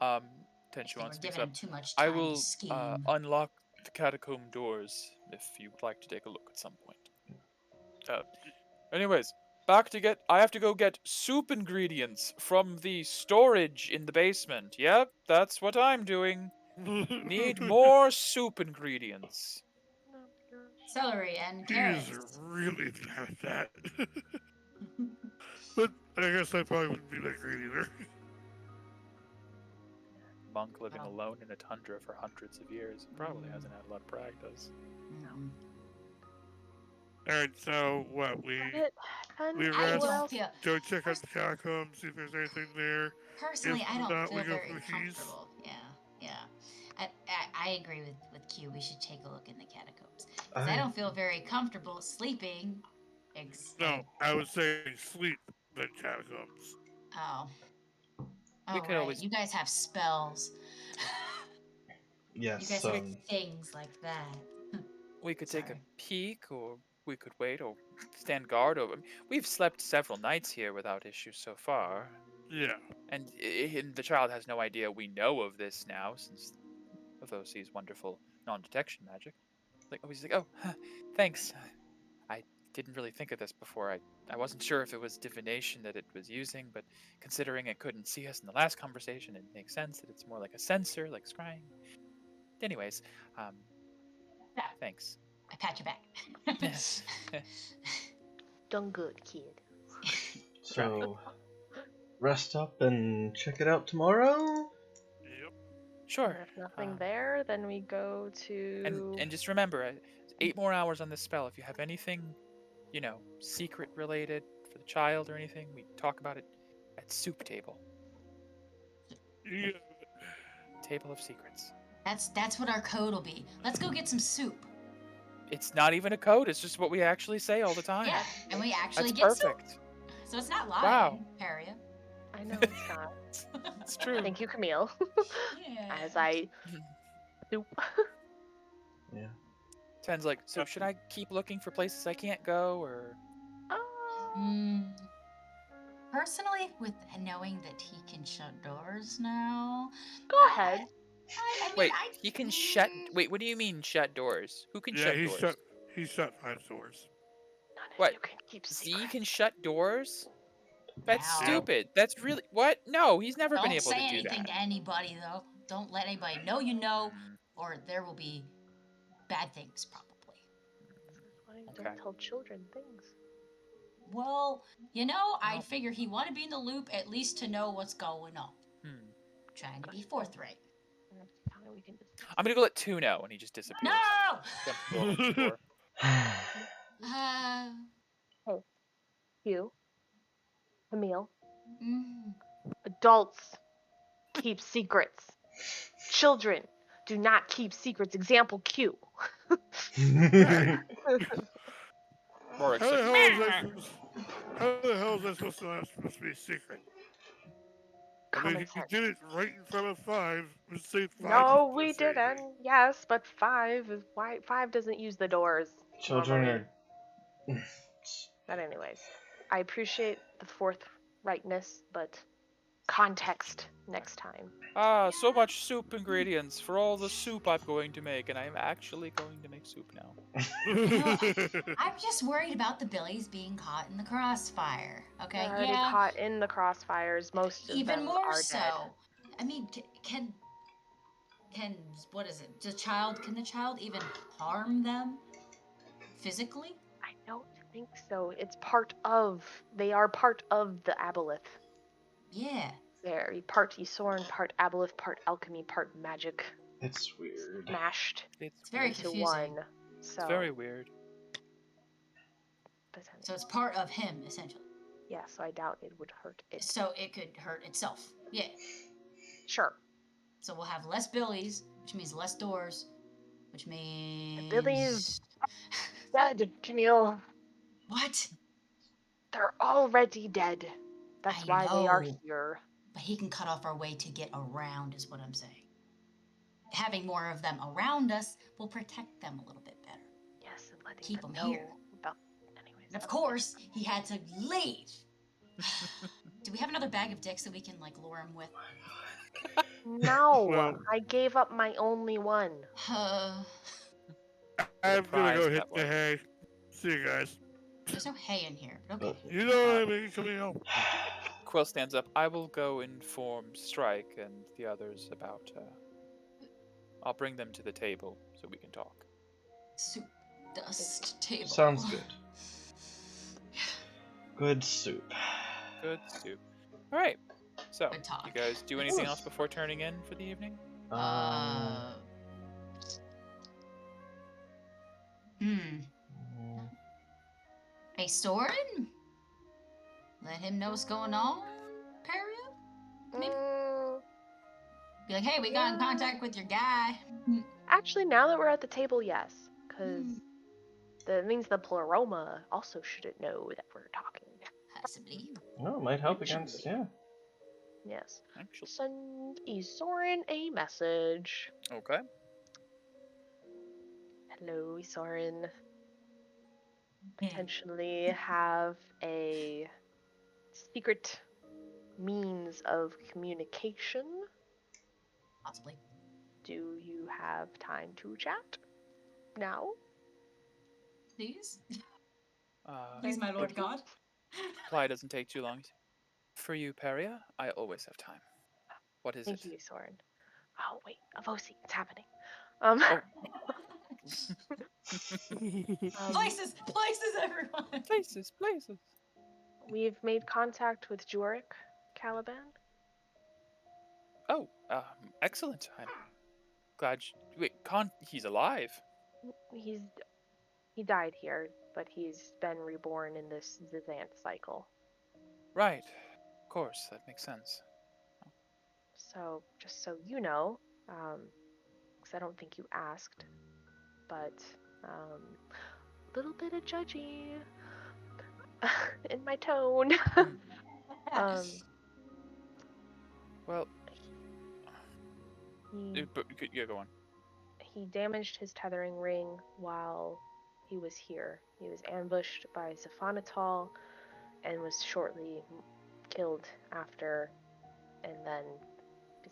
Tenchu We're wants to giving speak him up. too much I time will to scheme. unlock the catacomb doors if you would like to take a look at some point. Anyways, I have to go get soup ingredients from the storage in the basement. Yep, that's what I'm doing. Need more soup ingredients. Celery and He carrots. is really bad at that. But I guess I probably wouldn't be that great either. Monk living Oh. alone in a tundra for hundreds of years probably hasn't had a lot of practice. No. Alright, so what? We And I rest, what don't else? feel. go check out the catacombs, see if there's anything there. Personally, If I don't not, we feel go very for the keys. comfortable. Yeah. I agree with Q. We should take a look in the catacombs. 'Cause I don't feel very comfortable sleeping. No, I would say sleep than catacombs. Oh. We Oh, could right. always- You guys have spells. Yes. You guys have things like that. We could take a Sorry. peek, or we could wait, or stand guard over. We've slept several nights here without issues so far. Yeah. And the child has no idea we know of this now, since of OC's wonderful non-detection magic. He's like, oh, thanks. I didn't really think of this before. I wasn't sure if it was divination that it was using, but considering it couldn't see us in the last conversation, it makes sense that it's more like a sensor, like scrying. Anyways, Yeah. thanks. I pat your back. Done good, kid. So, rest up and check it out tomorrow? Yep. Sure. And if nothing there, then we go to. And just remember, 8 more hours on this spell. If you have anything, secret related for the child or anything, we talk about it at soup table. Yeah. Table of secrets. That's what our code will be. Let's go get some soup. It's not even a code. It's just what we actually say all the time. Yeah, and we actually That's get perfect. soup. So it's not lying, Wow. Paria. I know it's not. It's true. Thank you, Camille. Yeah. As I. Soup. Yeah. Ten's like, so should I keep looking for places I can't go, or? Personally, with knowing that he can shut doors now. Go ahead. I mean, Wait, he can shut. Wait, what do you mean shut doors? Who can Yeah, shut he doors? shut 5 doors. None of What? you can keep Z secrets. can shut doors? That's Wow. stupid. That's really what? No, he's never been Don't able say to do anything that. to anybody, though. Don't let anybody know you know, or there will be bad things, probably. That's why I Okay. don't tell children things. Well, I figure he want to be in the loop at least to know what's going on. Trying to be forthright. Fine, we can just. I'm gonna go let 2 know, and he just disappears. No! Jumps through the door. You, Camille, mm, adults keep secrets. Children do not keep secrets. Example Q. Rorik How the says, hell is that supposed to be a secret? I mean, Common he sense. did it right in front of 5. Let's say 5. No, is we the same thing. didn't. Yes, but 5 is why 5 doesn't use the doors. Children normally. are. But anyways, I appreciate the forthrightness, but context next time. so much soup ingredients for all the soup I'm going to make, and I'm actually going to make soup now. I'm just worried about the Billies being caught in the crossfire. Okay, They're already caught in the crossfires. Most of even them more are so. dead. I mean, can what is it? Can the child even harm them physically? I don't think so. They are part of the aboleth. Yeah. They're part Isorn, part aboleth, part alchemy, part magic, It's weird. smashed It's very into confusing. one. So, It's very weird. but So it's part of him, essentially. yeah, so I doubt it would hurt it. So it could hurt itself. Yeah. Sure. So we'll have less Billies, which means less doors, which means Billy's dead, Janelle. What? They're already dead. That's I why they are know. here. But he can cut off our way to get around, is what I'm saying. Having more of them around us will protect them a little bit better. Yes, and letting Keep them them know here. about. Anyways. And of course, he had to leave. Do we have another bag of dicks that we can like lure him with? No, Well- I gave up my only one. I'm gonna go Surprise, hit that the one. hay. See you guys. There's no hay in here, but okay. You know what I mean? Coming home. Quill stands up. I will go inform Strike and the others about. I'll bring them to the table so we can talk. Soup dust table. Sounds good. Good soup. Good soup. All right. So, Good talk. you guys do anything else before turning in for the evening? Hey, Soren? Let him know what's going on, Peria? Maybe? Be like, hey, we got in contact with your guy. Actually, now that we're at the table, yes. Because that means the Pleroma also shouldn't know that we're talking. Possibly. No, it might help against, yeah. Yes. Actually. Send Isorin a message. Okay. Hello, Isorin. Potentially have a secret means of communication. Possibly. Do you have time to chat now? Please? Please, my lord god. Reply doesn't take too long. For you, Peria, I always have time. What is Thank it? you, Soren. Oh wait, Avosi, it's happening. Places, everyone. Places. We've made contact with Jorik Caliban. Oh, excellent. I'm glad. Wait, he's alive. He died here, but he's been reborn in this Zizant cycle. Right. Of course, that makes sense. So, just so you know, because I don't think you asked, but a little bit of judgy in my tone. Well, he yeah, go on. He damaged his tethering ring while he was here. He was ambushed by Zephanatal and was shortly killed after. And then,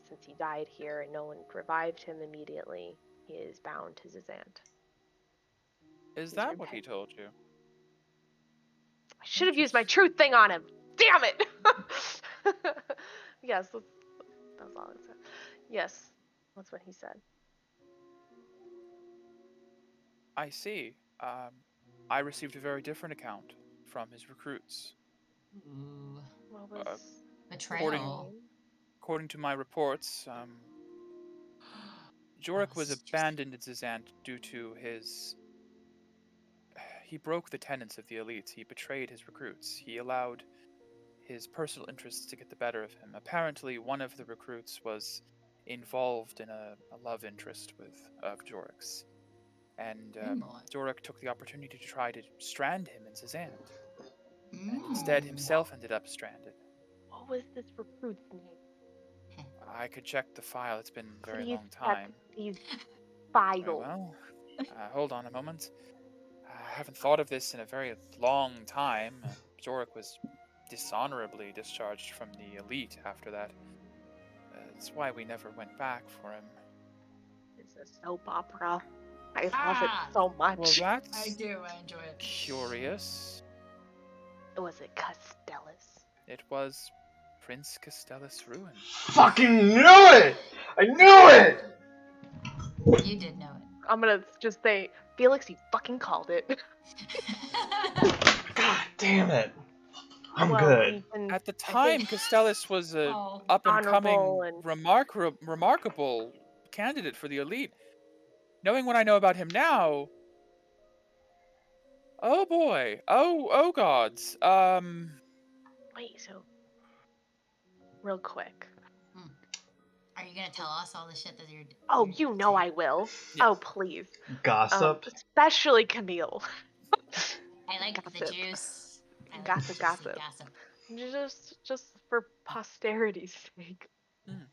since he died here and no one revived him immediately, he is bound to Zizant. Is that what he told you? I should have used my truth thing on him. Damn it! Yes, that's all it said. Yes, that's what he said. I see. I received a very different account from his recruits. Ooh. What was Betrayal. According to my reports, Jorik was abandoned in Zizant due to his... He broke the tenets of the elites. He betrayed his recruits. He allowed his personal interests to get the better of him. Apparently, one of the recruits was involved in a love interest of Jorik's. And Jorik took the opportunity to try to strand him in Zizant. And instead, himself ended up stranded. What was this recruit's name? I could check the file. It's been a very Please long time. check these Very files. well. Hold on a moment. I haven't thought of this in a very long time. Jorik was dishonorably discharged from the elite after that. That's why we never went back for him. It's a soap opera. I love it so much. Well, that's I do. I enjoy it. curious. Was it Castellus? It was Prince Castellus Ruin. Fucking knew it! I knew it! You did know it. I'm gonna just say, Felix, you fucking called it. God damn it. I'm Well, good. At the time, Castellus was a Oh, up-and-coming, honorable and- remarkable candidate for the elite. Knowing what I know about him now... Oh boy. Oh gods. Wait, so... Real quick. Are you gonna tell us all the shit that you're? Oh, you're you know saying? I will. Yeah. Oh, please. Gossip. Especially Camille. I like the Gossip. juice. I like Gossip, juicy gossip. Just for posterity's sake. Mm.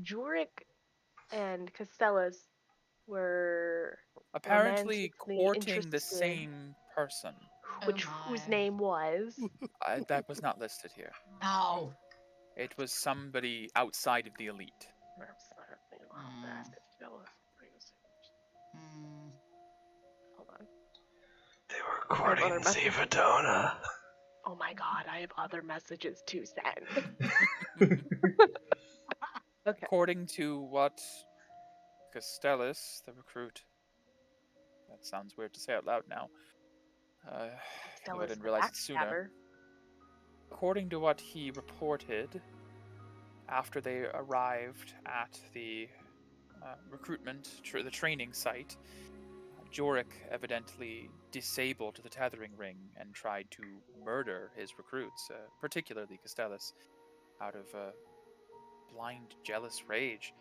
Jorick and Castellas were Apparently romantically courting the interested, same person. whose my. name was. That was not listed here. Oh. It was somebody outside of the elite. Hmm. Hold on. They were I have other courting messages. Zivadona. Oh my god, I have other messages to send. Okay. According to what Castellus, the recruit, that sounds weird to say out loud now. I Castellas didn't the realize it sooner. backstabber. According to what he reported, after they arrived at the the training site, Jorick evidently disabled the tethering ring and tried to murder his recruits, particularly Castellus, out of blind, jealous rage.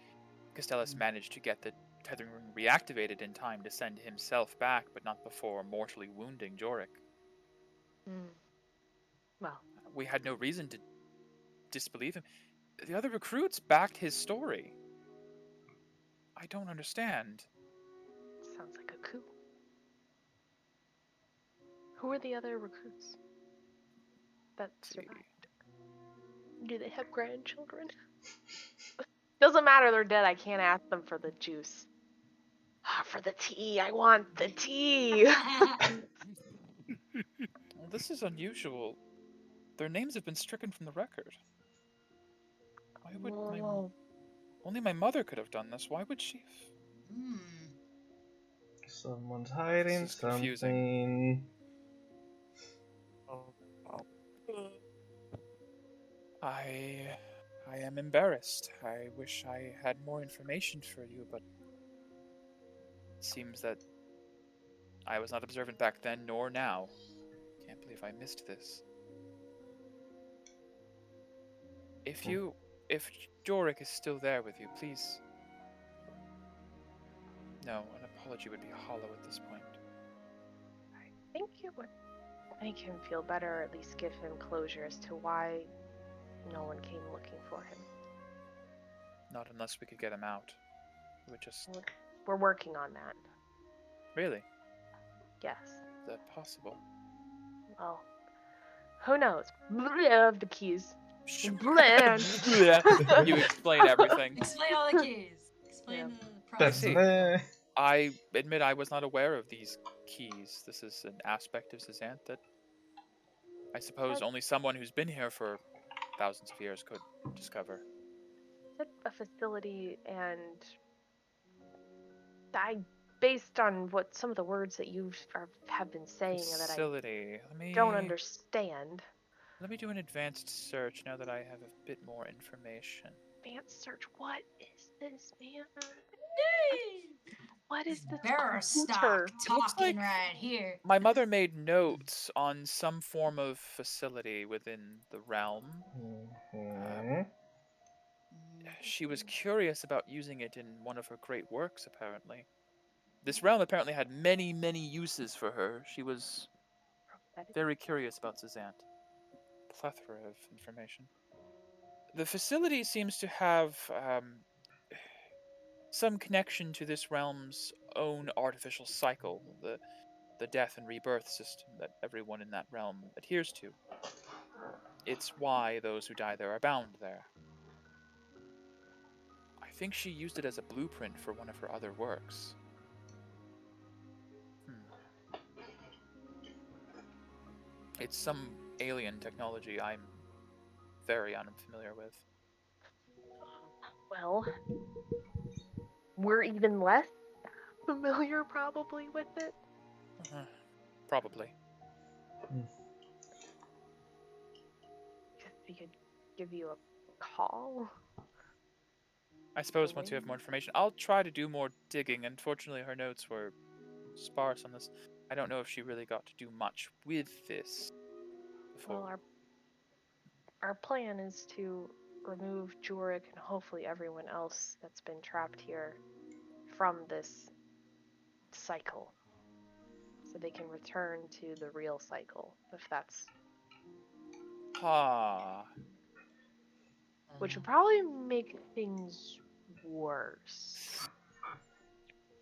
Castellus managed to get the tethering ring reactivated in time to send himself back, but not before mortally wounding Jorick. Well, We had no reason to disbelieve him. The other recruits backed his story. I don't understand. sounds like a coup. Who are the other recruits that survived? Do they have grandchildren? Doesn't matter, they're dead. I can't ask them for the juice. For the tea. I want the tea. Well, this is unusual. Their names have been stricken from the record. Why would Whoa. only my mother could have done this? Why would she? Hmm. Someone's hiding This is confusing. something. I am embarrassed. I wish I had more information for you, but it seems that I was not observant back then nor now. Can't believe I missed this. If Jorick is still there with you, please. No, an apology would be hollow at this point. I think it would make him feel better, or at least give him closure as to why no one came looking for him. Not unless we could get him out. We would just... We're working on that. Really? Yes. Is that possible? Well, who knows? Of the keys. You Blah. explain everything. Explain all the keys. Explain Yeah. the That's process. I admit I was not aware of these keys. This is an aspect of Zizant that I suppose only someone who's been here for thousands of years could discover. It's a facility, and based on what some of the words that you have been saying that I Facility. don't understand. Let me do an advanced search now that I have a bit more information. Advanced search. What is this, man? What is this Bearer computer? stock talking right here. My mother made notes on some form of facility within the realm. Mhm. She was curious about using it in one of her great works, apparently. This realm apparently had many, many uses for her. She was very curious about Zizant. Plethora of information. The facility seems to have some connection to this realm's own artificial cycle, the death and rebirth system that everyone in that realm adheres to. It's why those who die there are bound there. I think she used it as a blueprint for one of her other works. It's some alien technology I'm very unfamiliar with. Well, we're even less familiar probably with it. Probably. We could give you a call. I suppose once you have more information, I'll try to do more digging. Unfortunately, her notes were sparse on this. I don't know if she really got to do much with this before. Well, our plan is to remove Jurek and hopefully everyone else that's been trapped here from this cycle, so they can return to the real cycle, if that's, Ah. which would probably make things worse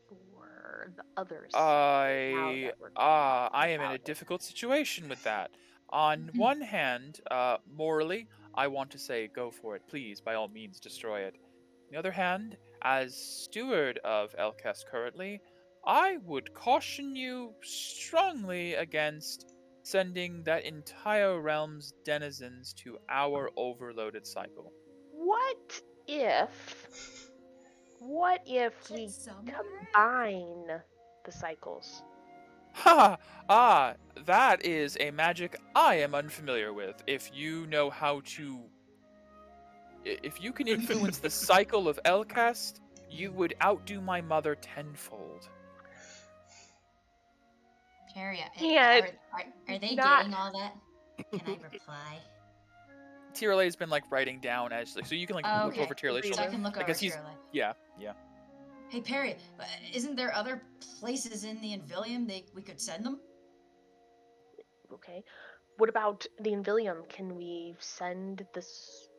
for the others. I am in a difficult situation with that. On one hand, morally, I want to say go for it, please, by all means, destroy it. On the other hand, as steward of Elkest currently, I would caution you strongly against sending that entire realm's denizens to our overloaded cycle. What if we Get somewhere? combine the cycles? Ha! Ah, that is a magic I am unfamiliar with. If you know how to. If you can influence the cycle of Elcast, you would outdo my mother tenfold. Carrie, Yeah, are they not- getting all that? Can I reply? Tirale's been like writing down as so you can like Oh, look okay. over Tirale's So I So shoulder I can look over because he's Tirale. yeah. Hey Perry, isn't there other places in the Invilium we could send them? Okay. What about the Invilium? Can we send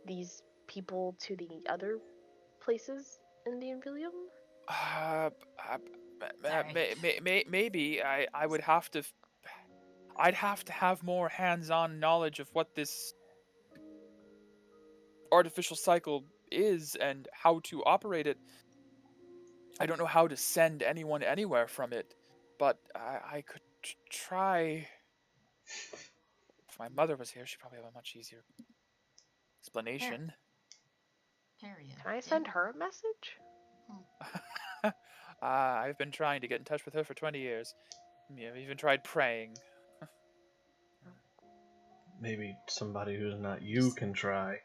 these people to the other places in the Invilium? Maybe I would have to. I'd have to have more hands-on knowledge of what this artificial cycle is and how to operate it. I don't know how to send anyone anywhere from it, but I could try. If my mother was here, she'd probably have a much easier explanation. Perry. Can I send her a message? I've been trying to get in touch with her for 20 years. I've even tried praying. Maybe somebody who's not you can try.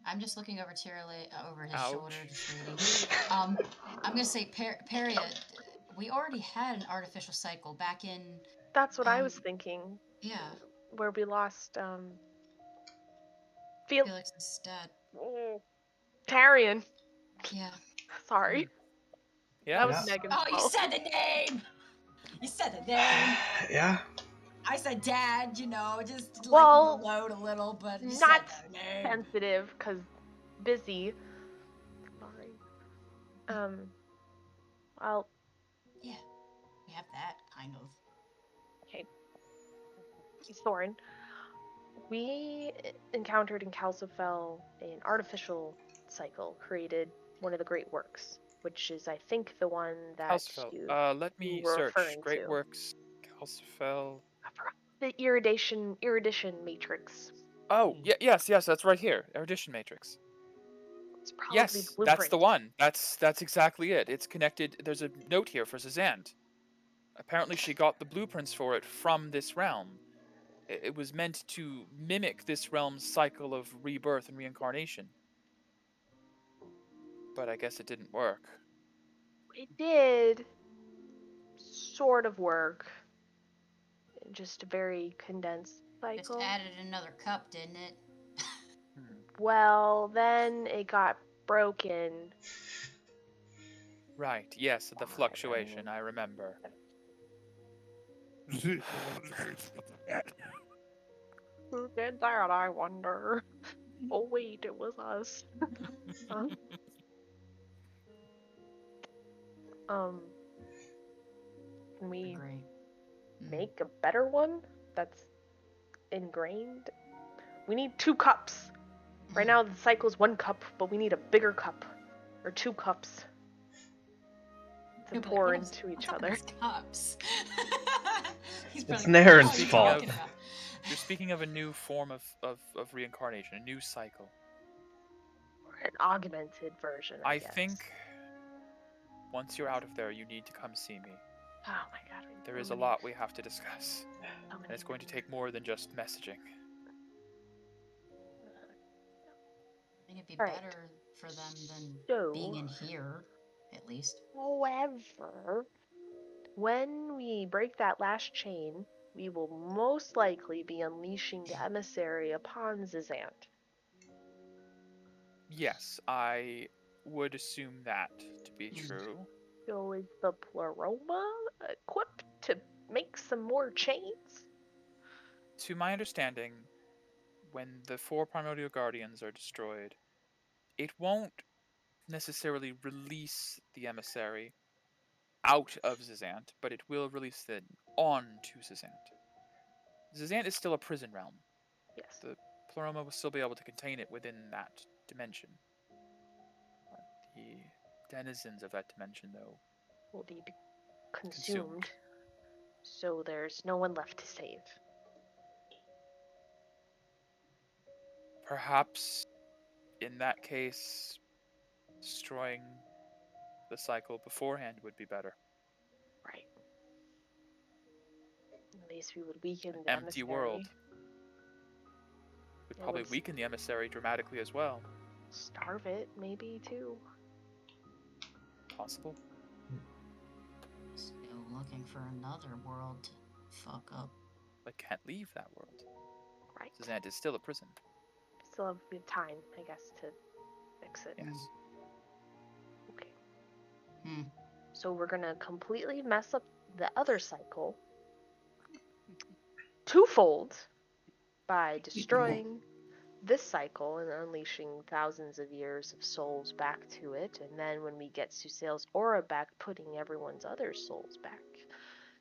I'm just looking over Tirale over his Ouch. shoulder, just reading. I'm gonna say Perry. We already had an artificial cycle back in. That's what I was thinking. Yeah, Where we lost Felix instead. Tarian. Yeah. Sorry. Yeah. That was Yeah. Megan's Oh, you fault. said the name. You said the name. Yeah. I said Dad. You know, just Well, lighten the load a little, but you not said the name. sensitive, cause busy. Sorry. Well, Yeah, we have that kind of. Thorin, we encountered in Calcifel an artificial cycle created one of the great works, which is, I think, the one that Calcifel. Let me you were search. referring Great to. works. Calcifel. The erudition matrix. Oh, yes, that's right here. Erudition matrix. It's probably Yes, the that's blueprint. the one. That's exactly it. It's connected. There's a note here for Zazant. Apparently, she got the blueprints for it from this realm. It was meant to mimic this realm's cycle of rebirth and reincarnation. But I guess it didn't work. It did sort of work. Just a very condensed cycle. Just added another cup, didn't it? Well, then it got broken. Right, yes, the fluctuation, I remember. Who did that, I wonder? Oh wait, it was us. Huh? Can we Agree. make a better one that's ingrained? We need 2 cups. Right now the cycle's 1 cup, but we need a bigger cup. Or 2 cups. To You'll be pour like, into each what's up other. with these cups? He's It's probably like, Naren's "What are you fault." talking about?" You're speaking of a new form of reincarnation, a new cycle. Or an augmented version, I guess. think once you're out of there, you need to come see me. Oh my god. There is a lot we have to discuss, So and it's going to take more than just messaging. I think it'd be Alright. better for them than So- being in here, at least. However, when we break that last chain, we will most likely be unleashing the emissary upon Zazant. Yes, I would assume that to be true. So is the Pleroma equipped to make some more chains? To my understanding, when the 4 primordial guardians are destroyed, it won't necessarily release the emissary out of Zizant, but it will release it onto Zizant. Zizant is still a prison realm. Yes. The Pleroma will still be able to contain it within that dimension. The denizens of that dimension, though, Will be consumed. So there's no one left to save. Perhaps in that case, destroying the cycle beforehand would be better. Right. At least we would weaken An the empty emissary. world would It probably would weaken the emissary dramatically as well. starve it, maybe, too. Possible. Still looking for another world to fuck up. But can't leave that world. Right. Zizant is still a prison. Still have good time, I guess, to fix it. Yes. Okay. Hmm. So we're gonna completely mess up the other cycle twofold by destroying this cycle and unleashing thousands of years of souls back to it, and then when we get Susail's aura back, putting everyone's other souls back.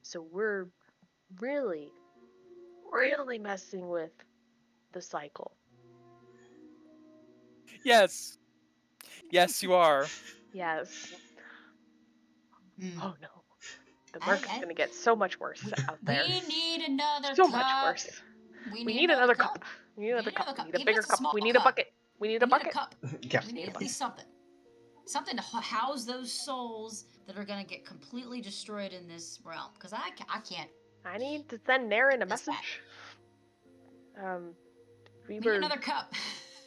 So we're really, really messing with the cycle. Yes! Yes, you are. Yes. Hmm. Oh no. The work is gonna get so much worse out there. We need another So cup. much worse. We We need another cup. We need another another cup. cup. We need a Even bigger if it's a cup. small We need a cup. bucket. We need a bucket. cup. Yeah. We need at least something to house those souls that are gonna get completely destroyed in this realm. Because I can't. I need to send Naren a That's bad. message. We We need were another cup.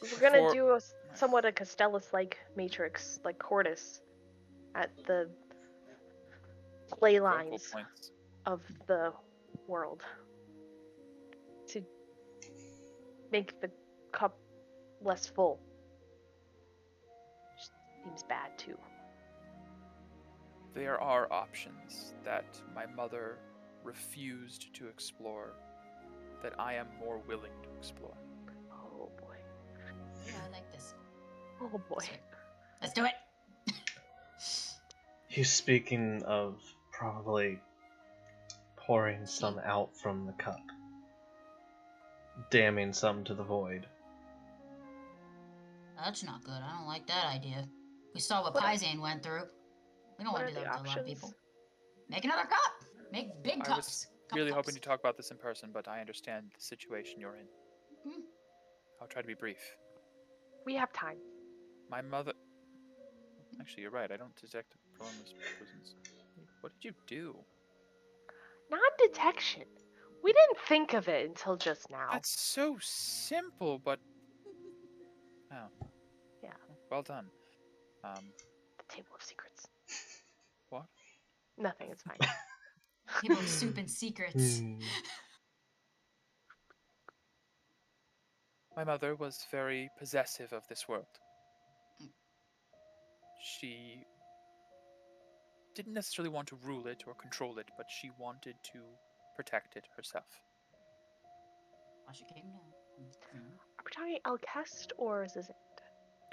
we're gonna For- do a somewhat a Castellus-like matrix, like Cordis, at the play Focal lines points. of the world to make the cup less full. Just seems bad too. There are options that my mother refused to explore that I am more willing to explore. Oh boy. Yeah, I like this. Oh boy. Let's do it. He's speaking of probably pouring some out from the cup, damning some to the void. That's not good. I don't like that idea. We saw what What are- Paisan went through. We don't What want are to do the that to a lot of options? people. Make another cup. Make big I cups. was Cup really cups. hoping to talk about this in person, but I understand the situation you're in. Hmm. I'll try to be brief. We have time. My mother. Actually, you're right. I don't detect Plerom's prisons. What did you do? Non-detection. We didn't think of it until just now. That's so simple, but. Oh. Yeah. Well done. The table of secrets. What? Nothing. It's fine. Table of soup and secrets. Hmm. My mother was very possessive of this world. She didn't necessarily want to rule it or control it, but she wanted to protect it herself. Why she came down. Are we talking Alcest or Zizant?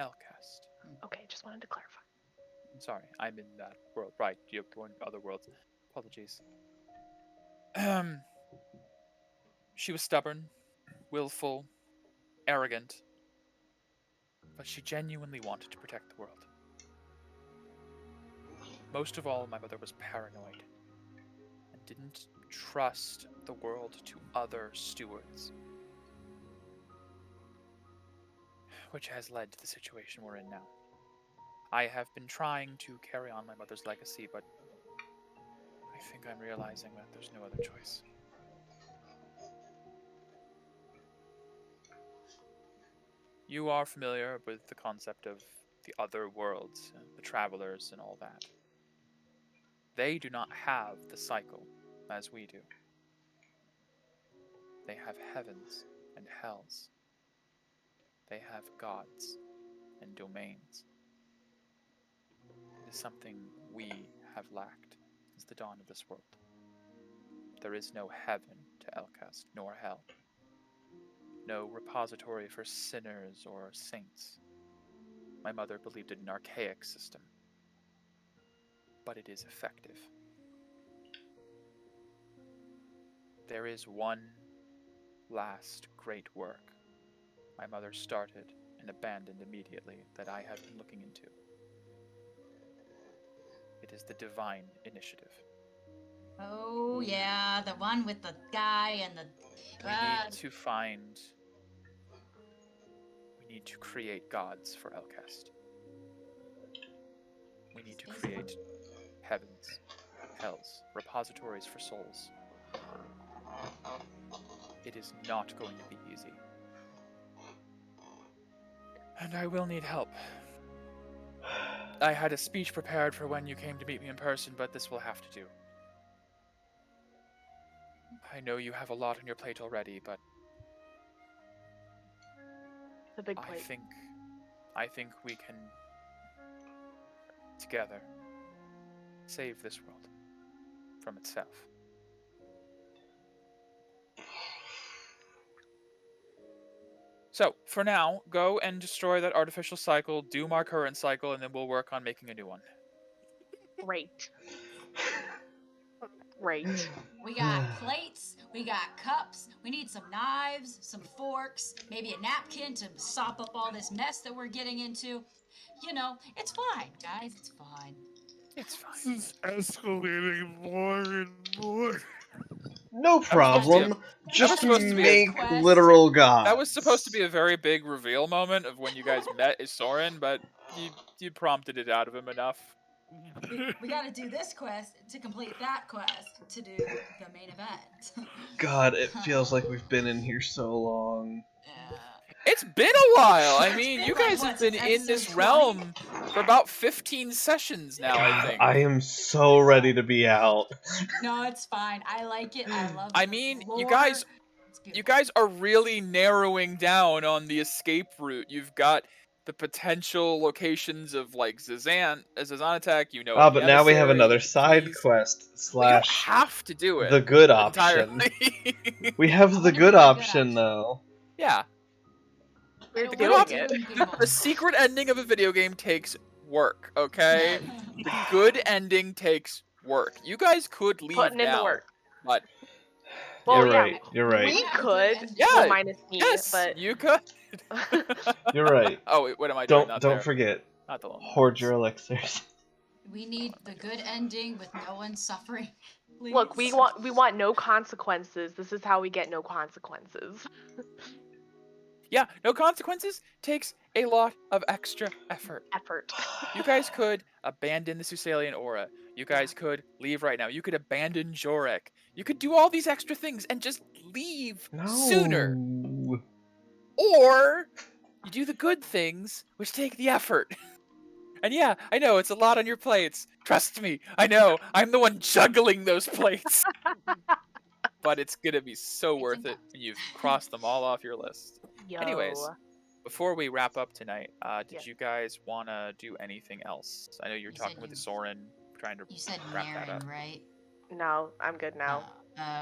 Elcast. Okay, just wanted to clarify. Sorry, I'm in that world. Right, you're going to other worlds. Apologies. She was stubborn, willful, arrogant, but she genuinely wanted to protect the world. Most of all, my mother was paranoid and didn't trust the world to other stewards, which has led to the situation we're in now. I have been trying to carry on my mother's legacy, but I think I'm realizing that there's no other choice. You are familiar with the concept of the other worlds, the travelers, and all that. They do not have the cycle as we do. They have heavens and hells. They have gods and domains. It is something we have lacked since the dawn of this world. There is no heaven to Elcast, nor hell. No repository for sinners or saints. My mother believed in an archaic system, but it is effective. There is one last great work my mother started and abandoned immediately that I have been looking into. It is the Divine Initiative. Oh yeah, the one with the guy and the. We need to find. We need to create gods for Elcast. We need to create heavens, hells, repositories for souls. It is not going to be easy. And I will need help. I had a speech prepared for when you came to meet me in person, but this will have to do. I know you have a lot on your plate already, but The big plate. I think we can together save this world from itself. So, for now, go and destroy that artificial cycle, doom our current cycle, and then we'll work on making a new one. Great. Great. We got plates, we got cups, we need some knives, some forks, maybe a napkin to sop up all this mess that we're getting into. You know, it's fine, guys, it's fine. It's fine. This is escalating more and more. No problem. Just supposed to be a make quest. literal gods. That was supposed to be a very big reveal moment of when you guys met Isorin, but you prompted it out of him enough. We gotta do this quest to complete that quest to do the main event. God, it feels like we've been in here so long. It's been a while. I It's mean, been you like, guys what, have been since in this episode 20? realm for about 15 sessions now, I God, think. I am so ready to be out. No, it's fine. I like it. I love I the mean, lore. you guys It's you beautiful. guys are really narrowing down on the escape route. You've got the potential locations of like Zazanatek, you know. Ah, the but now we have emissary, another the side keys. quest Well, you don't slash have to do it the good option. entirely. We have I the wanna good do the good option option. though. Yeah. I We're don't doing wanna it. doom people. The secret ending of a video game takes work, okay? The good ending takes work. You guys could leave Putting in the now, work. but Well, You're yeah, right. You're right. we have a good could. ending. Yeah, Well, minus me, yes, but you could. You're right. Oh, wait, what am I doing? Not Don't there. forget. Not the Lone Hoard Wolves. your elixirs. We need the good ending with no one suffering. Please. look, we want no consequences. This is how we get no consequences. Yeah, no consequences takes a lot of extra effort. Effort. You guys could abandon the Susalian Aura. You guys could leave right now. You could abandon Jorek. You could do all these extra things and just leave No. sooner. Or you do the good things, which take the effort. And yeah, I know, it's a lot on your plates. Trust me, I know. I'm the one juggling those plates. But it's gonna be so worth it when you've crossed them all off your list. Yo. Anyways, before we wrap up tonight, did Yes. you guys want to do anything else? I know you were You talking said with you- Soren, trying to You said wrap that up. Naren, right? No, I'm good now.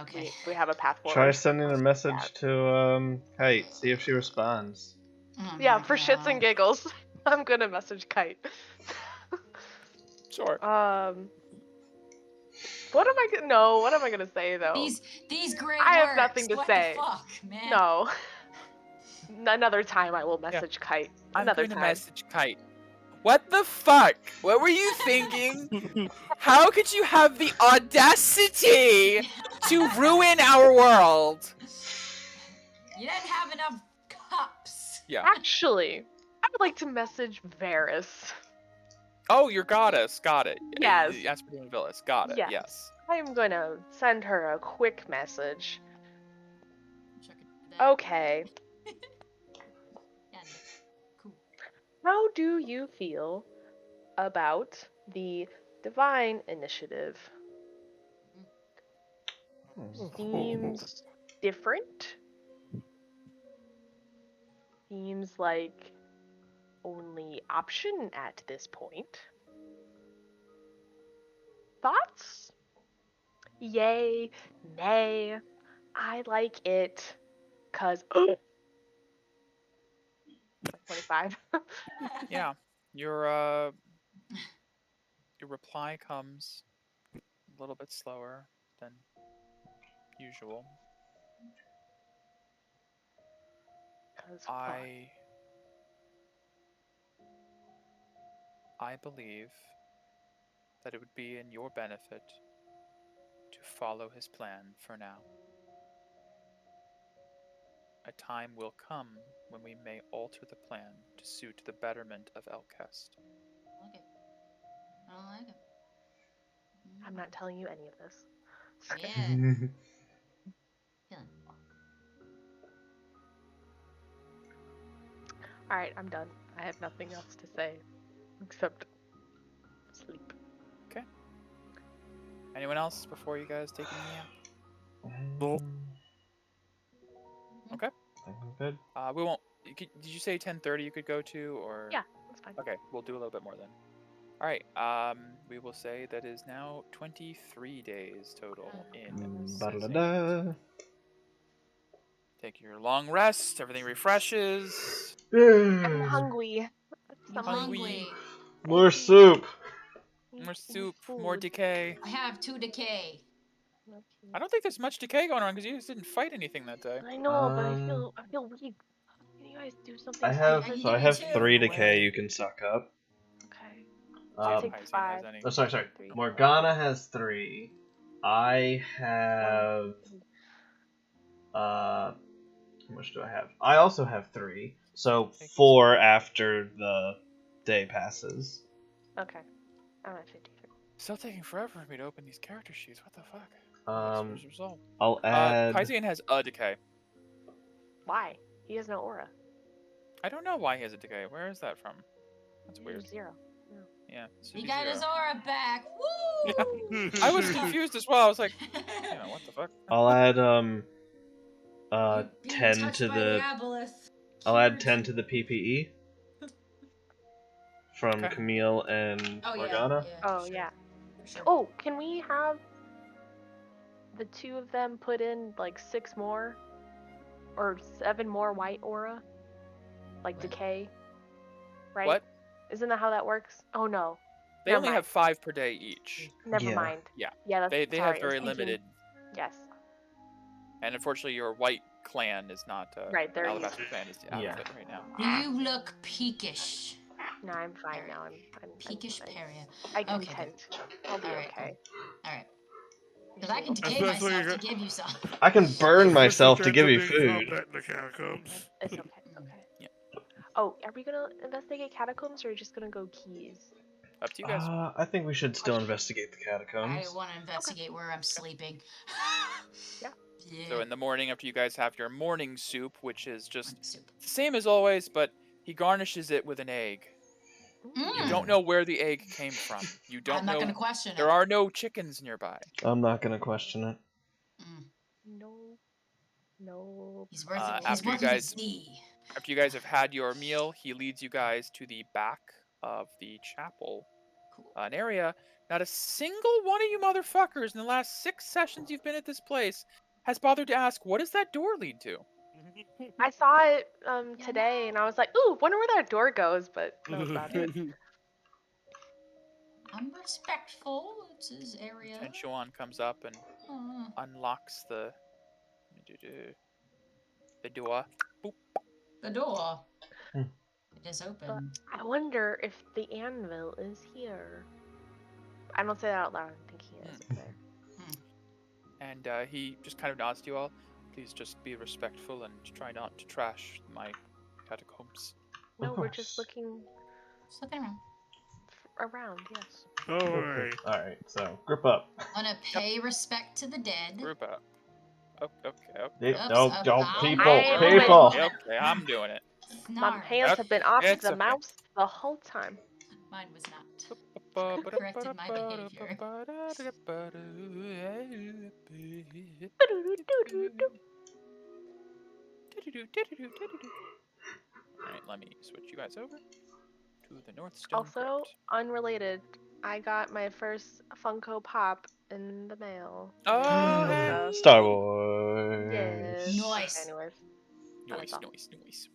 Okay. We have a path forward. Try sending a message to Kite. See if she responds. Oh Yeah, my for shits and God. giggles. I'm gonna message Kite. Sure. What am I gonna? No, what am I gonna say though? These great I have works. nothing to what say. The fuck, man? No. Another time I will message Kite. Another I'm gonna time. message Kite. What the fuck? What were you thinking? How could you have the audacity to ruin our world? You didn't have enough cups. Yeah. Actually, I would like to message Varys. Oh, your goddess. Got it. Yes. Asperden Villas. Got it. Yes. Yes. I'm gonna send her a quick message. Wish I could do that. Okay. Yeah, cool. How do you feel about the Divine Initiative? Seems different. Seems like only option at this point. Thoughts? Yay, nay, I like it, cause 25. Yeah, your reply comes a little bit slower than usual. 'Cause what? I believe that it would be in your benefit to follow his plan for now. A time will come when we may alter the plan to suit the betterment of Elkest. I like it. I don't like it. I'm not telling you any of this. Yeah. Feeling. Alright, I'm done. I have nothing else to say except sleep. Okay. Anyone else before you guys take a nap? No. Okay. I'm good. We won't. Did you say 10:30 you could go to, or? Yeah, that's fine. Okay, we'll do a little bit more then. All right. We will say that is now 23 days total in. Ba-da-da-da. Take your long rest. Everything refreshes. I'm hungry. I'm hungry. More soup. More soup. More decay. I have 2 decay. I don't think there's much decay going on because you guys didn't fight anything that day. I know, but I feel weak. Can you guys do something? I for me? have too. 3 decay you can suck up. Okay. I take Paisine 5. has any. Oh, sorry. 3. Morgana has 3. I have. How much do I have? I also have 3. So 4 after the day passes. Okay. I'm at 53. Still taking forever for me to open these character sheets. What the fuck? What's the result? I'll add. Paisine has a decay. Why? He has no aura. I don't know why he has a decay. Where is that from? That's weird. 0. Yeah. He got his aura back. Woo! I was confused as well. I was like, what the fuck? I'll add Being 10 touched to by the. aboleth I'll add cured 10 to the PPE from Okay. Camille and Oh, Morgana. Yeah, Oh, for sure. yeah. For sure. Oh, can we have the 2 of them put in like 6 more? Or 7 more white aura? Like What? decay? Right? What? Isn't that how that works? Oh no. They Never only mind. have 5 per day each. Never Yeah. mind. Yeah. Yeah, that's They sorry, have I was very thinking- limited, Yes. and unfortunately, your white clan is not. Right, they're Alabaster clan is out Yeah. of it right now. You look peakish. No, I'm fine now. I'm Peakish fine. paria. I Okay, content. I'll be Alright, okay. Alright. Because I can decay Especially myself to you- give you some. I can burn myself to give you Especially food. combat in the catacombs. It's okay. It's okay. Yeah. Oh, are we gonna investigate catacombs or are we just gonna go keys? Up to you guys. I think we should still investigate the I catacombs. want to investigate where I'm sleeping. Yeah. Yeah. So in the morning, after you guys have your morning soup, which is just Soup. the same as always, but he garnishes it with an egg. You Mm. don't know where the egg came from. You don't I'm not know. gonna question There it. are no chickens nearby. I'm not gonna question it. Mm. No. No. He's worth Uh, it. He's after you worth guys- his D. After you guys have had your meal, he leads you guys to the back of the chapel, Cool. an area. Not a single one of you motherfuckers in the last 6 sessions you've been at this place has bothered to ask, what does that door lead to? I saw it Yeah, today and I was like, ooh, wonder where that door goes, but that was about it. I'm respectful. It's his area. And Shuan comes up and Uh, unlocks the door. Boop. the door. Hmm. It is open. I wonder if the anvil is here. I don't say that out loud. I think he is up there. And he just kind of nods to you all. Please just be respectful and try not to trash my catacombs. No, we're course. just looking Just looking around. around, yes. Don't worry. Alright, so grip up. Wanna pay respect to the dead. Group up. Okay. Oops, No, don't, ow. people, I- people. Okay, I'm doing it. My Snarl. hands have been off It's the okay. mouse the whole time. Mine was not. Corrected my behavior. Alright, let me switch you guys over. To the North Stone Also, Crypt. unrelated, I got my first Funko Pop in the mail. Oh, Ahsoka. Star Wars. Yes. Nice. Anyways, Nice, all. nice, nice.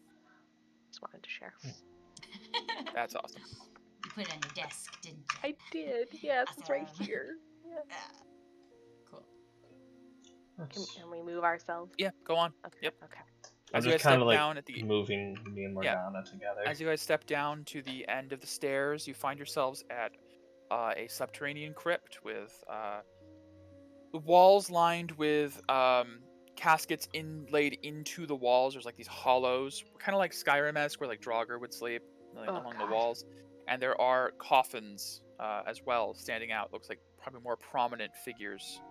just wanted to share. That's awesome. You put it on your desk, didn't you? I did. Yes, it's right Awesome. here. Yeah. Ah, cool. Can we move ourselves? Yeah, go on. Okay. Yep. Okay. I'm As you just guys kind step of like down at the moving me and Morgana together. As you guys step down to the end of the stairs, you find yourselves at a subterranean crypt with the walls lined with caskets inlaid into the walls. There's like these hollows, kind of like Skyrim-esque, where like Draugr would sleep along the God. walls. And there are coffins as well standing out. Looks like probably more prominent figures.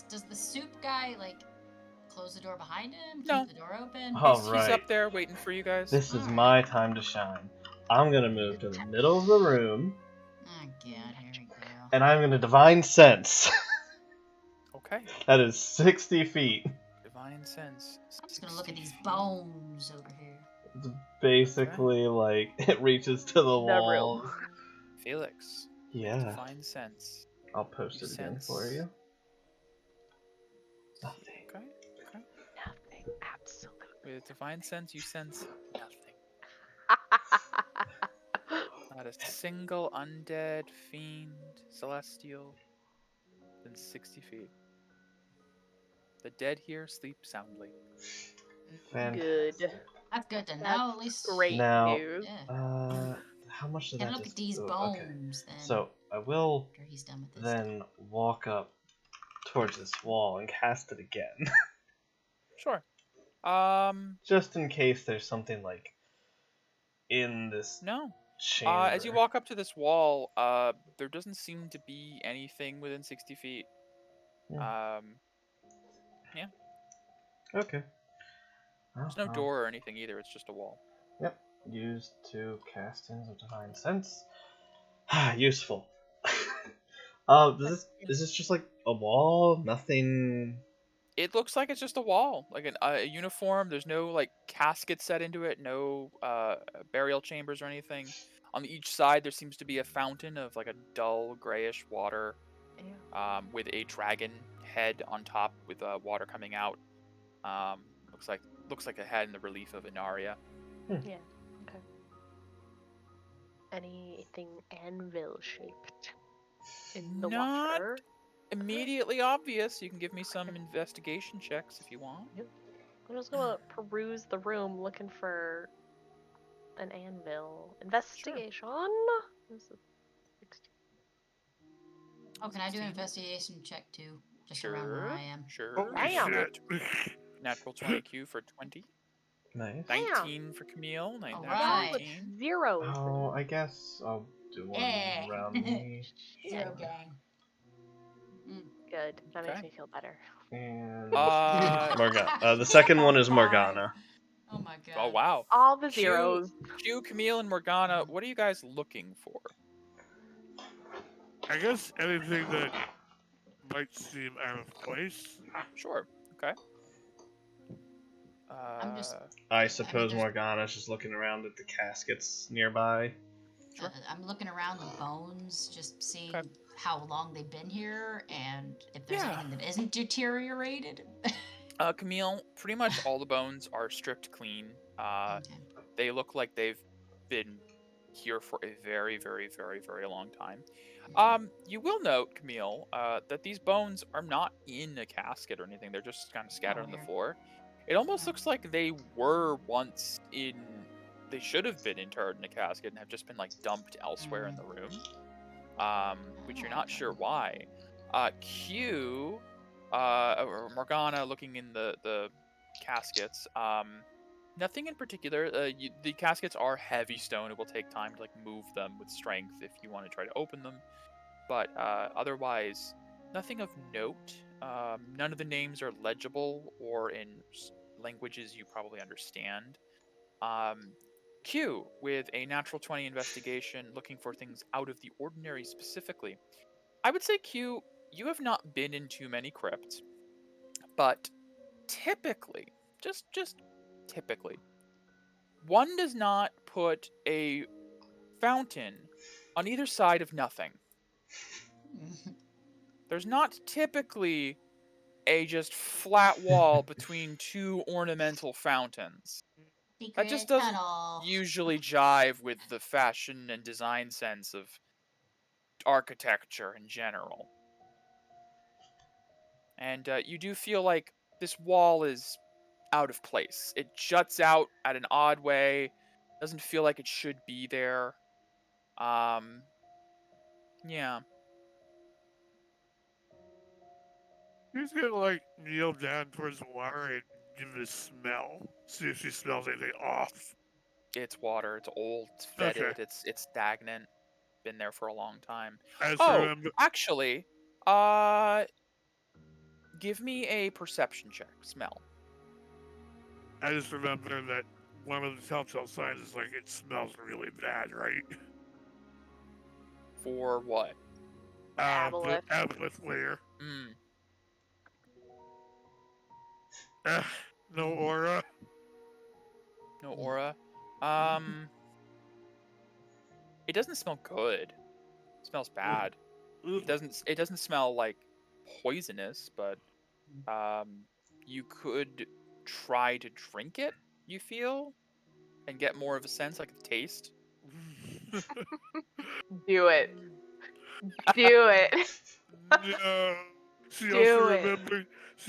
Does the soup guy like close the door behind him? No. Keep the door open? Oh. He's Alright. up there waiting for you guys. This is Alright. my time to shine. I'm gonna move to the middle of the room, Oh god, here we go. and I'm gonna divine sense. Okay. That is 60 feet. Divine sense. I'm just gonna look at these 60 feet. bones over here. It's basically like it reaches to the wall. room. Felix. Yeah, Divine sense. I'll post You it again sense- for you. Nothing. Okay. Nothing. Absolutely. With divine sense, you sense nothing. Not a single undead, fiend, celestial, within 60 feet. The dead here sleep soundly. Fantastic. Good. That's good to know. That's At least Great Now- news. Yeah. How much did Can I I look just at these oh, okay. bones then? So I will after he's done with this. then walk up towards this wall and cast it again, Sure. just in case there's something like in this No. chamber. As you walk up to this wall, there doesn't seem to be anything within 60 feet. Okay. There's no door or anything either. It's just a wall. Yep. Used to castings of divine sense. Useful. Is this just like a wall? Nothing. It looks like it's just a wall, like a uniform. There's no like casket set into it, no burial chambers or anything. On each side, there seems to be a fountain of like a dull grayish water, with a dragon head on top with water coming out. Looks like a head in the relief of Inaria. Yeah. Okay. Anything anvil shaped in the Not water? immediately obvious. You can give me some investigation checks if you want. I'm just gonna peruse the room looking for an anvil. Investigation. This is 16. Oh, can I do an 16? investigation check too? Just around where I am. Sure. Holy Damn. shit. Natural 20 Q for 20. Nice. 19 for Camille. All Natural right. 19. Zero. Oh, I guess I'll do one Yeah. around me. Zero gang. Good. That makes Okay. me feel better. And Uh, the second one is Morgana. Oh my god. oh wow. All the Q- zeros. Q, Camille, and Morgana, what are you guys looking for? I guess anything that might seem out of place. Sure. Okay. I'm just- I suppose there's- Morgana's just looking around at the caskets nearby. Sure. I'm looking around the bones, just seeing Okay. how long they've been here and if there's Yeah. anything that isn't deteriorated. Camille, pretty much all the bones are stripped clean. Okay. They look like they've been here for a very, very, very, very long time. You will note, Camille, that these bones are not in a casket or anything. They're just kind of scattered on the weird. floor. It almost Oh. looks like they were once in. They should have been interred in a casket and have just been like dumped elsewhere in the room. Which you're not sure why. Q, or Morgana, looking in the caskets. Nothing in particular. The caskets are heavy stone. It will take time to like move them with strength if you want to try to open them. But otherwise, nothing of note. None of the names are legible or in languages you probably understand. Q, with a natural 20 investigation, looking for things out of the ordinary specifically. I would say, Q, you have not been in too many crypts, but typically, just typically, one does not put a fountain on either side of nothing. There's not typically a just flat wall between two ornamental fountains. That just doesn't usually jive with the fashion and design sense of architecture in general. And you do feel like this wall is out of place. It juts out at an odd way. Doesn't feel like it should be there. Yeah. She's gonna like kneel down towards the water and give it a smell. See if she smells anything off. It's water. It's old. It's fetid. Okay. It's stagnant. Been there for a long time. I just Oh, remember. actually, give me a perception check. Smell. I just remember that one of the telltale signs is like it smells really bad, right? For what? The Aboleth. aboleth layer. Hmm. No aura. No aura. It doesn't smell good. It smells bad. It doesn't smell like poisonous, but you could try to drink it, you feel, and get more of a sense, like the taste. Do it. Do it. No. She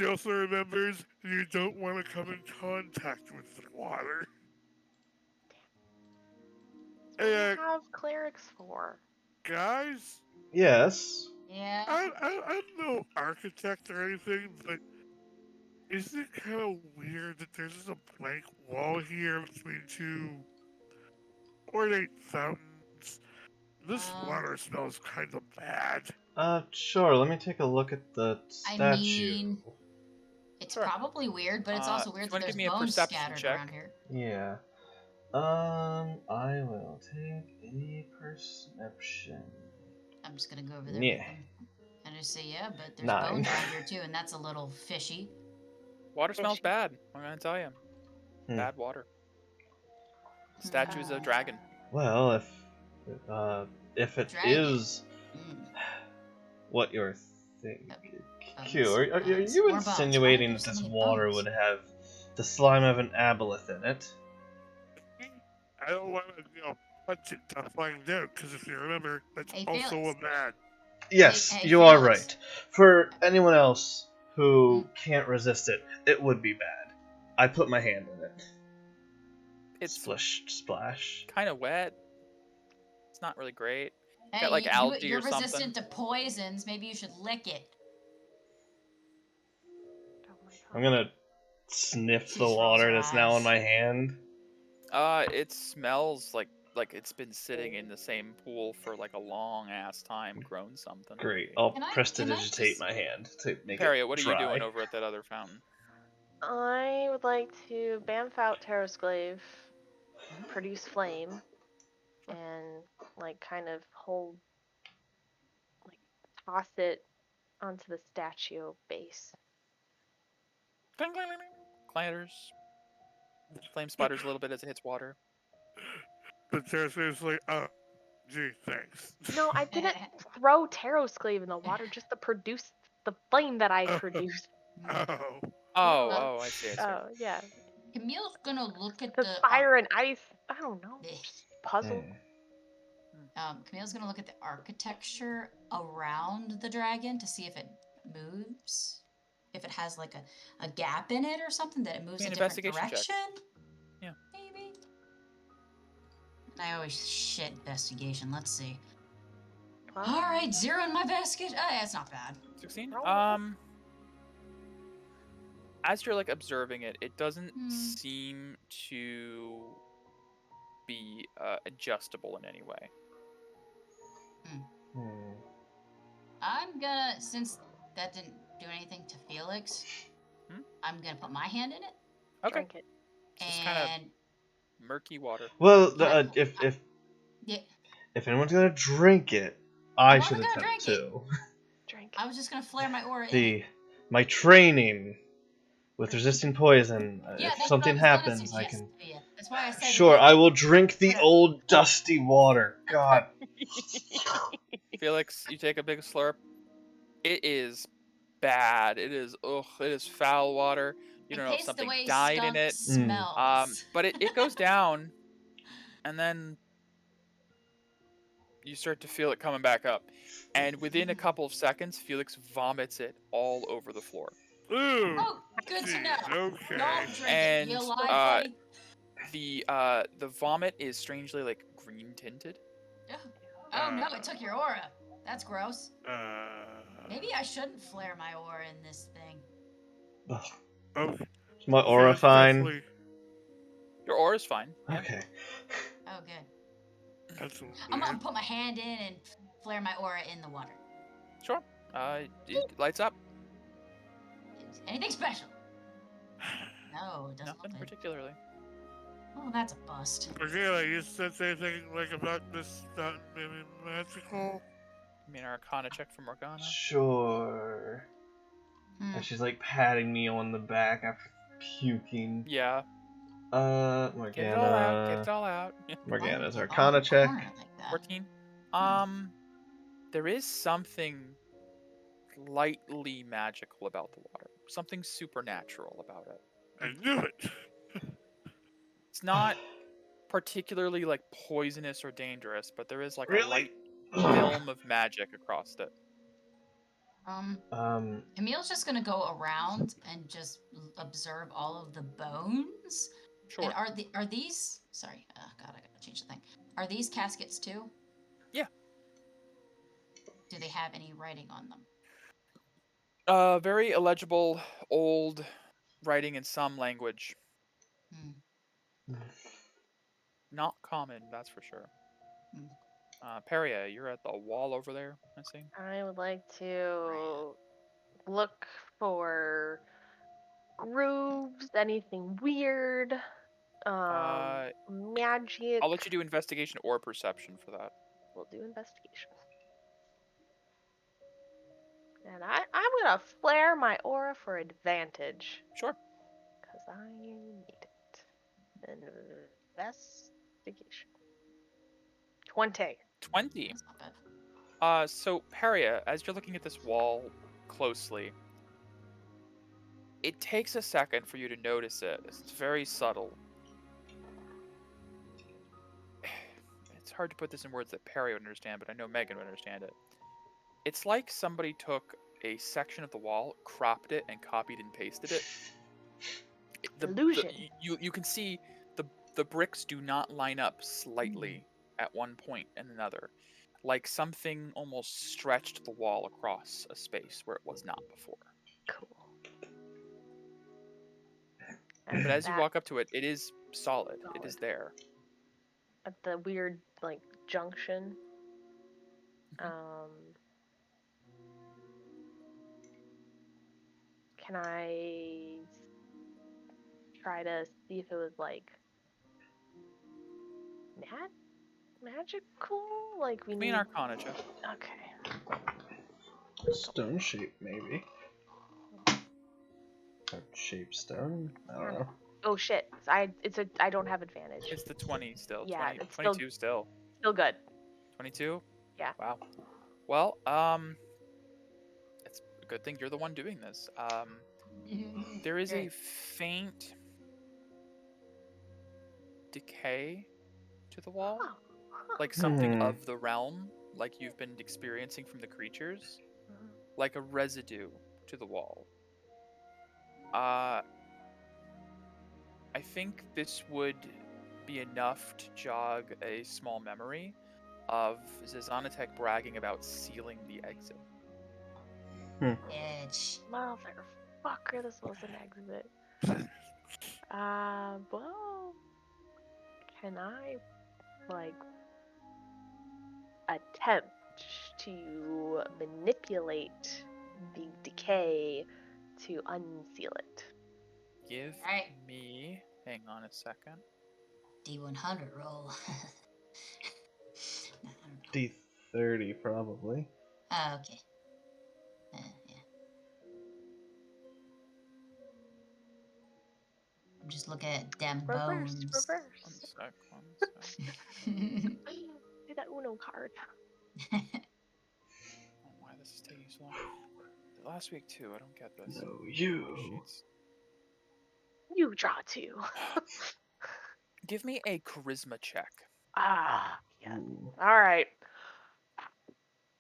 also remembers you don't want to come in contact with the water. What do you have clerics for? Guys, Yes. Yeah. I'm no architect or anything, but isn't it kind of weird that there's just a blank wall here between two ornate fountains? This water smells kind of bad. Sure, let me take a look at the statue. I mean, it's Sure. probably weird, but it's also do weird you that wanna there's give me a bones perception scattered check? around here. Yeah. I will take a perception. I'm just gonna go over there Yeah. with them and just say, yeah, but there's 9. bones around here too, and that's a little fishy. Water smells bad. I'm gonna tell you. Hmm. Bad water. Statue's a dragon. Well, if it Dragon. is Mm. what you're thinking, Bones, Q, are bones, you more bones. Why insinuating are that there this so many water bones? would have the slime of an aboleth in it? I don't want to, punch it to find out, because if you remember, that's Hey, also Felix. a bad. Yes, Hey, you are Felix. right. For anyone else who can't resist it, it would be bad. I put my hand in it. It's Splish, splash. kind of wet. It's not really great. Hey, Got, like, algae you're or something. resistant to poisons. Maybe you should lick it. Oh my God. I'm gonna sniff She the just rolls water her that's now in eyes. my hand. It smells like it's been sitting in the same pool for like a long ass time, grown something. Great. I'll Can I prestidigitate just- my hand to make Peria, it what are dry. you doing over at that other fountain? I would like to bamf out Terrasclave, produce flame, and like kind of hold, like toss it onto the statue base. Clang, clang, clang, clang. Clatters. Flame sputters a little bit as it hits water. But Terrace's like, oh, gee, thanks. No, I didn't throw Terrasclave in the water just to produce the flame that I produced. Oh. Oh, I see. Oh, yeah. Camille's gonna look at The the fire and ice. I don't know. Eh. Just puzzle. Camille's gonna look at the architecture around the dragon to see if it moves. If it has like a gap in it or something that it moves Give a me an different investigation check. direction. Yeah. Maybe. I always shit investigation. Let's see. Well, All right, 0 in my basket. That's not bad. 16? Oh. As you're like observing it, it doesn't Hmm. seem to be adjustable in any way. I'm gonna, since that didn't do anything to Felix, I'm gonna put my hand in it Okay. drink it. Just kinda- and Murky water. Well, Yeah. if yeah, anyone's gonna drink it, I I'm should gonna attempt drink it. to. Drink. I was just gonna flare my aura in it. My training with resisting poison. Yeah, If that's something what I was happens, gonna I can. suggest. That's why I said. Sure, I will drink the Whatever. old dusty water. God. Felix, you take a big slurp. It is bad. It is foul water. You don't know if tastes the something way died skunk in it. smells. But it goes down, and then you start to feel it coming back up. And within a couple of seconds, Felix vomits it all over the floor. Ooh. Oh, good to know. Okay. Don't drink And it. You alive, buddy? the vomit is strangely like green tinted. Oh no, it took your aura. That's gross. Uh. Maybe I shouldn't flare my aura in this thing. Ugh. Okay. Is my aura that's fine? definitely- Your aura's fine. Yeah. Okay. Oh, good. That's weird. I'm gonna put my hand in and flare my aura in the water. Sure. It lights up. Anything special? No, it doesn't Nothing look good. particularly. Oh, that's a bust. Okay, like you said anything like about this not being magical? I mean, Arcana check from Morgana. Sure. And she's like patting me on the back after puking. Yeah. Morgana. Get it all out. Get it all out. Morgana's Why would you Arcana all check. corner like that? 14. There is something lightly magical about the water. Something supernatural about it. I knew it. It's not particularly like poisonous or dangerous, but there is like a Really? light film of magic across it. Emil's just gonna go around and just observe all of the bones. Sure. And are these? Sorry, God, I gotta change the thing. Are these caskets too? Yeah. Do they have any writing on them? Very illegible, old writing in some language. Not common, that's for sure. Peria, you're at the wall over there, I see. I would like to look for grooves, anything weird, magic. I'll let you do investigation or perception for that. We'll do investigation. And I'm gonna flare my aura for advantage. Sure. Because I need it. Investigation. 20. 20. That's not bad. So Peria, as you're looking at this wall closely, it takes a second for you to notice it. It's very subtle. It's hard to put this in words that Peria would understand, but I know Megan would understand it. It's like somebody took a section of the wall, cropped it, and copied and pasted it. Illusion. You can see the bricks do not line up slightly at one point and another. Like something almost stretched the wall across a space where it was not before. Cool. But as you walk up to it, it is solid. It is there. At the weird, like, junction. Can I try to see if it was, like, magical? Like, we Give me an need... Arcana check. Okay. Stone shape, maybe. Shape stone? I don't know. Oh shit! I don't have advantage. It's the 20 still. Yeah, 20, it's 22 still. Still good. 22? Yeah. Wow. Well, it's a good thing you're the one doing this. There is a Great. faint decay to the wall, Oh, huh. like something of the realm, like you've been experiencing from the creatures, like a residue to the wall. I think this would be enough to jog a small memory of Zizanatek bragging about sealing the exit. Bitch. Motherfucker, this was an exit. Well, can I, like, attempt to manipulate the decay to unseal it? Give Alright. me... Hang on a second. D100 roll. No, I don't know. D30 probably. Oh, okay. Yeah. I'm just look at them Reverse, bones. One reverse. sec, one sec. Play that Uno card. Oh, why this is taking so long? Last week too. I don't get this. No, you. Sheets. You draw 2. Give me a charisma check. Ah, yeah. Ooh. All right.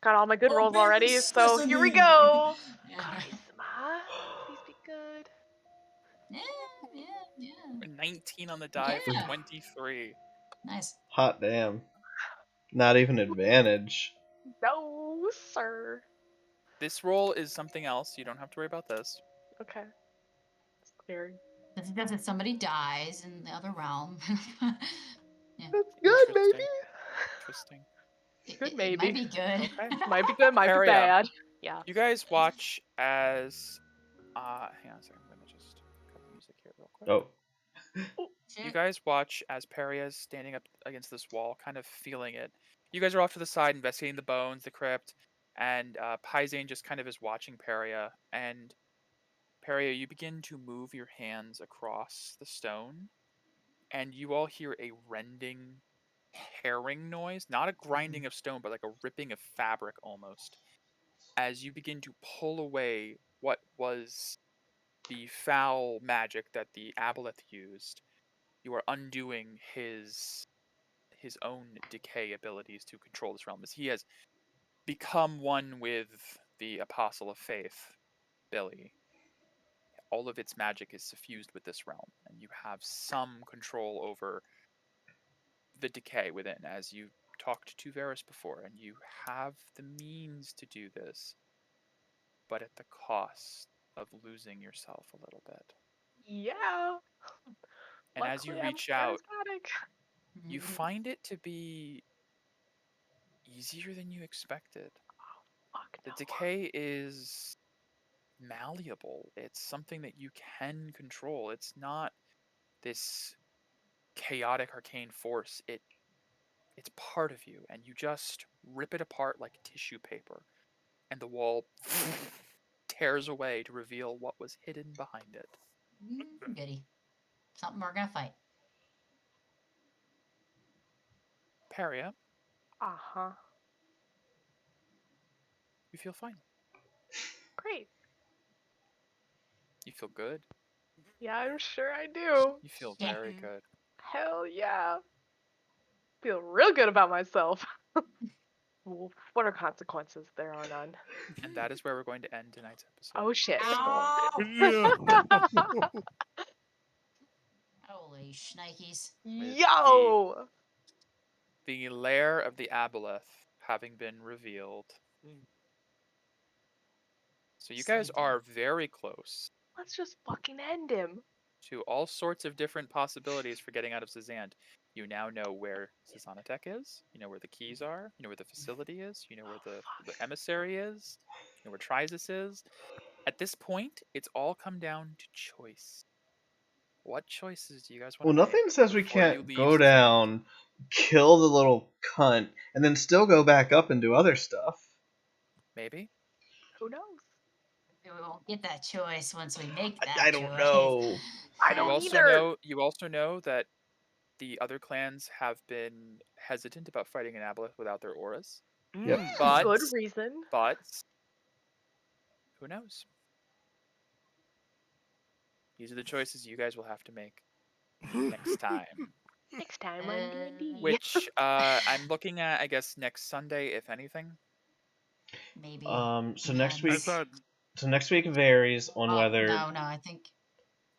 Got all my good Oh, rolls baby, already, so here we sesame. go. Yeah. Charisma. Please be good. Yeah. 19 on the die Yeah. for 23. Nice. Hot damn. Not even advantage. No, sir. This roll is something else. You don't have to worry about this. Okay. Scary. That's if somebody dies in the other realm. That's good, Interesting. maybe. Interesting. Good, It maybe. might be good. Okay. Might be good, might be Paria. bad. Yeah. You guys watch as hang on a second, I'm gonna just cut the music here real quick. Oh. You guys watch as Peria's standing up against this wall, kind of feeling it. You guys are off to the side investigating the bones, the crypt, and Paizane just kind of is watching Peria. And Peria, you begin to move your hands across the stone, and you all hear a rending, tearing noise. Not a grinding of stone, but like a ripping of fabric almost. As you begin to pull away what was the foul magic that the aboleth used, you are undoing his own decay abilities to control this realm, as he has become one with the Apostle of Faith, Billy. All of its magic is suffused with this realm, and you have some control over the decay within, as you talked to Varus before, and you have the means to do this, but at the cost of losing yourself a little bit. Yeah. And as you Luckily, I'm reach out, charismatic. you find it to be easier than you expected. Fuck The no. decay is malleable. It's something that you can control. It's not this chaotic arcane force. It's part of you, and you just rip it apart like tissue paper, and the wall tears away to reveal what was hidden behind it. Goody. Something we're gonna fight. Peria, Uh-huh. you feel fine. Great. You feel good. Yeah, I'm sure I do. You feel Yeah. very good. Hell yeah. Feel real good about myself. Well, what are consequences? There are none. And that is where we're going to end tonight's episode. Oh shit. Ow! Yeah. Holy shnikes. Yo! The lair of the aboleth having been revealed. So you guys Slinky. are very close Let's just fucking end him. to all sorts of different possibilities for getting out of Zazant. You now know where Zazanatech is. You know where the keys are. You know where the facility is. You know where the emissary is. You know where Trisus is. At this point, it's all come down to choice. What choices do you guys want Well, to make? nothing says we before you can't leave go Zazant? down, kill the little cunt, and then still go back up and do other stuff. Maybe. Who knows? We won't get that choice once we make that I don't choice. know. I You don't also either. know that the other clans have been hesitant about fighting an aboleth without their auras. Yep. But Good reason. But who knows? These are the choices you guys will have to make next time. Next time on D&D. Which I'm looking at, I guess, next Sunday, if anything. Maybe. So next Depends. week. I thought So next week varies on whether. No, I think.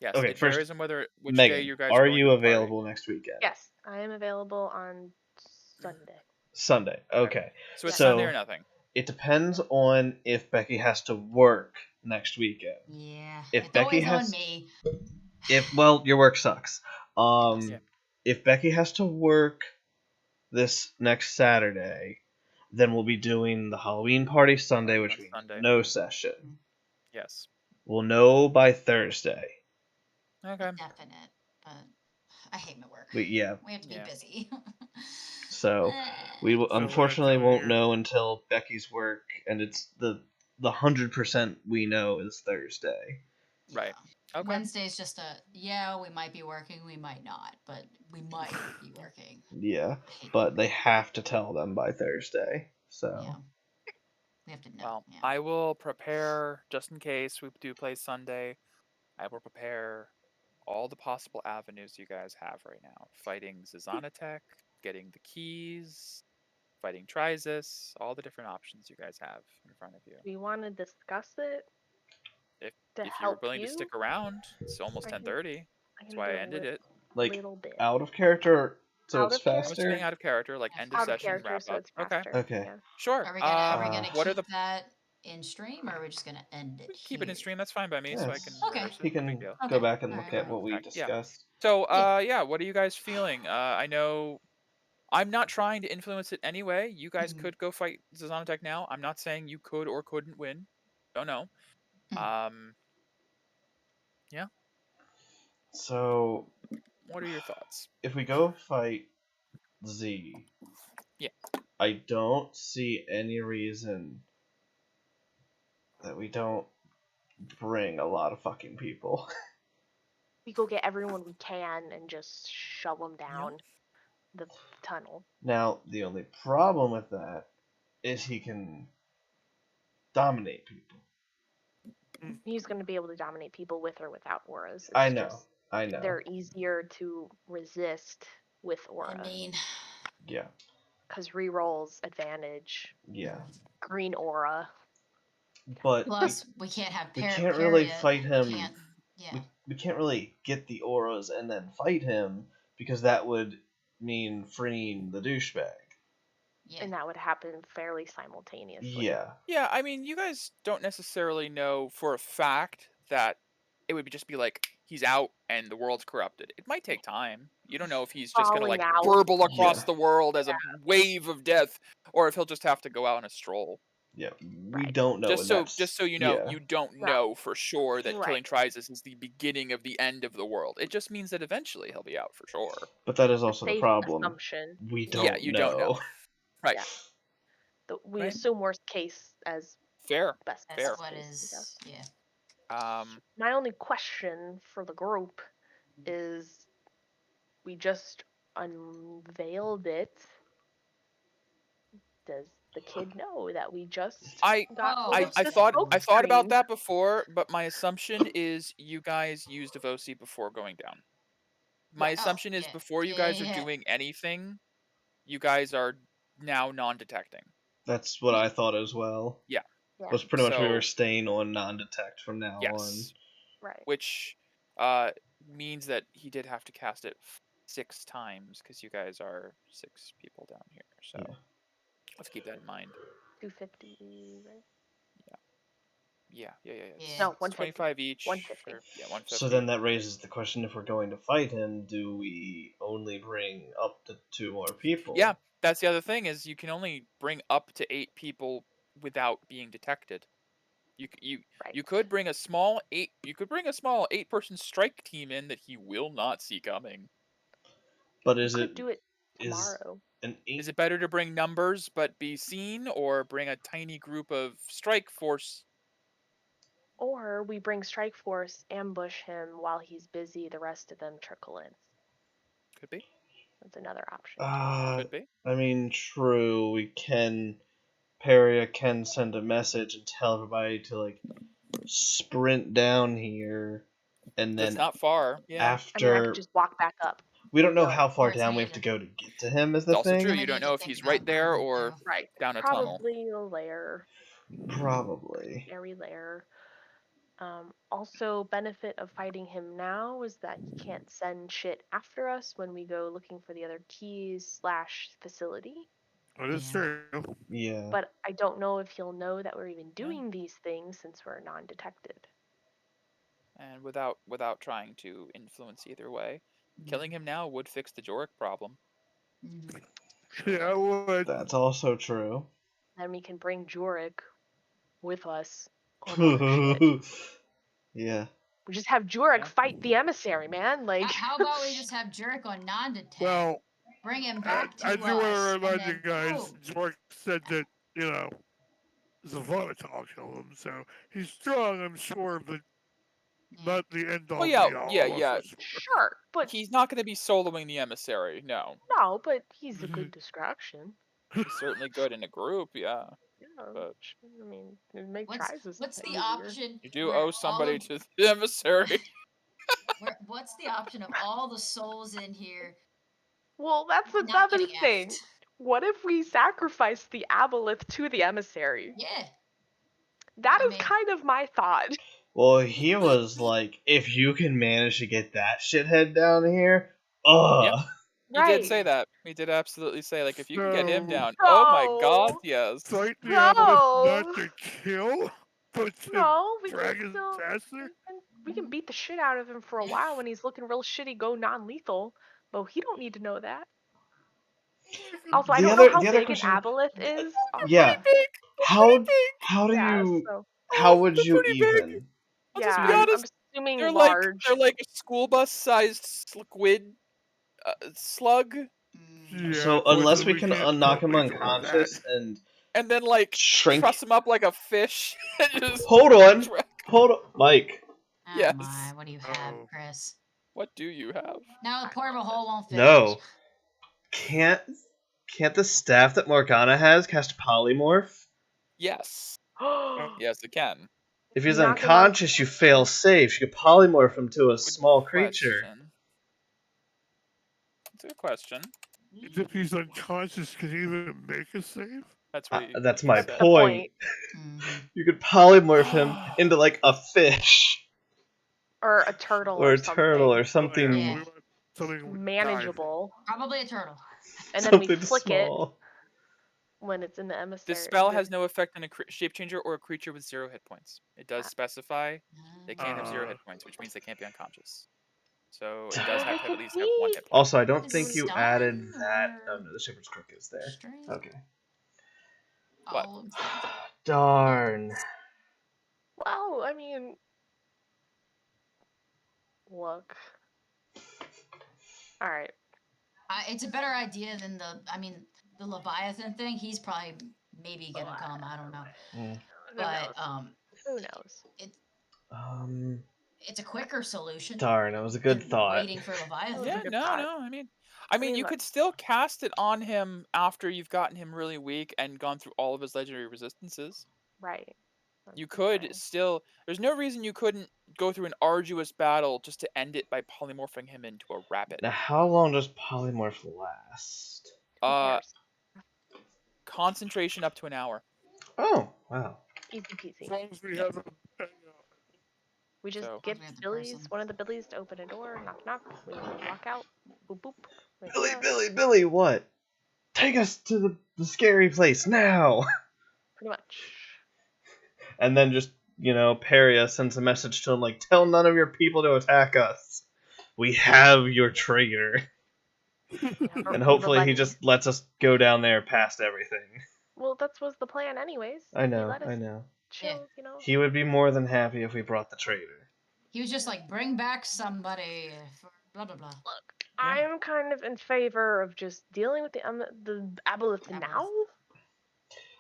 Yes, Okay, it first, varies on which Megan, day you guys are going you to the party. available next weekend? Yes, I am available on Sunday. Sunday. Okay. So it's So- Sunday or nothing. It depends on if Becky has to work next weekend. Yeah. If it's Becky always has- on me. Well, your work sucks. Yeah. If Becky has to work this next Saturday, then we'll be doing the Halloween party Sunday, which On means Sunday. no session. Yes. We'll know by Thursday. Okay. Definite. But I hate my work. We We have to be Yeah. busy. So we will, So what I unfortunately tell won't you- know until Becky's work, and it's the 100% we know is Thursday. Right. Okay. Wednesday's just we might be working, we might not, but we might be working. Yeah, I hate but they have to tell them by Thursday. So Yeah. We have to know. Well, yeah. I will prepare just in case we do play Sunday. I will prepare all the possible avenues you guys have right now. Fighting Zazanatek, getting the keys, fighting Trizus, all the different options you guys have in front of you. Do you want to discuss it If to if you're help willing to you? stick around, it's almost I can- 10:30. I That's can why do I a ended it. like little bit. out of character, so Out it's of character? I was saying faster. out of character, like end of Out of session character, wrap so up. it's Okay, faster. Okay. Yeah. sure. Are we gonna what are keep the that in stream, or are we just gonna end it? we can keep it in here? stream? That's fine by me, so I Yes. can Okay. rehearse it. He No big can deal. go Okay. back and Alright, look at alright. what we Fact, yeah. discussed. So, Yeah. yeah, what are you guys feeling? I know I'm not trying to influence it anyway. You guys Mhm. could go fight Zazanatek now. I'm not saying you could or couldn't win. Don't know. Yeah. So What are your thoughts? if we go fight Z, Yeah. I don't see any reason that we don't bring a lot of fucking people. We go get everyone we can and just shove them down the tunnel. Now, the only problem with that is he can dominate people. He's going to be able to dominate people with or without auras. It's I know. just I know. they're easier to resist with aura. I mean, Yeah. Because rerolls, advantage, Yeah. green aura. But plus we can't have we Par- can't really Period. fight him. Can't, yeah. We can't really get the auras and then fight him because that would mean freeing the douchebag. Yeah. And that would happen fairly simultaneously. Yeah. Yeah, I mean, you guys don't necessarily know for a fact that it would just be like he's out and the world's corrupted. It might take time. You don't know if he's just gonna Falling like out. burble across Yeah. the world as a wave of death, or if he'll just have to go out on a stroll. Yeah. We Right. don't know. Just and so that's- just so you know, yeah. you don't Right. know for sure that Right. killing Trizus is the beginning of the end of the world. It just means that eventually he'll be out for sure. But that is A also the safe problem. assumption. We don't Yeah, you know. don't know. Right. Yeah. We Right. assume worst case as Fair. best That's Fair. what case, is. yeah. Yeah. My only question for the group is we just unveiled it. Does the kid know that we just I got Oh, rid I, of I the thought smoke I thought about screen? that before, but my assumption is you guys used Devosi before going down. My Yeah. Oh, assumption is yeah. before you Yeah, guys yeah, are yeah. doing anything, you guys are now non-detecting. That's what I thought as well. Yeah. Yeah. Was pretty much we were So- staying on non-detect from now Yes. Right. Which means that he did have to cast it 6 times because you guys are 6 people down here. So Yeah. let's keep that in mind. 250, right? Yeah. Yeah. No, It's 150. 25 each. 150. Yeah, 150. So then that raises the question: if we're going to fight him, do we only bring up to 2 more people? Yeah, that's the other thing is you can only bring up to 8 people without being detected. Right. You could bring a small 8-person strike team in that he will not see coming. But We is could it do it is tomorrow. an 8? Is it better to bring numbers but be seen, or bring a tiny group of strike force? Or we bring Strike Force, ambush him while he's busy, the rest of them trickle in. Could be. That's another option. Could be. I mean, true. We can. Peria can send a message and tell everybody to like sprint down here, and That's then not far. Yeah. I after mean, I could just walk back up. we don't know go how far Towards down we have to Haven. go to get to him. Is It's the also thing? true. We You don't need to know if think he's about right there where we or go. Right. down a tunnel. Probably a lair. Probably. Scary lair. Also, benefit of fighting him now is that he can't send shit after us when we go looking for the other keys / facility. That is Yeah. true. Yeah. But I don't know if he'll know that we're even doing these things since we're non-detected. And without trying to influence either way, killing him now would fix the Joric problem. Mhm. Yeah, I would. That's also true. Then we can bring Joric with us on other shit. Yeah. We just have Joric Yeah. fight the emissary, man. Like, How about we just have Jurek on non-detect? Well, Bring him back to I us. do want to and remind then you guys, boom. George said that, Zavana will kill him, so he's strong, I'm sure, but not the end all Well, yeah, be all. yeah. for sure. Sure, but He's not going to be soloing the emissary. No, no, but he's a good distraction. he's certainly good in a group. Yeah, Yeah, but I mean, make What's tries what's the easier. option? you do where owe all somebody of- to the emissary. what's the option of all the souls in here Well, that's not another getting thing. effed? What if we sacrifice the aboleth to the emissary? Yeah. That I is mean- kind of my thought. Well, he was like, if you can manage to get that shithead down here, Yep. He Right. did say that. He did absolutely say, like, if you can get him So- down. Oh my God, So- yes. Fight the No. Aboleth not to kill, but to No, we can drag his still faster. we can beat the shit out of him for a while when he's looking real shitty, go non-lethal. But he don't need to know that. Also, I The don't other- know how the other big question- an aboleth is. yeah. How do Yeah, you? so How would They're you pretty big. even? I'll just yeah, be I'm honest. assuming They're large. like a school bus sized squid slug, Yeah, So unless we unfortunately, can can't knock him make all unconscious that. and and then like shrink. truss him up like a fish. And just Hold on, drag- hold on, Mike. Oh Yes. my, what do you have, Oh. Chris? What do you have? Now the portable hole won't fit. No, can't the staff that Morgana has cast polymorph? Yes. Oh, Yes, it can. If he's Knock him unconscious, you fail safe. You could polymorph him to a Good small creature. question. That's a good question. If he's unconscious, can he even make a save? That's what he, That's he my said. point. Mhm. You could polymorph him into like a fish or a turtle or a something. turtle or Oh, something. yeah, Yeah. we want something with Manageable. Probably a turtle. And then we Something flick it small. when it's in the emissary. This spell has no effect on a shape changer or a creature with 0 hit points. It does Ah. specify they can't have 0 Ah. hit points, which means they can't be unconscious. So it does Oh, have they to at could least have 1 be- hit point. Also, I don't Is think it you stun added that. or Oh no, the shepherd's crook is there. String? Okay. What? Oh, Darn. Well, I mean, look. All right. it's a better idea than the Leviathan thing. He's probably maybe gonna come. I don't know. Mm. Who But knows? Who knows? it's a quicker solution Darn, that was a good than thought. waiting for Leviathan. Yeah, good no, thought. no. I mean, mean, you look- could still cast it on him after you've gotten him really weak and gone through all of his legendary resistances. Right. That's You the could thing. still. There's no reason you couldn't go through an arduous battle just to end it by polymorphing him into a rapid. Now, how long does polymorph last? Who Uh, cares? concentration up to an hour. Oh, wow. Easy peasy. As long as we Yeah. have a We just So- get We have the Billy's, person. one of the Billies to open a door, knock knock, we walk out, boop boop. Like, Billy, yeah, Billy, what? Take us to the scary place now! pretty much. And then just, Peria sends a message to him like, tell none of your people to attack us. We have your traitor. And hopefully he just lets us go down there past everything. Well, that was the plan, anyways. I He know, let us I know. chill, He would be more than happy if we brought the traitor. He was just like, bring back somebody for blah blah blah. Look, I'm kind of in favor of just dealing with the aboleth now.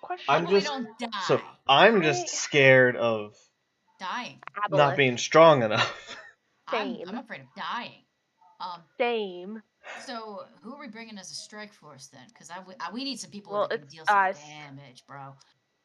Question. I'm Hopefully just- we don't die. So I'm just scared of Dying. not being strong enough. I'm Same. afraid of dying. Same. So who are we bringing as a strike force then? Because we need some people Well, that can it's deal some us. damage, bro.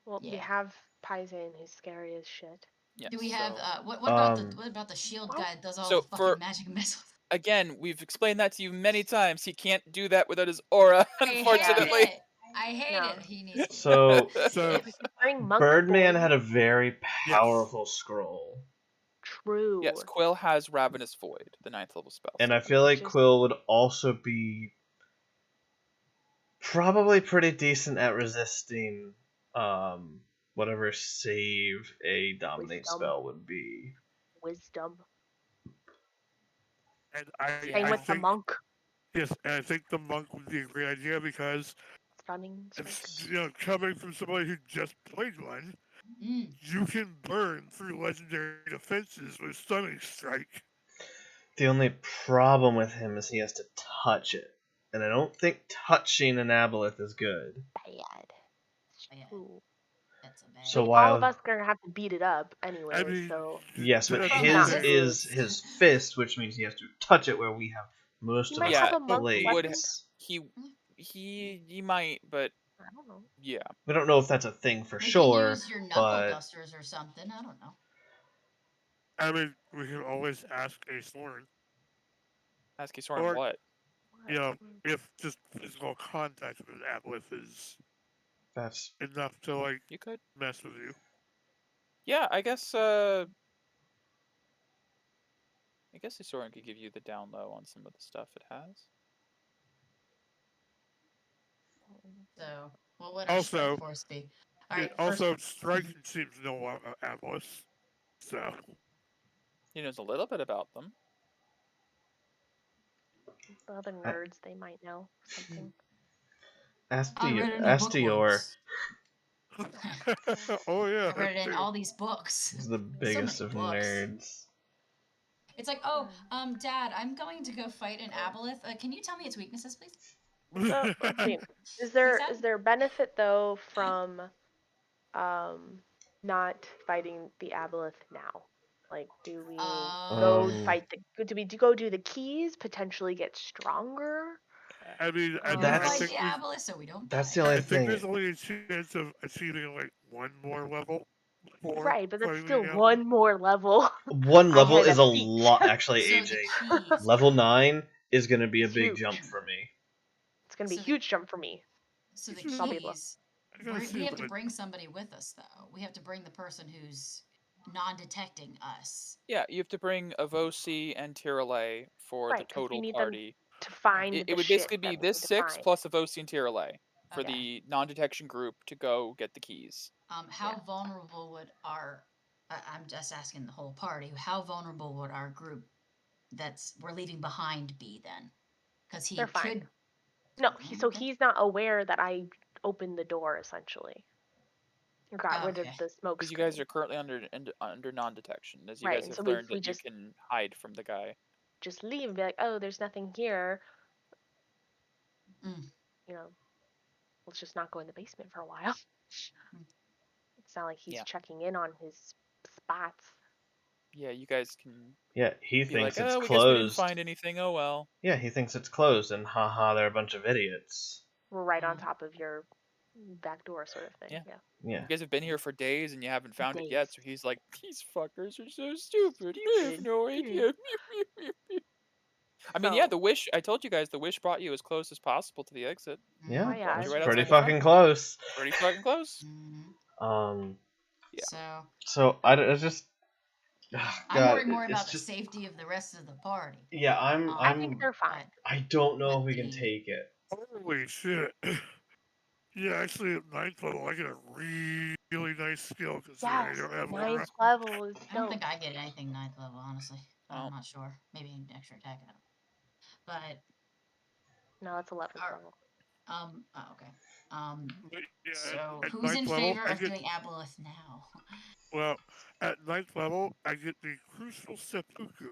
Well, we Yeah. have Paisan, who's scary as shit. Yes, Do we have so- what about the shield well, guy that does all so the fucking for- magic missiles? Again, we've explained that to you many times. He can't do that without his aura, unfortunately. I hate No. it. He needs. So So, Bring Monk Birdman Boy. had a very powerful scroll. True. Yes, Quill has Ravenous Void, the 9th level spell. And I feel like Just- Quill would also be probably pretty decent at resisting whatever save a dominate Wisdom. spell would be. Wisdom. and I Same with the think, monk. yes, and I think the monk would be a great idea because Stunning. strike. it's, coming from somebody who just played one, Mm. you can burn through legendary defenses with stunning strike. The only problem with him is he has to touch it. And I don't think touching an aboleth is good. Bad. Yeah. Ooh. That's a bad. So all while of us are gonna have to beat it up anyway. I mean, So yes, but that's From the his that thing. is his fist, which means he has to touch it where we have most he of might us Yeah, have a monk's would weapon. blades. he might, but I don't know. yeah. We don't know if that's a thing for We can sure, use your knuckle but dusters or something. I don't know. I mean, we can always ask a sword, Ask Soren or what? you know, if just physical contact with an aboleth is that's enough to like You could. mess with you. Yeah, I guess Soren could give you the down low on some of the stuff it has. So, what would our strike Also, force be? All right. First, also striking seems to know about aboleths, so He knows a little bit about them. The other nerds, they might know something. ask I read it in a ask book Dior. once. oh yeah, I read it in too. all these books. He's the biggest many of books. nerds. It's like, oh, Dad, I'm going to go fight an aboleth. Can you tell me its weaknesses, please? So let's see. Is that? there benefit though from not fighting the aboleth now? Like, do we go fight the? Do we go do the keys? Potentially get stronger? I mean, I, Or think, I That's- fight think the there's, aboleth so we don't That's die. the only I think thing. there's only a chance of achieving like one more level. Before Right, but that's fighting still the one more level. One level ahead is of a feet. lot, actually, So AJ. the keys. Level 9 is going to be a big Huge. jump for me. It's gonna be a So the- huge jump for me. So the I'll be able- keys. I gotta see We have to what- bring somebody with us, though. We have to bring the person who's non-detecting us. Yeah, you have to bring Avosi and Tirale for Right, the 'cause we total need them party. to find It the would shit basically be that we this need to 6 find. plus Avosi and Tirale for Okay. the non-detection group to go get the keys. How Yeah. vulnerable would our? I'm just asking the whole party. How vulnerable would our group we're leaving behind be then? Because he They're could. fine. No, so Okay. he's not aware that I opened the door essentially. Or got rid of Okay. the smoke Because you screen. guys are currently under non-detection, as you Right, guys and have so learned we that you just- can hide from the guy. Just leave and be like, oh, there's nothing here. Mm. You know, let's just not go in the basement for a while. Mm. It's not like he's Yeah. checking in on his spots. Yeah, you guys can Yeah, he be thinks like, it's oh, we guess we didn't closed. find anything. Oh well. Yeah, he thinks it's closed, and haha, they're a bunch of idiots. We're right on Mm. top of your back door, sort of thing. Yeah. Yeah. Yeah. You guys have been here for days and you haven't found it yet, Days. so he's like, these fuckers are so stupid. I have Stupid. no idea. I mean, yeah, So- the wish. I told you guys the wish brought you as close as possible to the exit. Yeah, Oh, yeah, Dropped that's you right pretty outside the fucking front. close. Pretty fucking close. Mhm. Yeah. So I just. God, I'm worried more it's about the just. safety of the rest of the party. Yeah, I think they're fine. I don't know if With we can the- take it. Holy shit! Yeah, actually at 9th level I get a really nice skill considering I Yes, don't have Aurora. 9th level is I don't dope. think I get anything 9th level, honestly. Well. I'm not sure. Maybe an extra attack. I don't know. But No, it's 11th Our- level. okay. But yeah, So at who's in 9th level, favor I of get, doing aboleth now? well, at 9th level I get the crucial seppuku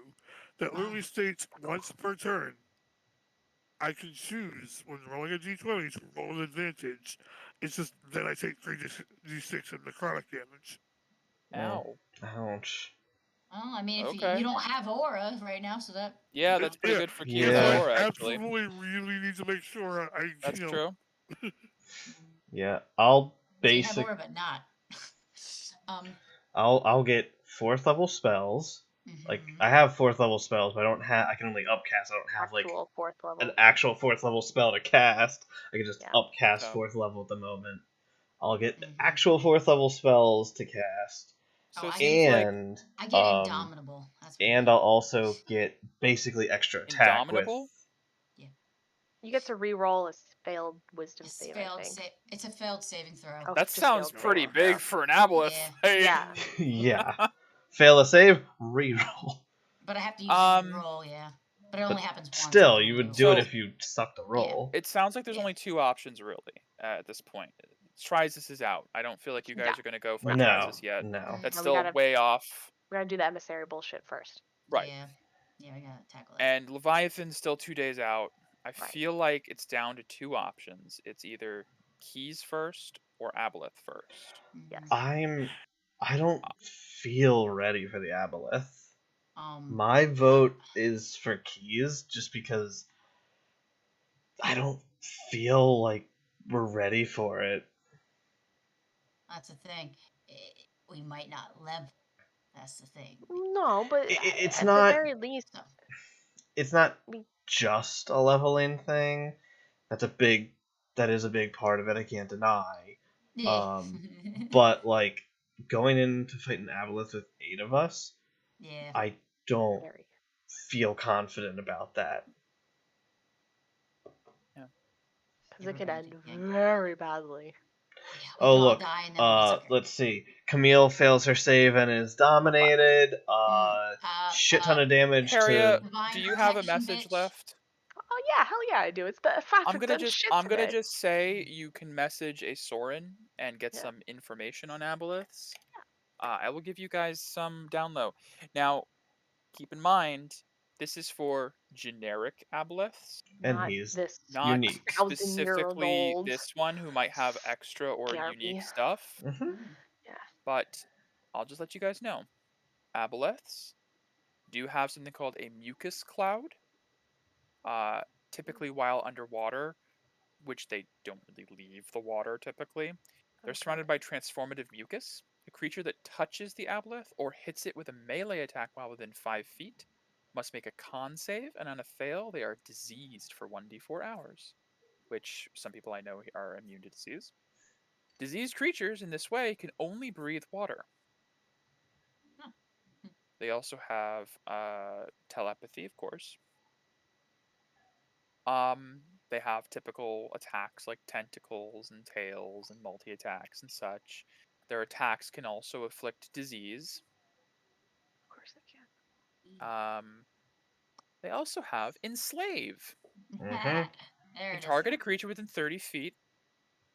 that literally states once per turn I can choose when rolling a d20 to roll an advantage. It's just then I take 3d6 of necrotic damage. Ow. Ouch. Well, I mean, if Okay. you don't have aura right now, so that Yeah, that's pretty Yeah. good for Yeah. Kyo's So aura, I actually. absolutely really need to make sure I That's you know, true. Yeah, I'll so you have basic. aura, but not. I'll get 4th level spells. Like Mhm. I have 4th level spells, but I don't have. I can only upcast. I don't have like Actual 4th level. an actual 4th level spell to cast. I can just Yeah. upcast Oh. 4th level at the moment. I'll get Mhm. actual 4th level spells to cast, So Oh, it I seems like and I get indomitable. That's pretty and good. I'll also get basically extra attack Indomitable? with. You get to re-roll a failed wisdom It's save, failed. I think. It's a failed saving throw. Oh, that just sounds failed pretty save. big Yeah. for an aboleth. Yeah. Hey. Yeah. Yeah, fail a save, reroll. But I have to use a Um, roll, yeah. But it only happens once. I Still, can you only would do do it it So- if you sucked a roll. It sounds like there's Yeah. only two options really at this point. Tries is out. I don't feel like you guys Yeah. are gonna go for No, Trizis yet. no. That's No, we still gotta- way off. We're gonna do the emissary bullshit first. Right. Yeah, I gotta tackle that. And Leviathan's still 2 days out. I Right. feel like it's down to two options. It's either keys first or aboleth first? Yes. I don't feel ready for the aboleth. Um, My vote is for keys, just because I don't feel like we're ready for it. that's the thing. We might not level. That's the thing. No, but It's at not. the very least, So, It's not we just a leveling thing. That is a big part of it. I can't deny. yeah. But like going into fighting aboleth with 8 of us, yeah. I don't very. feel confident about that. Because it could Everybody end think, yeah. very badly. Yeah, we Oh can all look, die and then it'll be okay. let's see. Camille fails her save and is dominated. Shit ton of damage Harriet, to. Divine do you have a protection, message bitch. left? Oh yeah, hell yeah, I do. It's the fact I've done shit I'm gonna today. just say you can message a Soren and get Yeah. some information on aboleths. I will give you guys some down low. Now, keep in mind, this is for generic aboleths, And Not he's this not unique. specifically thousand-year-old this one who might have extra or unique Garby. stuff. Mm-hmm. Yeah. But I'll just let you guys know, aboleths do have something called a mucus cloud. Typically while underwater, which they don't really leave the water typically. They're Okay. surrounded by transformative mucus. A creature that touches the aboleth or hits it with a melee attack while within 5 feet must make a con save, and on a fail, they are diseased for 1d4 hours, which some people I know are immune to disease. Diseased creatures in this way can only breathe water. Huh. They also have telepathy, of course. They have typical attacks like tentacles and tails and multi-attacks and such. Their attacks can also afflict disease. Of course I can. They also have enslave. Mhm. There Can it is. target a creature within 30 feet.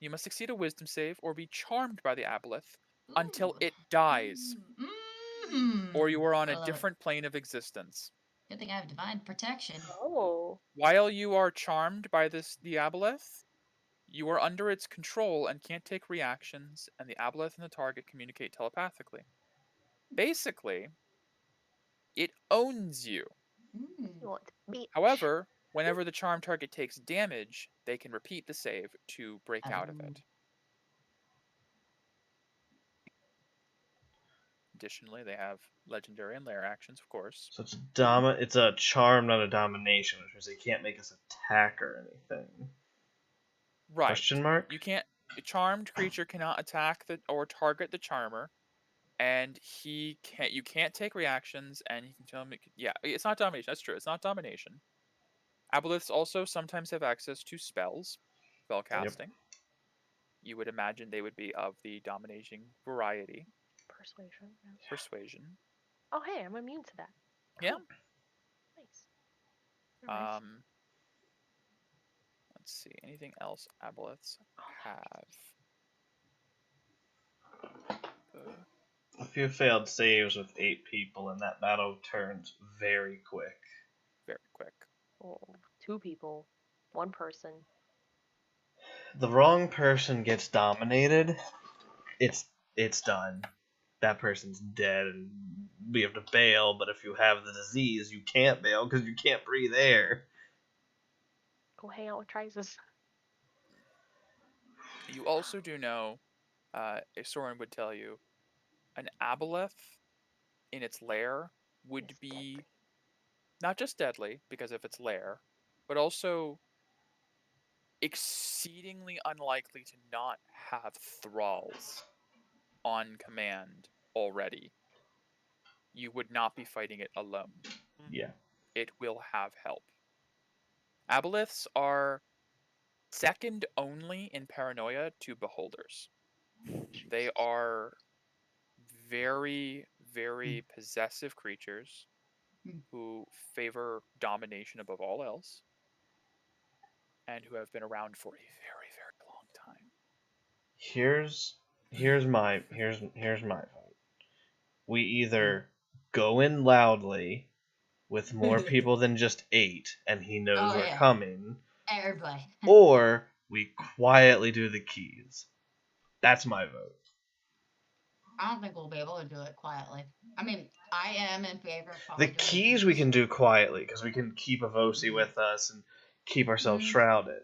You must succeed a wisdom save or be charmed by the aboleth until Ooh. it dies, or you are on I a love different plane of existence. it. Good thing I have divine protection. Oh. While you are charmed by the aboleth, you are under its control and can't take reactions, and the aboleth and the target communicate telepathically. Basically, it owns you. You want to beat. However, whenever the charmed target takes damage, they can repeat the save to break out of it. Additionally, they have legendary and lair actions, of course. So it's a charm, not a domination, which means they can't make us attack or anything. Right. Question mark? You can't. A charmed creature cannot attack or target the charmer, and you can't take reactions, and he can tell me. Yeah, it's not domination. That's true. It's not domination. Aboleths also sometimes have access to spells, spell casting. Yep. You would imagine they would be of the dominating variety. Persuasion. Yeah. Persuasion. Oh hey, I'm immune to that. Yeah. Cool. Nice. Let's see. Anything else aboleths have? A few failed saves with 8 people, and that battle turns very quick. Very quick. Oh, 2 people, 1 person. The wrong person gets dominated, it's done. That person's dead, and we have to bail. But if you have the disease, you can't bail because you can't breathe air. Go hang out with Trisus. You also do know, Soren would tell you, an aboleth in its lair would be not just deadly because of its lair, but also exceedingly unlikely to not have thralls on command already. You would not be fighting it alone. Yeah. It will have help. Aboleths are second only in paranoia to beholders. They are very, very possessive creatures who favor domination above all else, and who have been around for a very, very long time. Here's my vote. We either go in loudly with more people than just 8, and he knows we're coming. Everybody. Or we quietly do the keys. That's my vote. I don't think we'll be able to do it quietly. I mean, I am in favor of The probably doing keys we can do quietly because we can keep Avosi with us and keep ourselves Mhm. shrouded.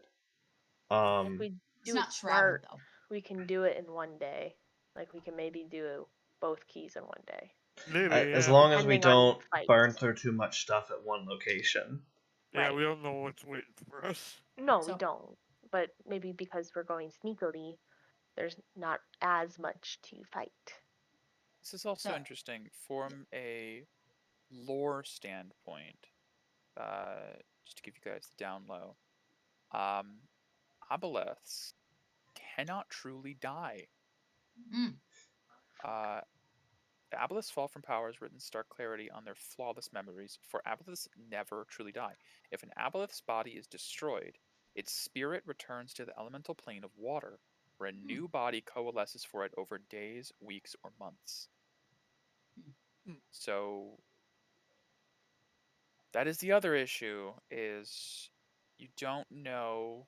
If we It's do not it shrouded smart, though. we can do it in one day. Like we can maybe do both keys in one day. Maybe, As yeah. long as we Depending on don't burn fights. through too much stuff at one location. Yeah, Right. we don't know what's waiting for us. No, we So- don't. But maybe because we're going sneakily, there's not as much to fight. This is also So- interesting from a lore standpoint. Just to give you guys the down low, aboleths cannot truly die. Mm. The aboleths fall from powers written stark clarity on their flawless memories, for aboleths never truly die. If an aboleth's body is destroyed, its spirit returns to the elemental plane of water, where a new body coalesces for it over days, weeks, or months. So that is the other issue, is you don't know.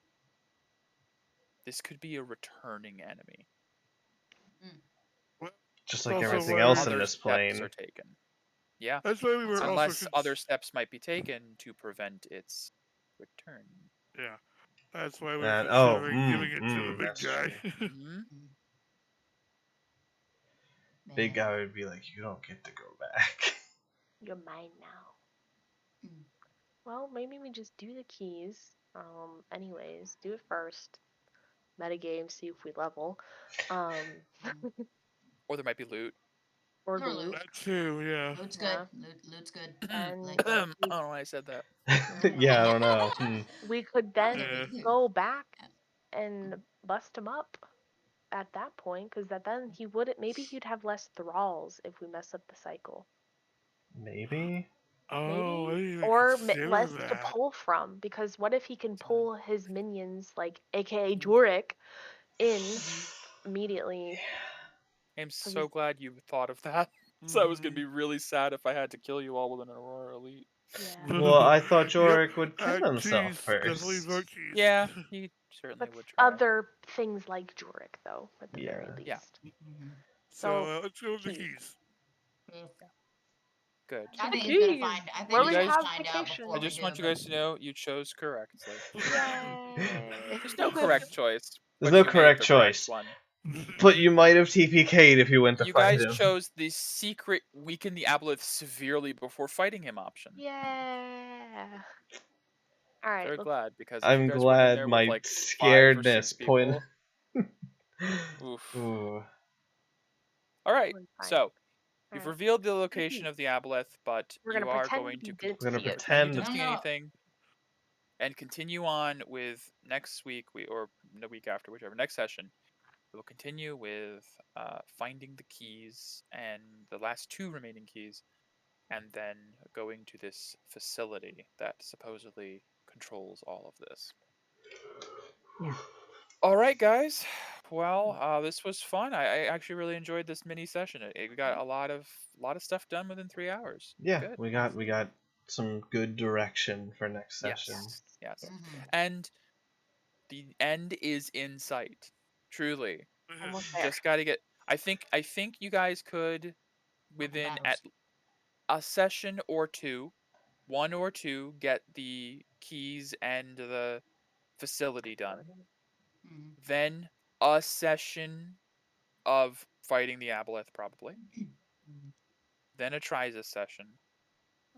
This could be a returning enemy. Well, Just it's like also everything why else in Other this steps plane. are taken. Yeah. That's why we were Unless also other steps might be taken to prevent its return. Yeah, that's why we were And considering giving it to the big that's guy. true. Mhm. Big Man. guy would be like, you don't get to go back. You're mine now. Mm. Well, maybe we just do the keys. Anyways, do it first. Metagame, see if we level. Or there might be loot. Or Or loot. loot. That too, yeah. Loot's Yeah. good. Loot's good. And Like- I don't know why I said that. Yeah, I don't know. we could then Yeah. go back and bust him up at that point, because then he wouldn't. Maybe he'd have less thralls if we mess up the cycle. Maybe? Oh, I Maybe, didn't even or consider less to that. pull from. Because what if he can pull his minions, like AKA Jurik, in immediately? I'm so glad you thought of that. So I was gonna be really sad if I had to kill you all with an Aurora Elite. Yeah. Well, I thought Yep, Jorik would kill himself Keys, definitely first. vote Keys. Yeah, he certainly But would try. other things like Jurik, though, at the very Yeah. least. Yeah. So So let's go with the keys. keys. Good. I think The he's gonna keys, find. I think where he's we gonna have find out vacation. before I we just do. want you but- guys to know you chose correctly. Yay! There's no correct choice. There's but no you made correct the choice. one. But you might have TPK'd if you went to You fight guys him. chose the secret weaken the aboleth severely before fighting him option. Yeah. All right. Very Let's, glad, because if I'm you guys went in glad there my with like 5 or 6 scaredness point. people. Oof. Ooh. All right. We're fine. So you've Alright. revealed the location of the aboleth, but We're you gonna are pretend going we to didn't We're gonna see it. pretend you pretend. didn't No, see no. anything, and continue on with next week, or the week after, whichever, next session. We will continue with finding the keys and the last 2 remaining keys, and then going to this facility that supposedly controls all of this. All right, guys. Well, this was fun. I actually really enjoyed this mini session. We got a lot of stuff done within 3 hours. Yeah, Good. we got some good direction for next session. Yes. Mhm. And the end is in sight. Truly. Almost there. Just got to get. I think you guys could, within battles. a session or 2, 1 or 2, get the keys and the facility done. Mhm. Then a session of fighting the aboleth, probably. Mhm. Then a Triza session.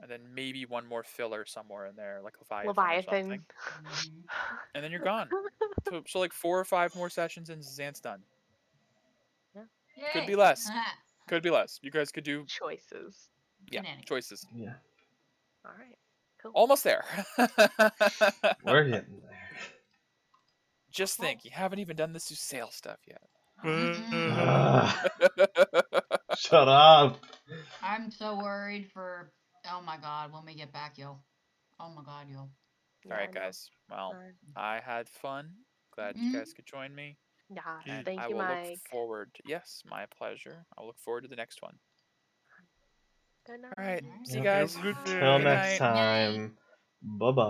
And then maybe one more filler somewhere in there, like Leviathan or Leviathan. something. Mhm. And then you're gone. So like 4 or 5 more sessions and Zant's done. Could be Yay. less. Ah, Could be less. You guys could do, Choices. yeah, shenanigans. choices. Yeah, All right. Cool. Almost there. we're getting there. Just think, you haven't even done the Sale stuff yet. Ah, shut up. I'm so worried for. Oh my god, when we get back, yo. Oh my god, yo. Yeah, All right, I know. guys. Well, Alright. I had fun. Glad you guys could join me. Yes, And thank I you, will Mike. look forward. Yes, my pleasure. I'll look forward to the next one. Good night. All right. See you Yep. guys. Have a good Good Till day. next night. time. Bye bye.